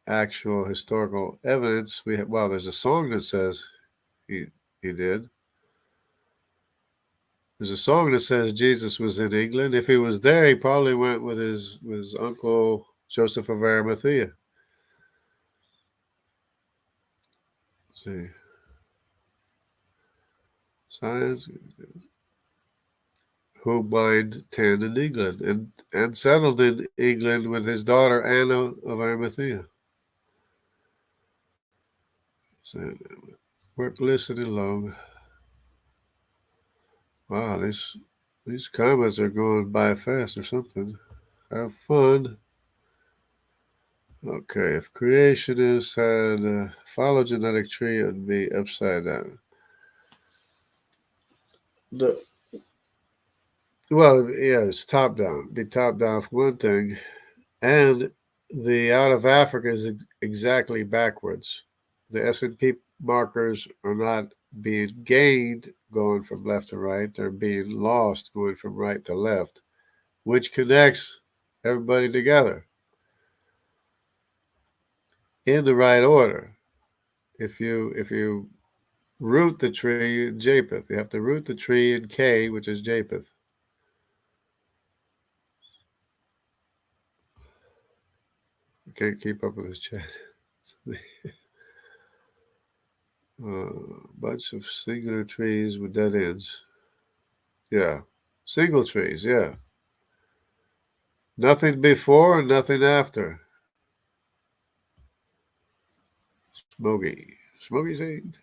actual historical evidence. There's a song that says he did. There's a song that says Jesus was in England. If he was there, he probably went with his uncle Joseph of Arimathea. Let's see, science, who mined tin in England and settled in England with his daughter Anna of Arimathea. So, work listening long. Wow, these comments are going by fast or something. Have fun. Okay, if creationists had a phylogenetic tree, it would be upside down. It's top down. It'd be top down for one thing, and the out of Africa is exactly backwards. The S&P markers are not being gained going from left to right; they're being lost going from right to left, which connects everybody together in the right order. If you root the tree in Japheth, you have to root the tree in K, which is Japheth. I can't keep up with this chat. Bunch of singular trees with dead ends. Yeah, single trees. Yeah, nothing before and nothing after. Smoky seed.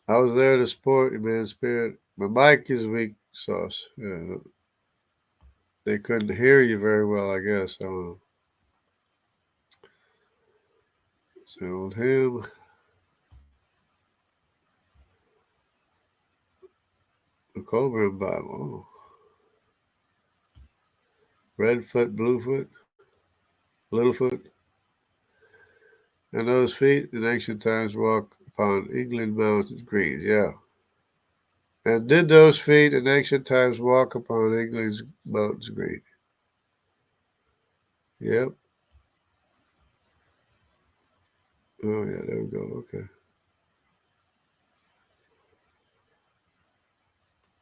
I was there to support you, man. Spirit. My mic is weak sauce. Yeah, they couldn't hear you very well, I guess. I don't know. Sound him. The Cobra Bible. Oh. Redfoot, Bluefoot, Littlefoot. And those feet in ancient times walk upon England mountains greens. Yeah. And did those feet in ancient times walk upon England's mountains green? Yep. Oh yeah, there we go. Okay.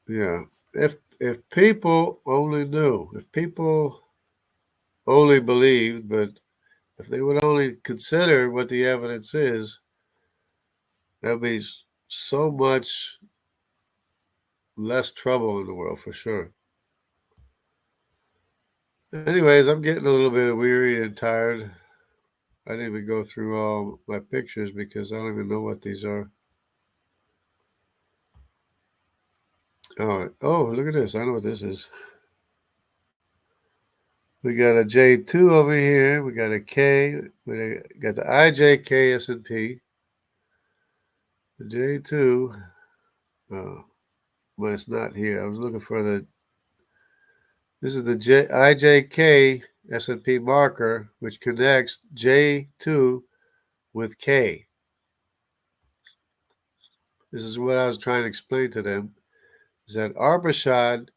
Yeah. If people only knew, if people only believed, but if they would only consider what the evidence is, there'd be so much less trouble in the world for sure. Anyways, I'm getting a little bit weary and tired. I didn't even go through all my pictures because I don't even know what these are. Oh, look at this. I know what this is. We got a J2 over here. We got a K. We got the IJK S&P. The J2. Oh, but it's not here. I was looking for the. This is the IJK S&P marker, which connects J2 with K. This is what I was trying to explain to them. Is that Arpachad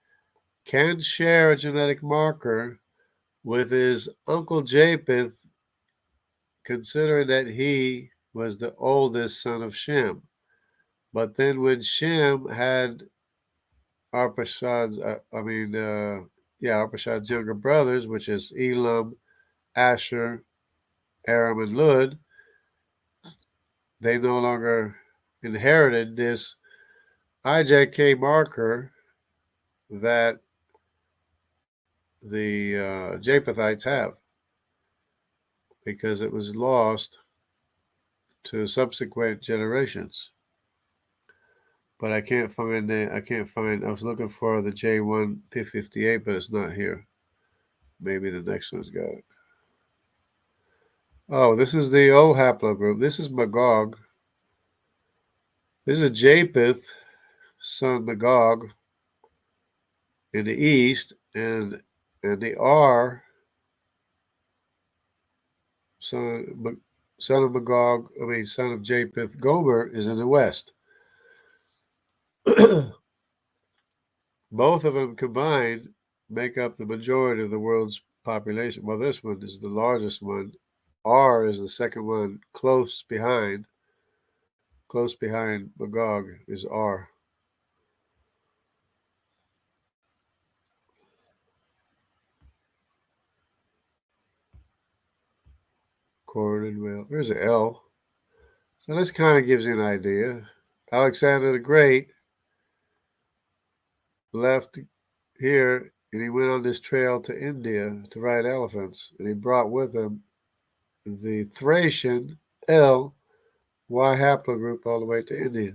can share a genetic marker with his uncle Japheth, considering that he was the oldest son of Shem. But then when Shem had Arpachad's, Arpachad's younger brothers, which is Elam, Asher, Aram, and Lud, they no longer inherited this IJK marker that the Japhethites have, because it was lost to subsequent generations. But I can't find it. I was looking for the J1 P58, but it's not here. Maybe the next one's got it. Oh, this is the O haplogroup. This is Magog. This is Japheth, son Magog, in the east, and the R, son of Magog, son of Japheth, Gomer, is in the west. Both of them combined make up the majority of the world's population. Well, this one is the largest one. R is the second one, close behind. Close behind Magog is R. Coordinate whale. There's an L. So this kind of gives you an idea. Alexander the Great left here and he went on this trail to India to ride elephants, and he brought with him the Thracian L Y haplogroup all the way to India.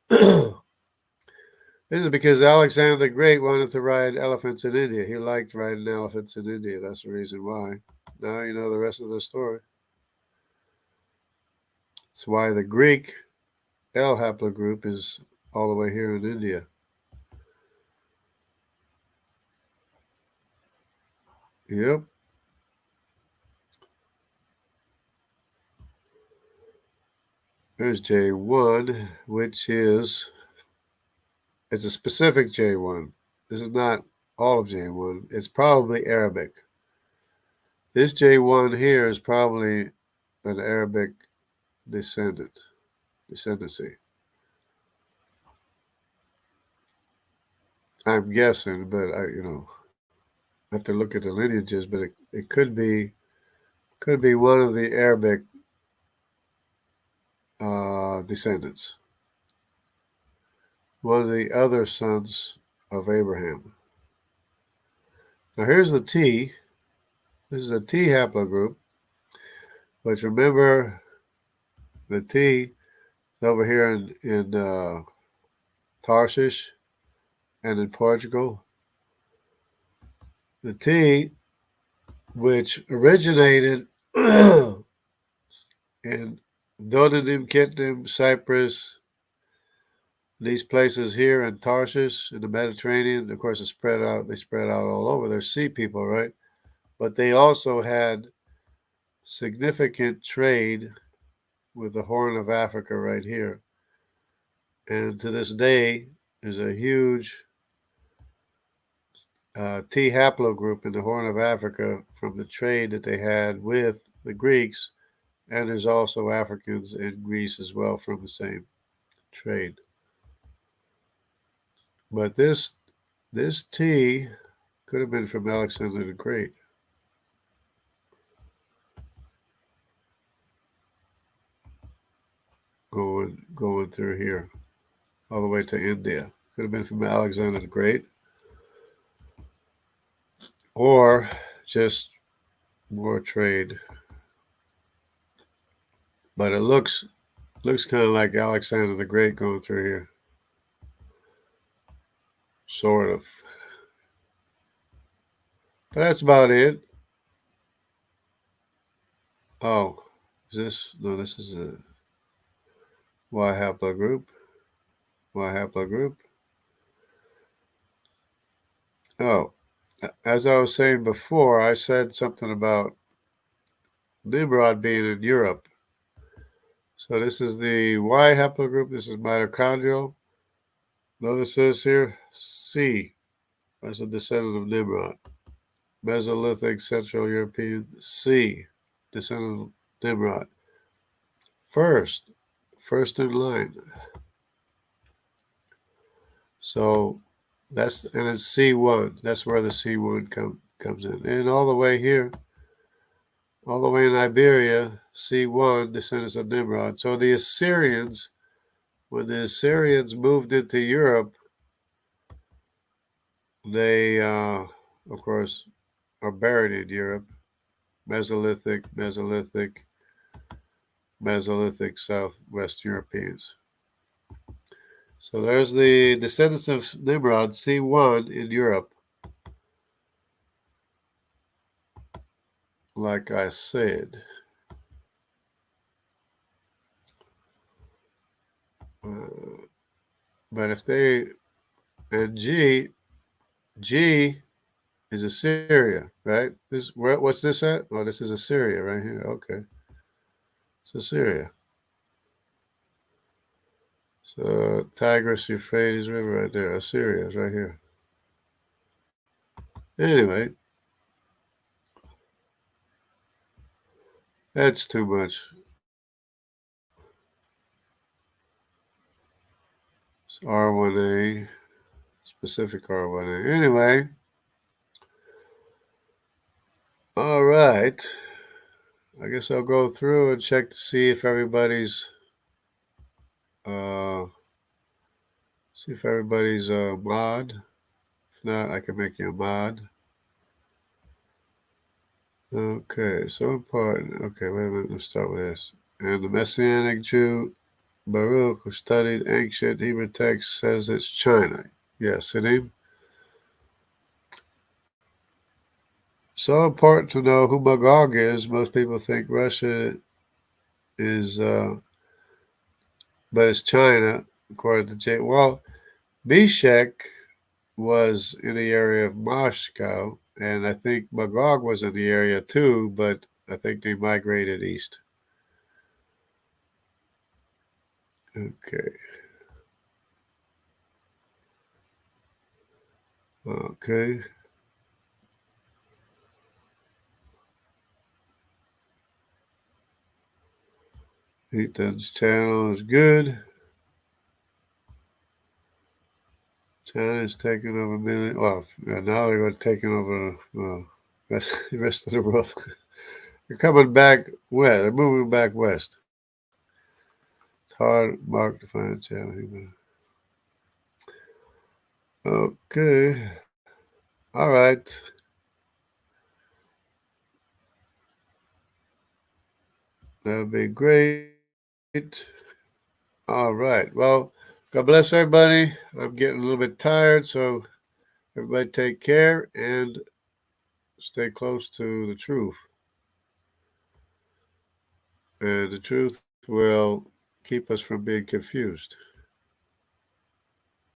This is because Alexander the Great wanted to ride elephants in India. He liked riding elephants in India. That's the reason why. Now you know the rest of the story. That's why the Greek L haplogroup is all the way here in India. Yep. There's J1, which is, it's a specific J1. This is not all of J1. It's probably Arabic. This J1 here is probably an Arabic descendancy. I'm guessing, but I have to look at the lineages, but it could be one of the Arabic descendants, one of the other sons of Abraham. Now here's the T. This is a T haplogroup. But remember the T over here in Tarshish and in Portugal. The T, which originated in Donanim, Kittim, Cyprus, these places here in Tarshish in the Mediterranean. Of course, it spread out. They spread out all over. They're sea people, right? But they also had significant trade with the Horn of Africa right here. And to this day, there's a huge T haplogroup in the Horn of Africa from the trade that they had with the Greeks. And there's also Africans in Greece as well from the same trade. But this T could have been from Alexander the Great. Going through here all the way to India. Could have been from Alexander the Great, or just more trade. But it looks kind of like Alexander the Great going through here, sort of. But that's about it. Oh, is this? No, this is a Y haplogroup. Y haplogroup. Oh, as I was saying before, I said something about Nimrod being in Europe. So this is the Y haplogroup. This is mitochondrial. Notice this here, C. That's a descendant of Nimrod. Mesolithic Central European, C. Descendant of Nimrod. First in line. So that's, and it's C1. That's where the C1 comes in. And all the way here, all the way in Iberia, C1, descendants of Nimrod. So the Assyrians, when the Assyrians moved into Europe, they, of course, are buried in Europe. Mesolithic, Southwest Europeans. So there's the descendants of Nimrod, C1 in Europe. Like I said. But if they, and G is Assyria, right? What's this at? Oh, this is Assyria right here. Okay. It's Assyria. So Tigris, Euphrates River right there. Assyria is right here. Anyway, that's too much. It's R1A, specific R1A. Anyway, all right. I guess I'll go through and check to see if everybody's uh mod. If not, I can make you a mod. Okay, so important. Okay, wait a minute. Let's start with this. And the Messianic Jew Baruch, who studied ancient Hebrew texts, says it's China. Yes, it is. So important to know who Magog is. Most people think Russia is, but it's China, according to Jay. Well, Bishek was in the area of Moscow, and I think Magog was in the area too, but I think they migrated east. Okay. Okay. Ethan's channel is good. China is taking over many. Well, now they're taking over the rest of the world. They're coming back west. They're moving back west. It's hard, Mark, to find a channel. Okay. All right. That'd be great. All right. Well, God bless everybody. I'm getting a little bit tired, so everybody take care and stay close to the truth. And the truth will keep us from being confused.